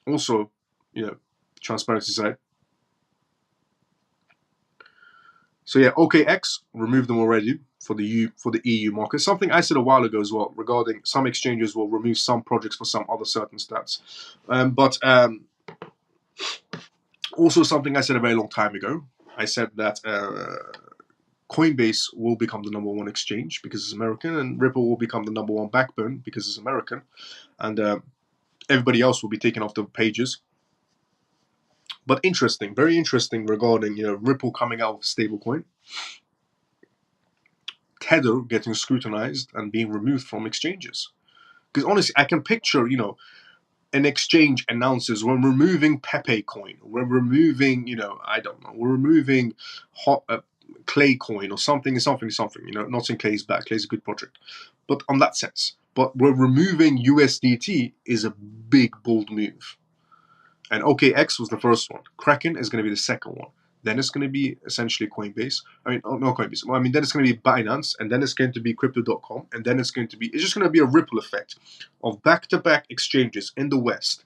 Also, transparency side. So yeah, OKX removed them already for the EU market. Something I said a while ago as well regarding some exchanges will remove some projects for some other certain stats. But also something I said a very long time ago. I said that Coinbase will become the number one exchange because it's American, and Ripple will become the number one backbone because it's American, and everybody else will be taken off the pages. But interesting, very interesting regarding Ripple coming out with stablecoin, Tether getting scrutinized and being removed from exchanges. Because honestly, I can picture an exchange announces we're removing Pepe coin, we're removing we're removing Clay coin or something. Not in Clay's back. Clay's a good project, but on that sense. But we're removing USDT is a big bold move. And OKX was the first one. Kraken is going to be the second one. then it's going to be essentially Coinbase. I mean, not Coinbase. Well, I mean, then it's going to be Binance, and then it's going to be Crypto.com, and then it's just going to be a ripple effect of back-to-back exchanges in the West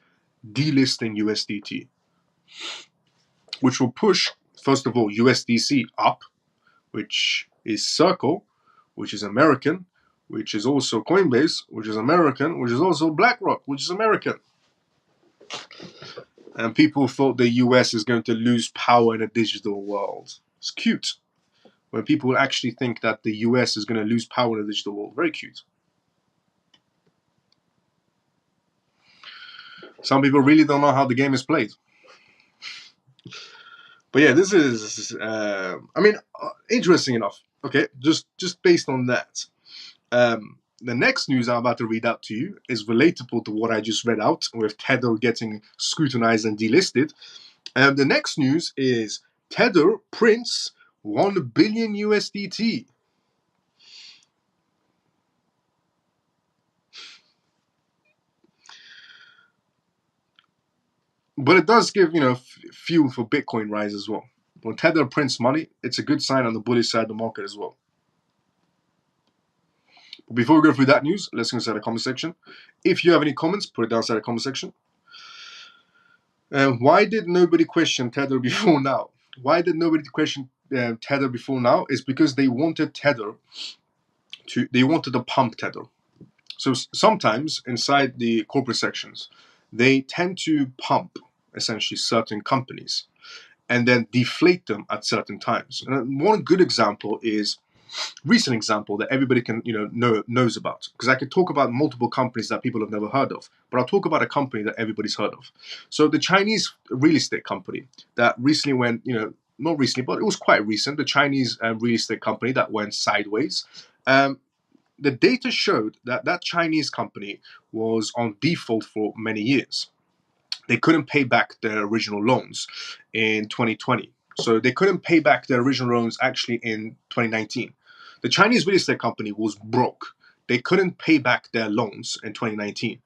delisting USDT, which will push, first of all, USDC up, which is Circle, which is American, which is also Coinbase, which is American, which is also BlackRock, which is American. And people thought the US is going to lose power in a digital world. It's cute when people actually think that the US is going to lose power in a digital world. Very cute. Some people really don't know how the game is played. But yeah, this is, interesting enough. Okay, just based on that. The next news I'm about to read out to you is relatable to what I just read out, with Tether getting scrutinized and delisted. The next news is Tether prints 1 billion USDT. But it does give, fuel for Bitcoin rise as well. When Tether prints money, it's a good sign on the bullish side of the market as well. But before we go through that news, let's go inside the comment section. If you have any comments, put it down inside the comment section. Why did nobody question Tether before now? Why did nobody question Tether before now? Is because they wanted Tether they wanted to pump Tether. So sometimes inside the corporate sections, they tend to pump essentially certain companies and then deflate them at certain times. And one good example is recent example that everybody can knows about, because I could talk about multiple companies that people have never heard of, but I'll talk about a company that everybody's heard of. So the Chinese real estate company that recently went, not recently, but it was quite recent, the Chinese real estate company that went sideways. The data showed that that Chinese company was on default for many years. They couldn't pay back their original loans in 2020. So they couldn't pay back their original loans actually in 2019. The Chinese real estate company was broke. They couldn't pay back their loans in 2019,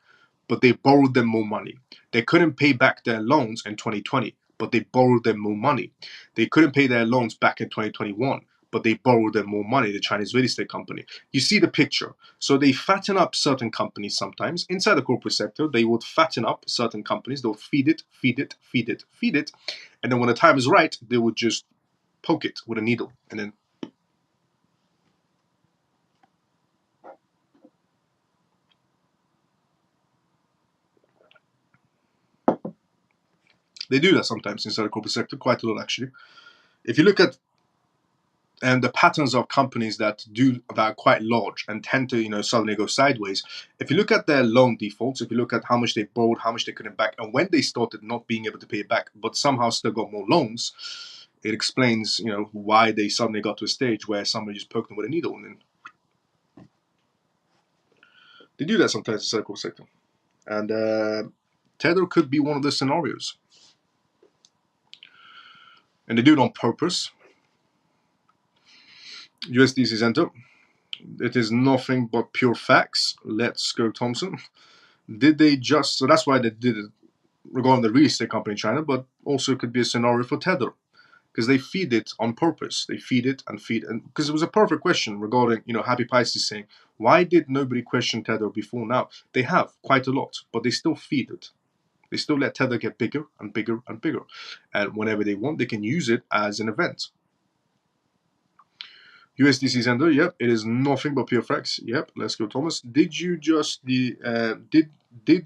but they borrowed them more money. They couldn't pay back their loans in 2020, but they borrowed them more money. They couldn't pay their loans back in 2021, but they borrowed them more money, the Chinese real estate company. You see the picture. So they fatten up certain companies sometimes. Inside the corporate sector, they would fatten up certain companies. They'll feed it, feed it, feed it, feed it. And then when the time is right, they would just poke it with a needle. And then they do that sometimes inside the corporate sector, quite a lot actually. If you look at the patterns of companies that are quite large and tend to suddenly go sideways, if you look at their loan defaults, if you look at how much they borrowed, how much they couldn't back, and when they started not being able to pay it back but somehow still got more loans, it explains why they suddenly got to a stage where somebody just poked them with a needle. And then they do that sometimes in the corporate sector, and Tether could be one of the scenarios, and they do it on purpose. USDC Center. It is nothing but pure facts. Let's go, Thompson. Did they just... So that's why they did it regarding the real estate company in China, but also it could be a scenario for Tether, because they feed it on purpose. They feed it and feed it. Because it was a perfect question regarding, Happy Pisces saying, why did nobody question Tether before now? They have quite a lot, but they still feed it. They still let Tether get bigger and bigger and bigger. And whenever they want, they can use it as an event. USDC Center, yep, it is nothing but pure facts. Yep, let's go, Thomas. Did you just did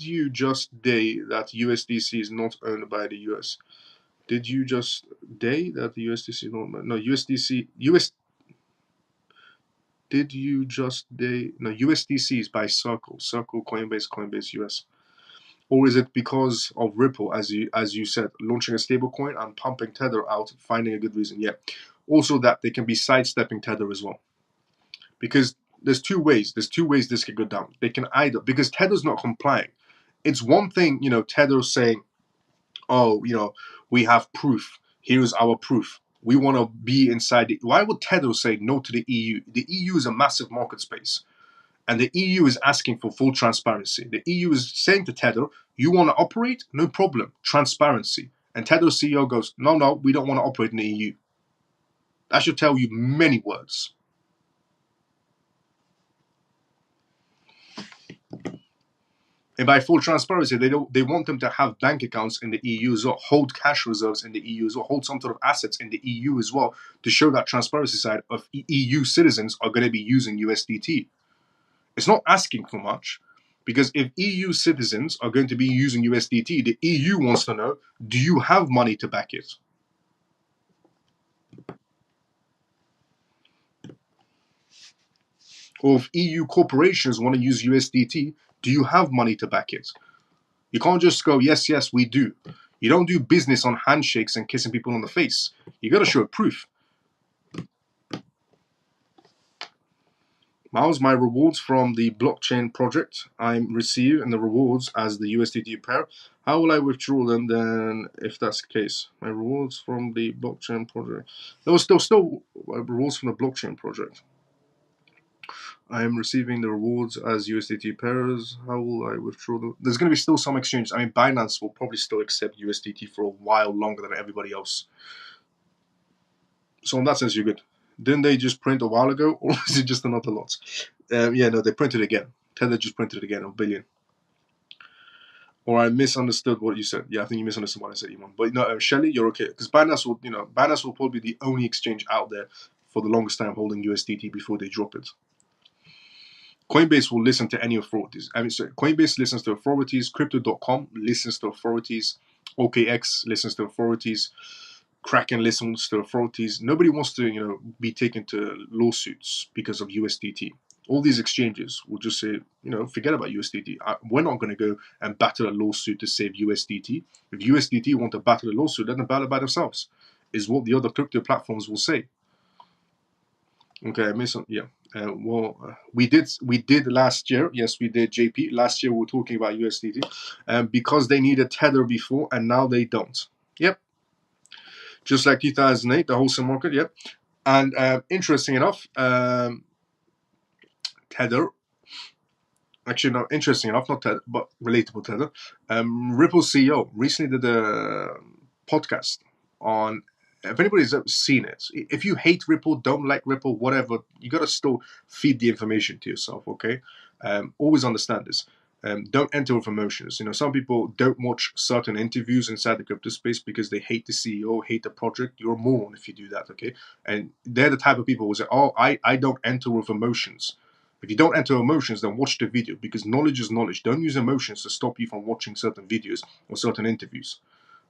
you just day that USDC is not owned by the US? Did you just day that the USDC is not... No, USDC Did you just day... No, USDC is by Circle, Coinbase, US. Or is it because of Ripple, as you said, launching a stablecoin and pumping Tether out, finding a good reason? Yeah. Also that they can be sidestepping Tether as well. Because there's two ways. There's two ways this could go down. They can either... Because Tether's not complying. It's one thing, Tether saying, oh, we have proof. Here's our proof. We want to be inside the... Why would Tether say no to the EU? The EU is a massive market space. And the EU is asking for full transparency. The EU is saying to Tether, you want to operate? No problem. Transparency. And Tether's CEO goes, no, we don't want to operate in the EU. That should tell you many words. And by full transparency, they want them to have bank accounts in the EU as well, hold cash reserves in the EU as well, hold some sort of assets in the EU as well, to show that transparency side of EU citizens are going to be using USDT. It's not asking for much, because if EU citizens are going to be using USDT, the EU wants to know, do you have money to back it? Or if EU corporations want to use USDT, do you have money to back it? You can't just go, yes, we do. You don't do business on handshakes and kissing people on the face. You got to show proof. Miles, my rewards from the blockchain project I'm receiving the rewards as the USDT pair. How will I withdraw them then if that's the case? My rewards from the blockchain project. There was still rewards from the blockchain project. I am receiving the rewards as USDT pairs. How will I withdraw them? There's going to be still some exchanges. I mean, Binance will probably still accept USDT for a while longer than everybody else. So in that sense, you're good. Didn't they just print a while ago, or is it just another lot? Yeah, no, they printed again. Tether just printed it again, a billion. Or I misunderstood what you said. Yeah, I think you misunderstood what I said, Iman. But no, Shelly, you're okay, because Binance will probably be the only exchange out there for the longest time holding USDT before they drop it. Coinbase will listen to any authorities. Coinbase listens to authorities. Crypto.com listens to authorities. OKX listens to authorities. Kraken listens to authorities. Nobody wants to, be taken to lawsuits because of USDT. All these exchanges will just say, forget about USDT. We're not going to go and battle a lawsuit to save USDT. If USDT want to battle a lawsuit, let them battle by themselves, is what the other crypto platforms will say. Okay, I missed on. Yeah. We did last year. Yes, we did, JP. Last year we were talking about USDT, because they needed Tether before, and now they don't. Yep. Just like 2008, the wholesale market. Yep. And interesting enough, Tether. Actually, not interesting enough, not Tether, but relatable Tether. Ripple CEO recently did a podcast on. If anybody's ever seen it, if you hate Ripple, don't like Ripple, whatever, you gotta still feed the information to yourself, okay? Always understand this. Don't enter with emotions. Some people don't watch certain interviews inside the crypto space because they hate the CEO, hate the project. You're a moron if you do that, okay? And they're the type of people who say, oh, I don't enter with emotions. If you don't enter emotions, then watch the video, because knowledge is knowledge. Don't use emotions to stop you from watching certain videos or certain interviews.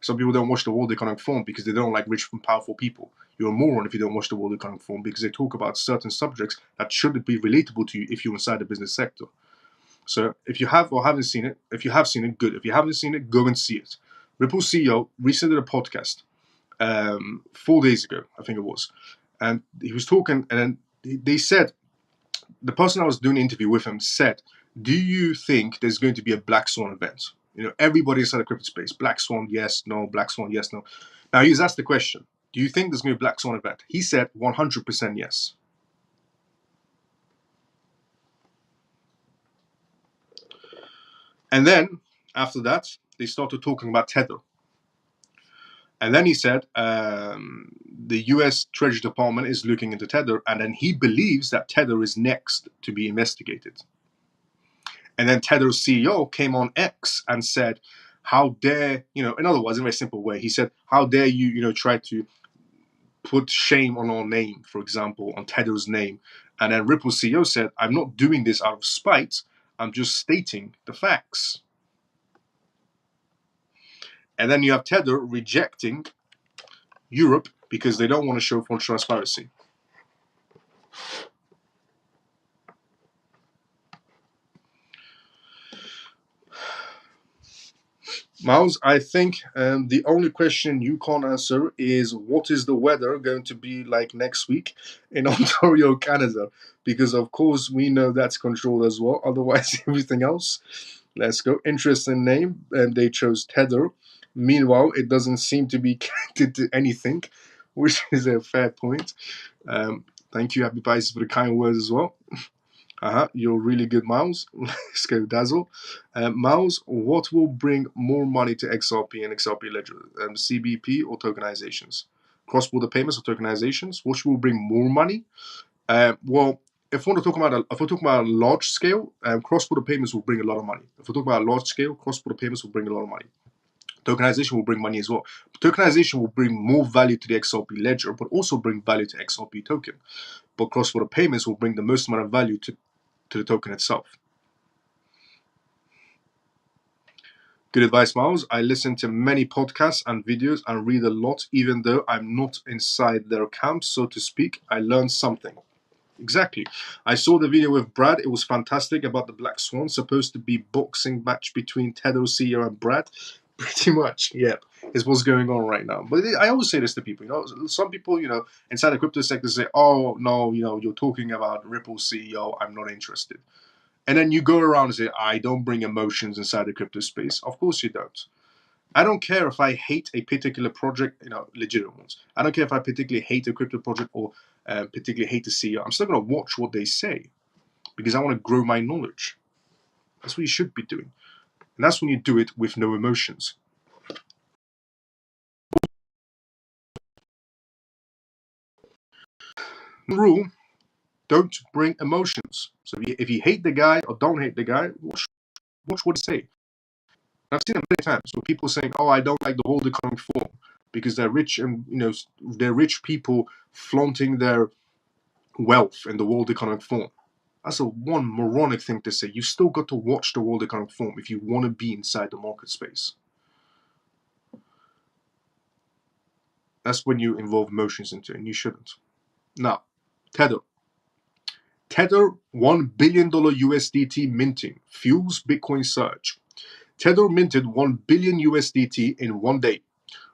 Some people don't watch the World Economic Forum because they don't like rich and powerful people. You're a moron if you don't watch the World Economic Forum, because they talk about certain subjects that shouldn't be relatable to you if you're inside the business sector. So if you have or haven't seen it, if you have seen it, good. If you haven't seen it, go and see it. Ripple CEO recently did a podcast 4 days ago, I think it was. And he was talking, and then they said, the person I was doing the interview with him said, do you think there's going to be a Black Swan event? Everybody inside the crypto space, Black Swan, yes, no, Black Swan, yes, no. Now he was asked the question, do you think there's going to be a Black Swan event? He said 100% yes. And then after that, they started talking about Tether. And then he said the US Treasury Department is looking into Tether, and then he believes that Tether is next to be investigated. And then Tether's CEO came on X and said, how dare, in other words, in a very simple way, he said, how dare you, try to put shame on our name, for example, on Tether's name. And then Ripple CEO said, I'm not doing this out of spite, I'm just stating the facts. And then you have Tether rejecting Europe because they don't want to show full transparency. Miles, I think the only question you can't answer is, what is the weather going to be like next week in Ontario, Canada? Because of course we know that's controlled as well. Otherwise, everything else. Let's go. Interesting name, and they chose Tether. Meanwhile, it doesn't seem to be connected to anything, which is a fair point. Thank you, Happy Pisces, for the kind words as well. You're really good, Miles. Let's go, Dazzle. Miles, what will bring more money to XRP and XRP Ledger? CBP or tokenizations? Cross-border payments or tokenizations? Which will bring more money? Well, if we're talking about a large scale, cross-border payments will bring a lot of money. If we're talking about a large scale, cross-border payments will bring a lot of money. Tokenization will bring money as well. Tokenization will bring more value to the XRP ledger, but also bring value to XRP token. But cross-border payments will bring the most amount of value to the token itself. Good advice, Miles. I listen to many podcasts and videos and read a lot, even though I'm not inside their camp, so to speak. I learned something. Exactly. I saw the video with Brad. It was fantastic about the Black Swan, supposed to be boxing match between Tether CEO and Brad. Pretty much, yep, is what's going on right now. But I always say this to people, some people, inside the crypto sector say, oh, no, you're talking about Ripple CEO, I'm not interested. And then you go around and say, I don't bring emotions inside the crypto space. Of course you don't. I don't care if I hate a particular project, legitimate ones. I don't care if I particularly hate a crypto project or particularly hate the CEO. I'm still going to watch what they say because I want to grow my knowledge. That's what you should be doing. And that's when you do it with no emotions. Rule, don't bring emotions. So if you hate the guy or don't hate the guy, watch what they say. I've seen it many times where people saying, "Oh, I don't like the world economic forum because they're rich and they're rich people flaunting their wealth in the World Economic Forum." That's one moronic thing to say. You still got to watch the World Economic Forum if you want to be inside the market space. That's when you involve emotions into it, and you shouldn't. Now, Tether. Tether $1 billion USDT minting fuels Bitcoin surge. Tether minted $1 billion USDT in one day,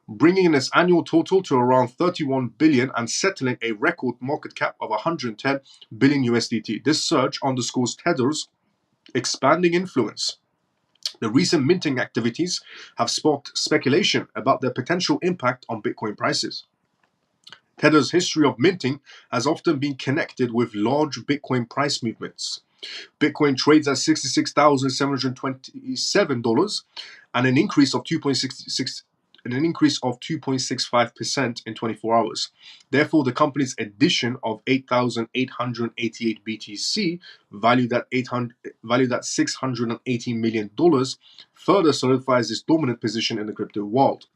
bringing in its annual total to around 31 billion and settling a record market cap of 110 billion USDT. This surge underscores Tether's expanding influence. The recent minting activities have sparked speculation about their potential impact on Bitcoin prices. Tether's history of minting has often been connected with large Bitcoin price movements. Bitcoin trades at $66,727 and an increase of 2.65% in 24 hours. Therefore, the company's addition of 8,888 BTC, valued at $680 million, further solidifies its dominant position in the crypto world.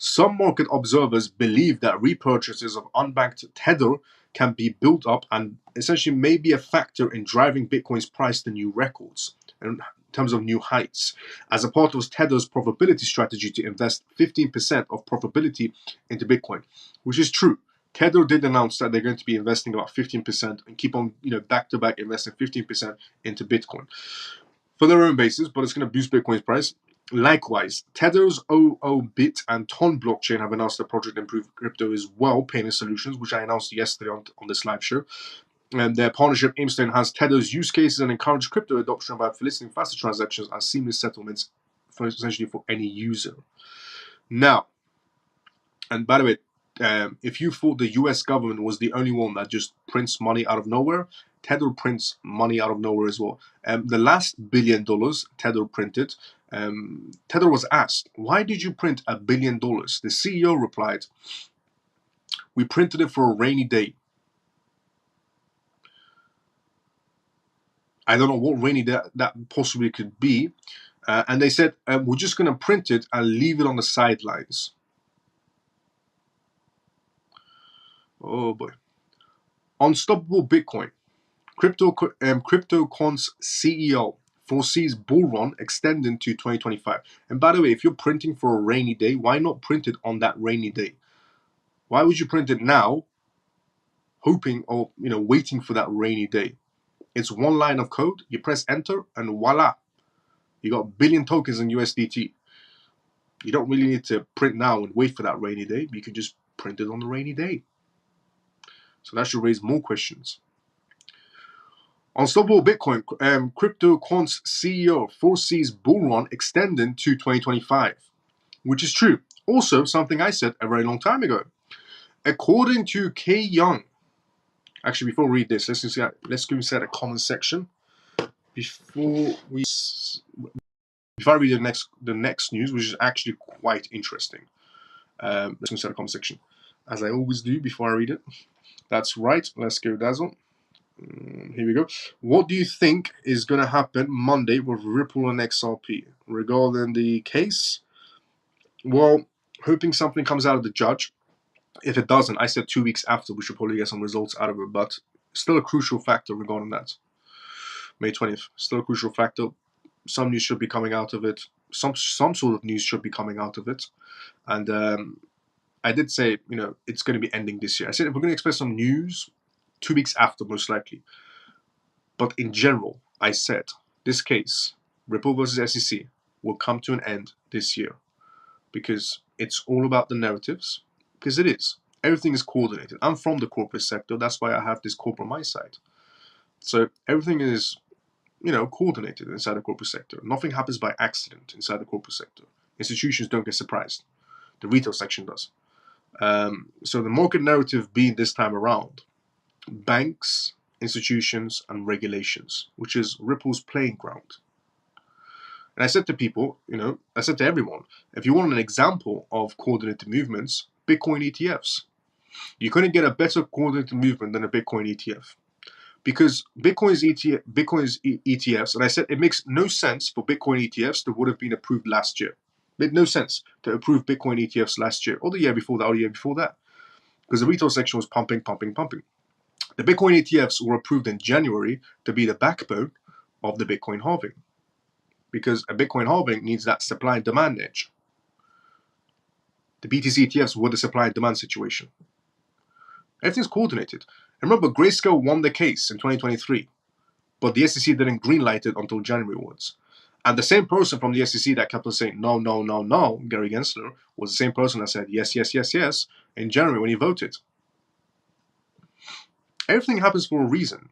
Some market observers believe that repurchases of unbanked Tether can be built up and essentially may be a factor in driving Bitcoin's price to new records in terms of new heights, as a part of Tether's profitability strategy to invest 15% of profitability into Bitcoin, which is true. Tether did announce that they're going to be investing about 15% and keep on, back-to-back investing 15% into Bitcoin for their own basis, but it's going to boost Bitcoin's price. Likewise, Tether's OOBIT and Ton blockchain have announced a project to improve crypto as well payment solutions, which I announced yesterday on this live show. And their partnership aims to enhance Tether's use cases and encourage crypto adoption by facilitating faster transactions and seamless settlements essentially for any user. Now, and by the way, if you thought the US government was the only one that just prints money out of nowhere, Tether prints money out of nowhere as well. The last $1 billion Tether printed, Tether was asked, why did you print $1 billion? The CEO replied, we printed it for a rainy day. I don't know what rainy day that possibly could be. And they said, we're just going to print it and leave it on the sidelines. Oh boy. Unstoppable Bitcoin. CryptoCon's CEO foresees bull run extending to 2025. And by the way, if you're printing for a rainy day, why not print it on that rainy day? Why would you print it now, hoping or waiting for that rainy day? It's one line of code. You press enter, and voila, you got a billion tokens in USDT. You don't really need to print now and wait for that rainy day. You can just print it on the rainy day. So that should raise more questions. Unstoppable Bitcoin, CryptoCon's CEO foresees bull run extending to 2025, which is true. Also, something I said a very long time ago. According to K Young, Actually, before we read this, let's go inside a comment section. Before I read the next news, which is actually quite interesting. Let's go inside the comment section, as I always do before I read it. That's right. Let's go, Dazzle. Here we go. What do you think is going to happen Monday with Ripple and XRP regarding the case? Well, hoping something comes out of the judge. If it doesn't, I said 2 weeks after we should probably get some results out of it, but still a crucial factor regarding that. May 20th, still a crucial factor. Some news should be coming out of it. Some sort of news should be coming out of it. And I did say, it's going to be ending this year. I said we're going to expect some news 2 weeks after, most likely. But in general, I said this case, Ripple versus SEC, will come to an end this year because it's all about the narratives. Because it is. Everything is coordinated. I'm from the corporate sector. That's why I have this corporate on my side. So everything is, coordinated inside the corporate sector. Nothing happens by accident inside the corporate sector. Institutions don't get surprised. The retail section does. So the market narrative being this time around, banks, institutions, and regulations, which is Ripple's playing ground. And I said to people, I said to everyone, if you want an example of coordinated movements, Bitcoin ETFs. You couldn't get a better coordinated movement than a Bitcoin ETF. Because Bitcoin's ETFs, and I said it makes no sense for Bitcoin ETFs that would have been approved last year. It made no sense to approve Bitcoin ETFs last year, or the year before that, or the year before that. Because the retail section was pumping. The Bitcoin ETFs were approved in January to be the backbone of the Bitcoin halving. Because a Bitcoin halving needs that supply and demand edge. The BTC ETFs were the supply and demand situation. Everything's coordinated. And remember, Grayscale won the case in 2023, but the SEC didn't greenlight it until January onwards. And the same person from the SEC that kept on saying no, Gary Gensler, was the same person that said yes in January when he voted. Everything happens for a reason.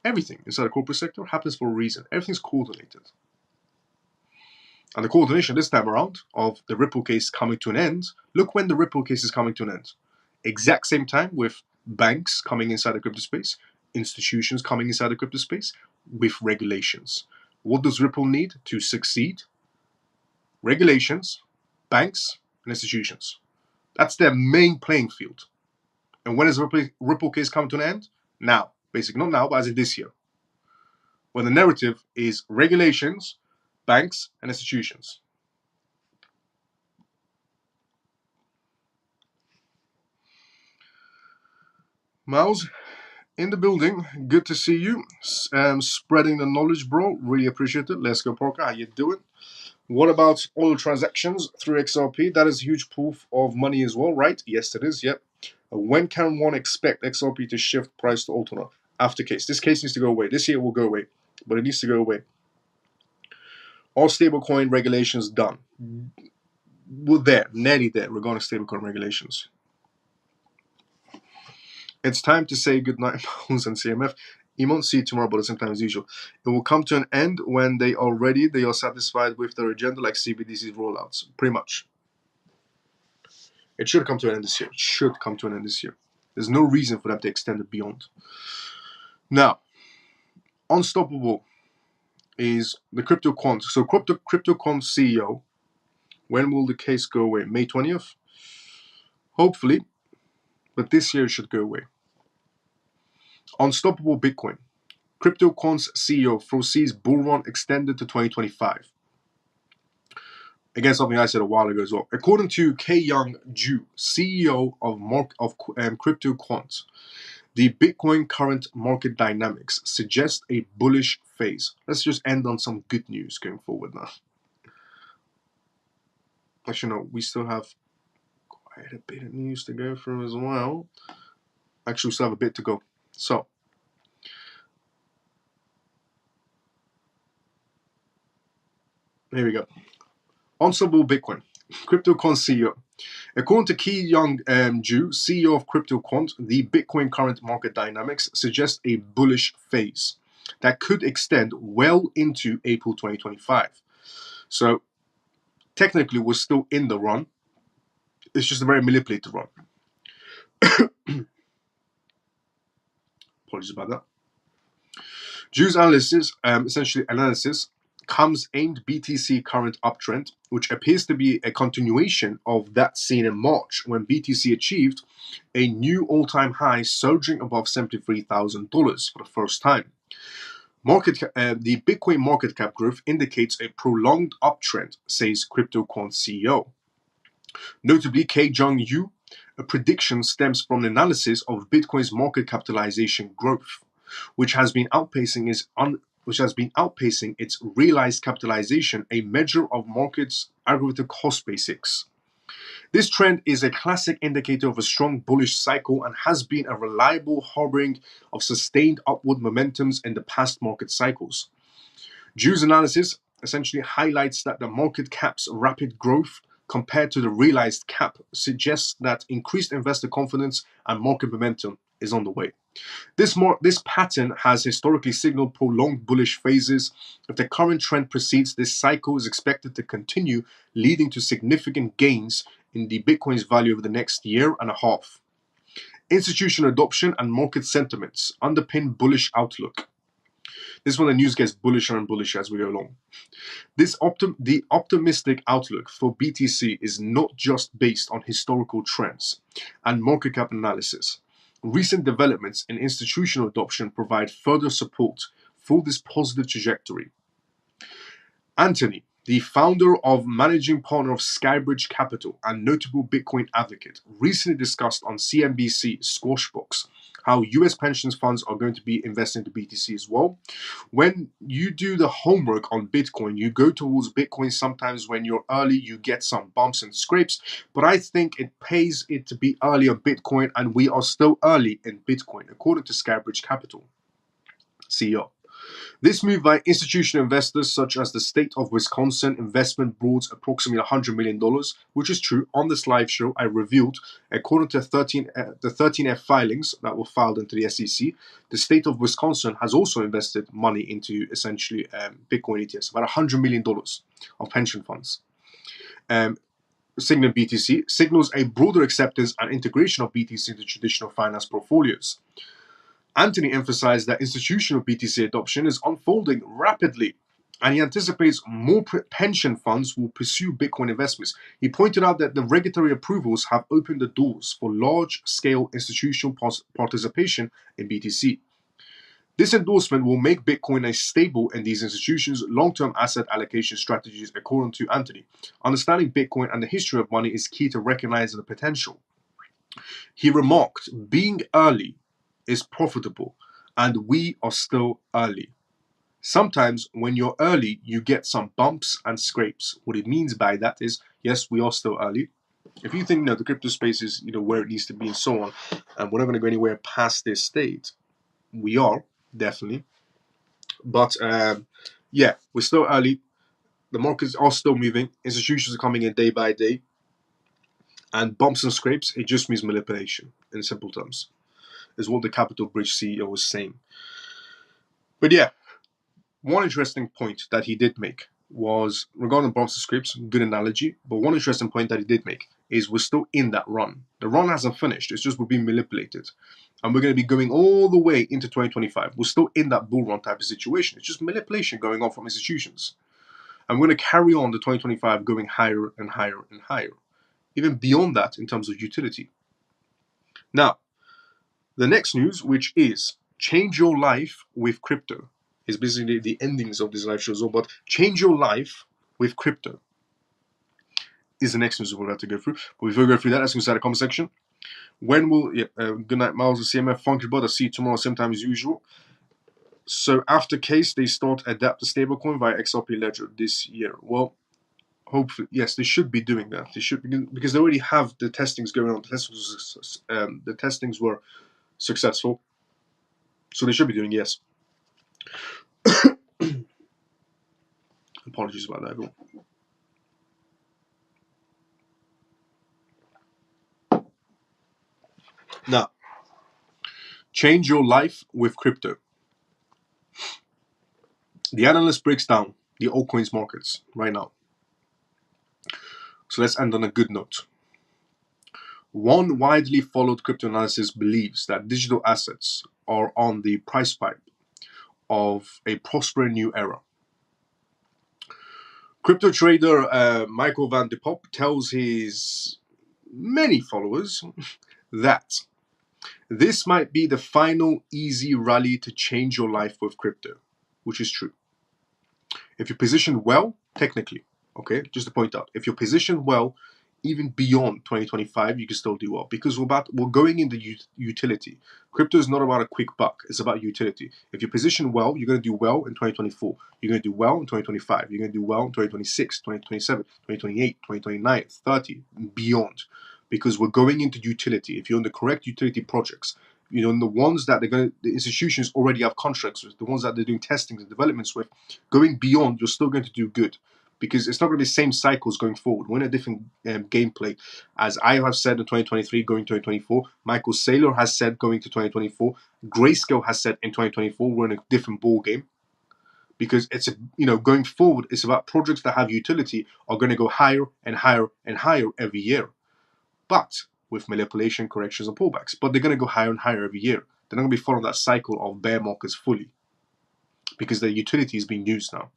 Everything inside the corporate sector happens for a reason. Everything's coordinated. And the coordination this time around of the Ripple case coming to an end, look when the Ripple case is coming to an end. Exact same time with banks coming inside the crypto space, institutions coming inside the crypto space, with regulations. What does Ripple need to succeed? Regulations, banks, and institutions. That's their main playing field. And when is the Ripple case coming to an end? Now. Basically, not now, but as in this year. When the narrative is regulations, banks, and institutions. Miles, in the building, good to see you. Spreading the knowledge, bro. Really appreciate it. Let's go, Parker. How you doing? What about oil transactions through XRP? That is a huge proof of money as well, right? Yes, it is. Yep. When can one expect XRP to shift price to Altona? After case. This case needs to go away. This year will go away, but it needs to go away. All stablecoin regulations done. We're there, nearly there regarding stablecoin regulations. It's time to say goodnight, Moles and CMF. You won't see it tomorrow, but at the same time as usual. It will come to an end when they are ready, they are satisfied with their agenda, like CBDC rollouts. Pretty much. It should come to an end this year. It should come to an end this year. There's no reason for them to extend it beyond. Now, Unstoppable is the CryptoQuant. So CryptoQuant CEO, when will the case go away? May 20th? Hopefully, but this year it should go away. Unstoppable Bitcoin. CryptoQuant's CEO foresees bull run extended to 2025. Again, something I said a while ago as well. According to K-Young Ju, CEO of CryptoQuant, the Bitcoin current market dynamics suggest a bullish phase. Let's just end on some good news going forward now. Actually, no, we still have quite a bit of news to go through as well. Actually, we still have a bit to go. So, here we go. Unstoppable Bitcoin. CryptoQuant CEO. According to Ki-Young Ju, CEO of CryptoQuant, the Bitcoin current market dynamics suggest a bullish phase that could extend well into April 2025. So, technically, we're still in the run. It's just a very manipulated run. Apologies about that. Drew's analysis, comes aimed BTC current uptrend, which appears to be a continuation of that seen in March when BTC achieved a new all-time high, surging above $73,000 for the first time. The Bitcoin market cap growth indicates a prolonged uptrend, says CryptoQuant CEO. Notably, K. Jung Yu, a prediction stems from an analysis of Bitcoin's market capitalization growth, which has been outpacing its realized capitalization, a measure of market's aggregate cost basics. This trend is a classic indicator of a strong bullish cycle and has been a reliable harbinger of sustained upward momentums in the past market cycles. Drew's analysis essentially highlights that the market cap's rapid growth compared to the realized cap suggests that increased investor confidence and market momentum is on the way. This pattern has historically signaled prolonged bullish phases. If the current trend proceeds, this cycle is expected to continue, leading to significant gains in the Bitcoin's value over the next year and a half. Institutional adoption and market sentiments underpin bullish outlook. This is when the news gets bullisher and bullisher as we go along. The optimistic outlook for BTC is not just based on historical trends and market cap analysis. Recent developments in institutional adoption provide further support for this positive trajectory. Anthony, the founder of managing partner of Skybridge Capital and notable Bitcoin advocate, recently discussed on CNBC Squawkbox how US pension funds are going to be investing into BTC as well. When you do the homework on Bitcoin, you go towards Bitcoin sometimes when you're early, you get some bumps and scrapes, but I think it pays it to be early on Bitcoin, and we are still early in Bitcoin, according to Skybridge Capital CEO. This move by institutional investors such as the state of Wisconsin investment brought approximately $100 million, which is true. On this live show, I revealed, according to the 13F filings that were filed into the SEC, the state of Wisconsin has also invested money into essentially Bitcoin ETFs, about $100 million of pension funds. Signaling BTC signals a broader acceptance and integration of BTC into traditional finance portfolios. Anthony emphasized that institutional BTC adoption is unfolding rapidly, and he anticipates more pension funds will pursue Bitcoin investments. He pointed out that the regulatory approvals have opened the doors for large-scale institutional participation in BTC. This endorsement will make Bitcoin a staple in these institutions' long-term asset allocation strategies, according to Anthony. Understanding Bitcoin and the history of money is key to recognizing the potential. He remarked, being early is profitable, and we are still early. Sometimes when you're early, you get some bumps and scrapes. What it means by that is, yes, we are still early. If you think the crypto space is where it needs to be and so on, and we're not going to go anywhere past this state, we are definitely. But yeah, we're still early. The markets are still moving. Institutions are coming in day by day, and bumps and scrapes, it just means manipulation in simple terms, is what the Capital Bridge CEO was saying. But yeah, one interesting point that he did make was regarding bumps and scrapes, good analogy, but one interesting point that he did make is we're still in that run. The run hasn't finished, it's just we're being manipulated. And we're going to be going all the way into 2025. We're still in that bull run type of situation. It's just manipulation going on from institutions. And we're going to carry on the 2025 going higher and higher and higher, even beyond that in terms of utility. Now, the next news, which is change your life with crypto, is basically the endings of this live show as well, but change your life with crypto is the next news we're about to go through. But before we go through that, let's go inside the comment section. When will, good night, Miles of CMF, Funky Bud, I'll see you tomorrow, same time as usual. So after case, they start adapt the stablecoin via XRP Ledger this year. Well, hopefully, yes, they should be doing that. They should be, because they already have the testings going on. The testings were successful, so they should be doing, yes. Apologies about that, everyone. Now, change your life with crypto. The analyst breaks down the altcoins markets right now. So let's end on a good note. One widely followed crypto analysis believes that digital assets are on the price pipe of a prospering new era. Crypto trader Michael Van de Poppe tells his many followers that this might be the final easy rally to change your life with crypto, which is true. If you're positioned well, technically, okay, just to point out, if you're positioned well, even beyond 2025, you can still do well because we're going into utility. Crypto is not about a quick buck; it's about utility. If you're positioned well, you're going to do well in 2024. You're going to do well in 2025. You're going to do well in 2026, 2027, 2028, 2029, 30, and beyond, because we're going into utility. If you're in the correct utility projects, you know, and the ones that the institutions already have contracts with, the ones that they're doing testings and developments with, going beyond, you're still going to do good because it's not going to be the same cycles going forward. We're in a different gameplay. As I have said in 2023, going to 2024, Michael Saylor has said going to 2024, Grayscale has said in 2024, we're in a different ball game because it's going forward. It's about projects that have utility are going to go higher and higher and higher every year, but with manipulation, corrections, and pullbacks. But they're going to go higher and higher every year. They're not going to be following that cycle of bear markets fully because their utility is being used now.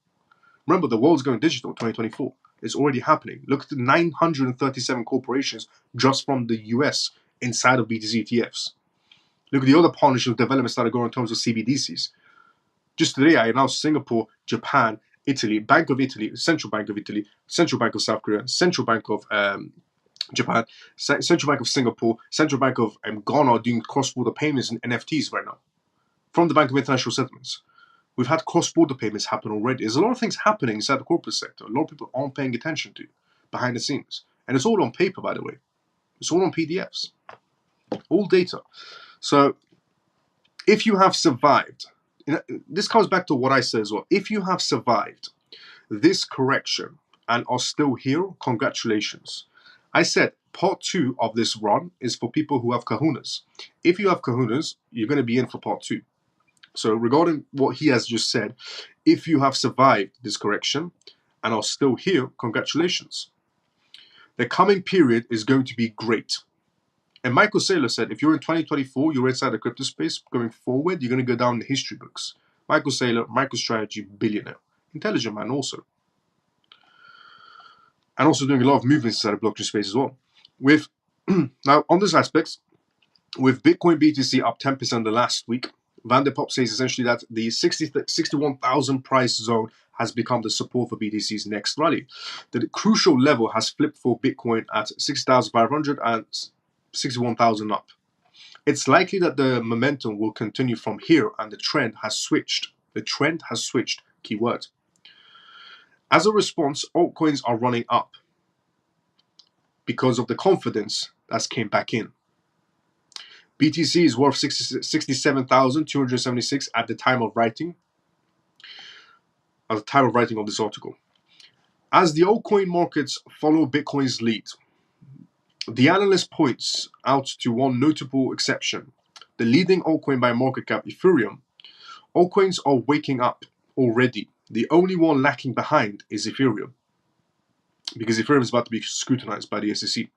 Remember, the world's going digital 2024. It's already happening. Look at the 937 corporations just from the US inside of BTC ETFs. Look at the other partnership developments that are going in terms of CBDCs. Just today, I announced Singapore, Japan, Italy, Bank of Italy, Central Bank of Italy, Central Bank of South Korea, Central Bank of Japan, Central Bank of Singapore, Central Bank of Ghana are doing cross-border payments in NFTs right now from the Bank of International Settlements. We've had cross-border payments happen already. There's a lot of things happening inside the corporate sector. A lot of people aren't paying attention to behind the scenes. And it's all on paper, by the way. It's all on PDFs. All data. So if you have survived, this comes back to what I said as well. If you have survived this correction and are still here, congratulations. I said part 2 of this run is for people who have kahunas. If you have kahunas, you're going to be in for part 2. So regarding what he has just said, if you have survived this correction and are still here, congratulations. The coming period is going to be great. And Michael Saylor said, if you're in 2024, you're inside the crypto space, going forward, you're going to go down the history books. Michael Saylor, MicroStrategy, billionaire. Intelligent man also. And also doing a lot of movements inside the blockchain space as well. With now, on this aspect, with Bitcoin BTC up 10% the last week, Van de Poppe says essentially that the 61,000 price zone has become the support for BTC's next rally. The crucial level has flipped for Bitcoin at 6,500 and 61,000 up. It's likely that the momentum will continue from here and the trend has switched. The trend has switched, keyword. As a response, altcoins are running up because of the confidence that's came back in. BTC is worth 67,276 at the time of writing. At the time of writing of this article. As the altcoin markets follow Bitcoin's lead, the analyst points out to one notable exception. The leading altcoin by market cap, Ethereum. Altcoins are waking up already. The only one lacking behind is Ethereum, because Ethereum is about to be scrutinized by the SEC.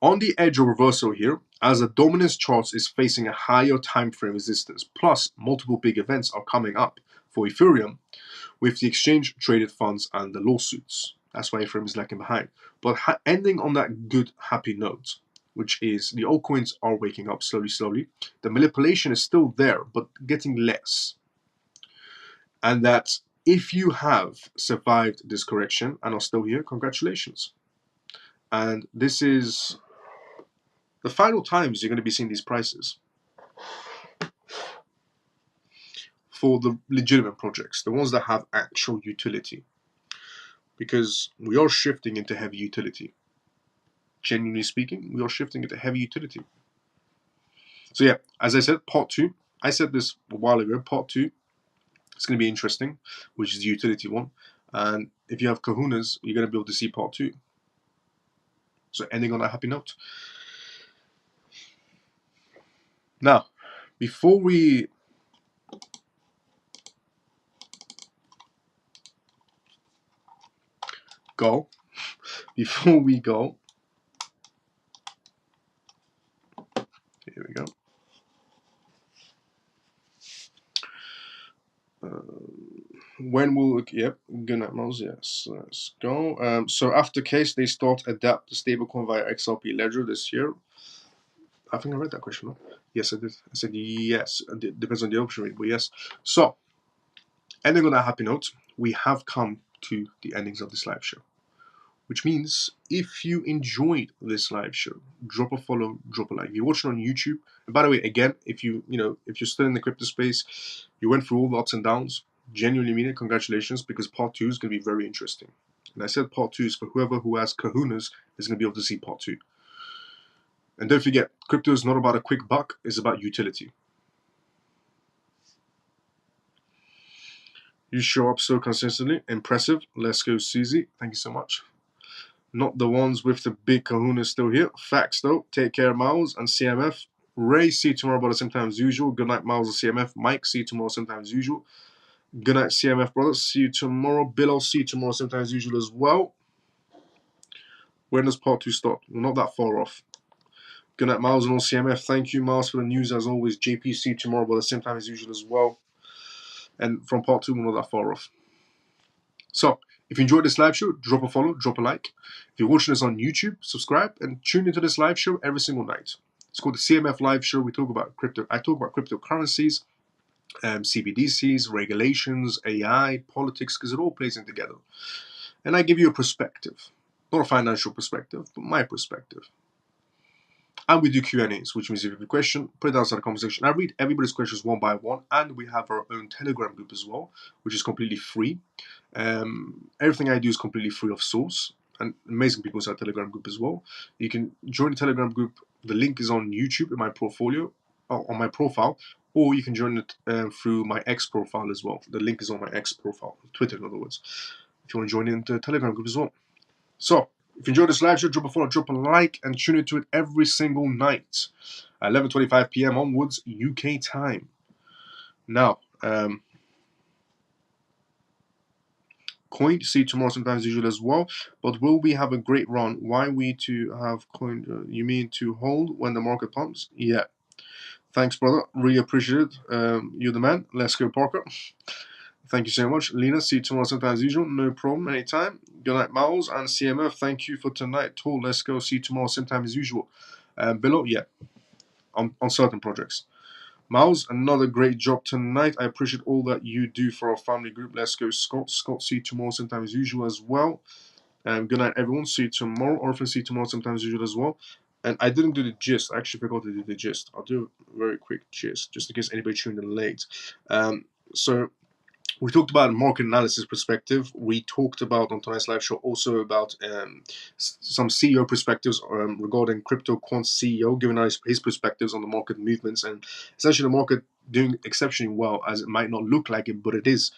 On the edge of reversal here, as the dominance chart is facing a higher time frame resistance, plus multiple big events are coming up for Ethereum with the exchange traded funds and the lawsuits. That's why Ethereum is lagging behind. But ending on that good, happy note, which is the altcoins are waking up slowly. The manipulation is still there, but getting less. And that if you have survived this correction and are still here, congratulations. And this is the final times you're going to be seeing these prices for the legitimate projects, the ones that have actual utility. Because we are shifting into heavy utility. Genuinely speaking, we are shifting into heavy utility. So yeah, as I said, part 2. I said this a while ago, part 2. It's going to be interesting, which is the utility one. And if you have kahunas, you're going to be able to see part 2. So ending on that happy note. Now, before we go, here we go. When will yep, good night, Miles. Yes, let's go. So after case they start adapt the stablecoin via XRP Ledger this year. I think I read that question. No? Yes, I did. I said yes. It depends on the option rate, but yes. So ending on that happy note, we have come to the endings of this live show. Which means if you enjoyed this live show, drop a follow, drop a like. If you're watching on YouTube, and by the way, again, if you're still in the crypto space, you went through all the ups and downs. Genuinely mean it. Congratulations, because part 2 is going to be very interesting. And I said part 2 is for whoever who has kahunas is going to be able to see part 2. And don't forget, crypto is not about a quick buck; it's about utility. You show up so consistently, impressive. Let's go, Susie. Thank you so much. Not the ones with the big kahunas still here. Facts though. Take care, Miles and CMF. Ray, see you tomorrow, brother, sometimes usual. Good night, Miles and CMF. Mike, see you tomorrow, sometimes usual. Good night, CMF, brother. See you tomorrow. Bill, I'll see you tomorrow, sometimes usual as well. When does part 2 start? We're not that far off. Good night, Miles and all CMF. Thank you, Miles, for the news as always. JP, see you tomorrow, brother, same time as usual as well. And from part 2, we're not that far off. So, if you enjoyed this live show, drop a follow, drop a like. If you're watching this on YouTube, subscribe and tune into this live show every single night. It's called the CMF Live Show. We talk about crypto. I talk about cryptocurrencies, CBDCs, regulations, AI, politics, because it all plays in together. And I give you a perspective, not a financial perspective, but my perspective. And we do Q&As, which means if you have a question, put it outside the conversation. I read everybody's questions one by one, and we have our own Telegram group as well, which is completely free. Everything I do is completely free of source, and amazing people inside Telegram group as well. You can join the Telegram group. The link is on YouTube in my portfolio, on my profile, or you can join it through my X profile as well. The link is on my X profile, Twitter in other words, if you want to join in the Telegram group as well. So, if you enjoyed this live show, drop a follow, drop a like, and tune into it every single night at 11:25 p.m. onwards, UK time. Now, coin, see you tomorrow, sometimes usual as well. But will we have a great run? Why we to have coin? You mean to hold when the market pumps? Yeah. Thanks, brother. Really appreciate it. You're the man. Let's go, Parker. Thank you so much. Lena, see you tomorrow, sometimes usual. No problem, anytime. Good night, Miles and CMF. Thank you for tonight. Tall, let's go. See you tomorrow, same time as usual. Below, yeah, on certain projects. Miles, another great job tonight. I appreciate all that you do for our family group. Let's go, Scott. Scott, see you tomorrow, same as usual as well. Good night, everyone. See you tomorrow. Orphan, see you tomorrow, sometimes usual as well. And I didn't do the gist. I actually forgot to do the gist. I'll do a very quick gist, just in case anybody tuned in late. So we talked about market analysis perspective. We talked about on tonight's live show also about some CEO perspectives regarding crypto quant CEO, giving us his perspectives on the market movements and essentially the market doing exceptionally well, as it might not look like it, but it is.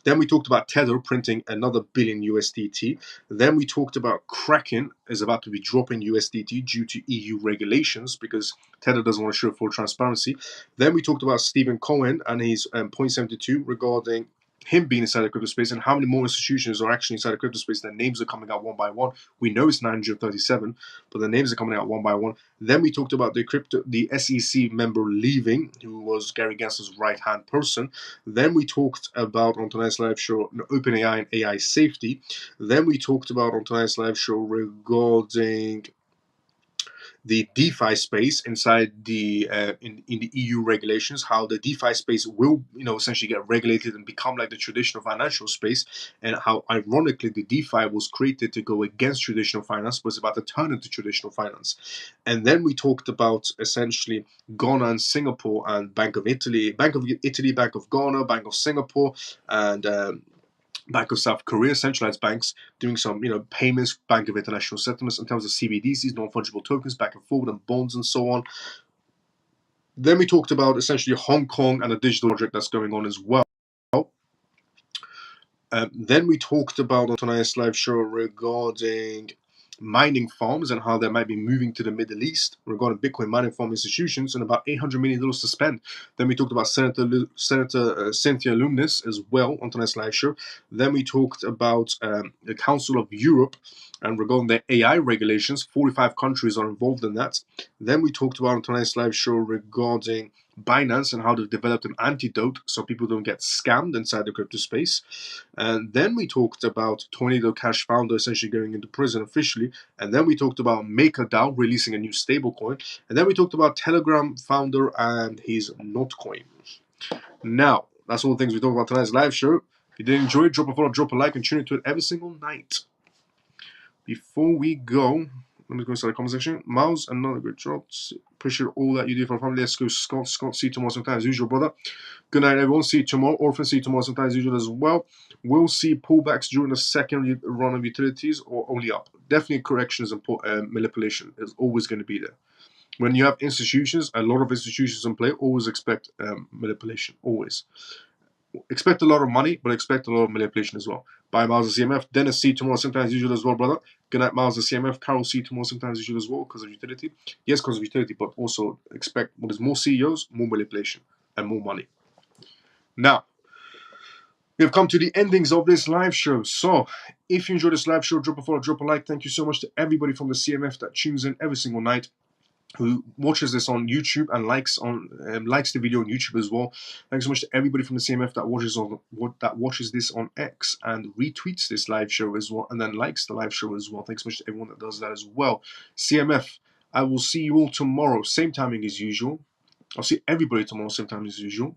Then we talked about Tether printing another billion USDT. Then we talked about Kraken is about to be dropping USDT due to EU regulations because Tether doesn't want to show full transparency. Then we talked about Stephen Cohen and his 0.72 regarding him being inside the crypto space and how many more institutions are actually inside the crypto space. Their names are coming out one by one. We know it's 937, but the names are coming out one by one. Then we talked about the SEC member leaving, who was Gary Gensler's right-hand person. Then we talked about on tonight's live show OpenAI and AI safety. Then we talked about on tonight's live show regarding the DeFi space inside the in the EU regulations, how the DeFi space will essentially get regulated and become like the traditional financial space, and how ironically the DeFi was created to go against traditional finance, but it's about to turn into traditional finance. And then we talked about essentially Ghana and Singapore and Bank of Italy, Bank of Ghana, Bank of Singapore, and Bank of South Korea, centralized banks doing some, payments, Bank of International Settlements in terms of CBDCs, non-fungible tokens, back and forward, and bonds and so on. Then we talked about essentially Hong Kong and a digital project that's going on as well. Then we talked about on tonight's live show regarding mining farms and how they might be moving to the Middle East regarding Bitcoin mining farm institutions and about $800 million to spend. Then we talked about Senator Cynthia Lummis as well on tonight's live show. Then we talked about the Council of Europe and regarding their AI regulations. 45 countries are involved in that. Then we talked about on tonight's live show regarding Binance and how they've developed an antidote so people don't get scammed inside the crypto space. And then we talked about Tornado Cash founder essentially going into prison officially. And then we talked about MakerDAO releasing a new stablecoin. And then we talked about Telegram founder and his Notcoin. Now, that's all the things we talked about tonight's live show. If you did enjoy it, drop a follow, drop a like, and tune into it every single night. Before we go, let me go inside the comment section. Miles, another good job. Appreciate all that you do for the family. Let's go, Scott. Scott, see you tomorrow sometime as usual, brother. Good night, everyone. See you tomorrow. Orphan, see you tomorrow sometime as usual as well. We'll see pullbacks during the second run of utilities or only up. Definitely corrections and manipulation is always going to be there. When you have institutions, a lot of institutions in play, always expect manipulation. Always. Expect a lot of money, but expect a lot of manipulation as well. Bye, Miles and CMF. Dennis, see you tomorrow sometime as usual as well, brother. Good night, Miles and CMF. Carol, see you tomorrow sometime as usual as well because of utility. Yes, because of utility, but also expect when there's more CEOs, more manipulation, and more money. Now, we've come to the endings of this live show. So, if you enjoyed this live show, drop a follow, drop a like. Thank you so much to everybody from the CMF that tunes in every single night, who watches this on YouTube and likes the video on YouTube as well. Thanks so much to everybody from the CMF that watches this on X and retweets this live show as well, and then likes the live show as well. Thanks so much to everyone that does that as well. CMF, I will see you all tomorrow, same timing as usual. I'll see everybody tomorrow, same time as usual.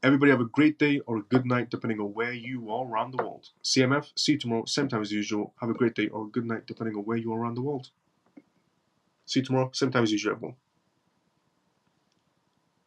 Everybody have a great day or a good night, depending on where you are around the world. CMF, see you tomorrow, same time as usual. Have a great day or a good night, depending on where you are around the world. See you tomorrow, same time as usual, everyone.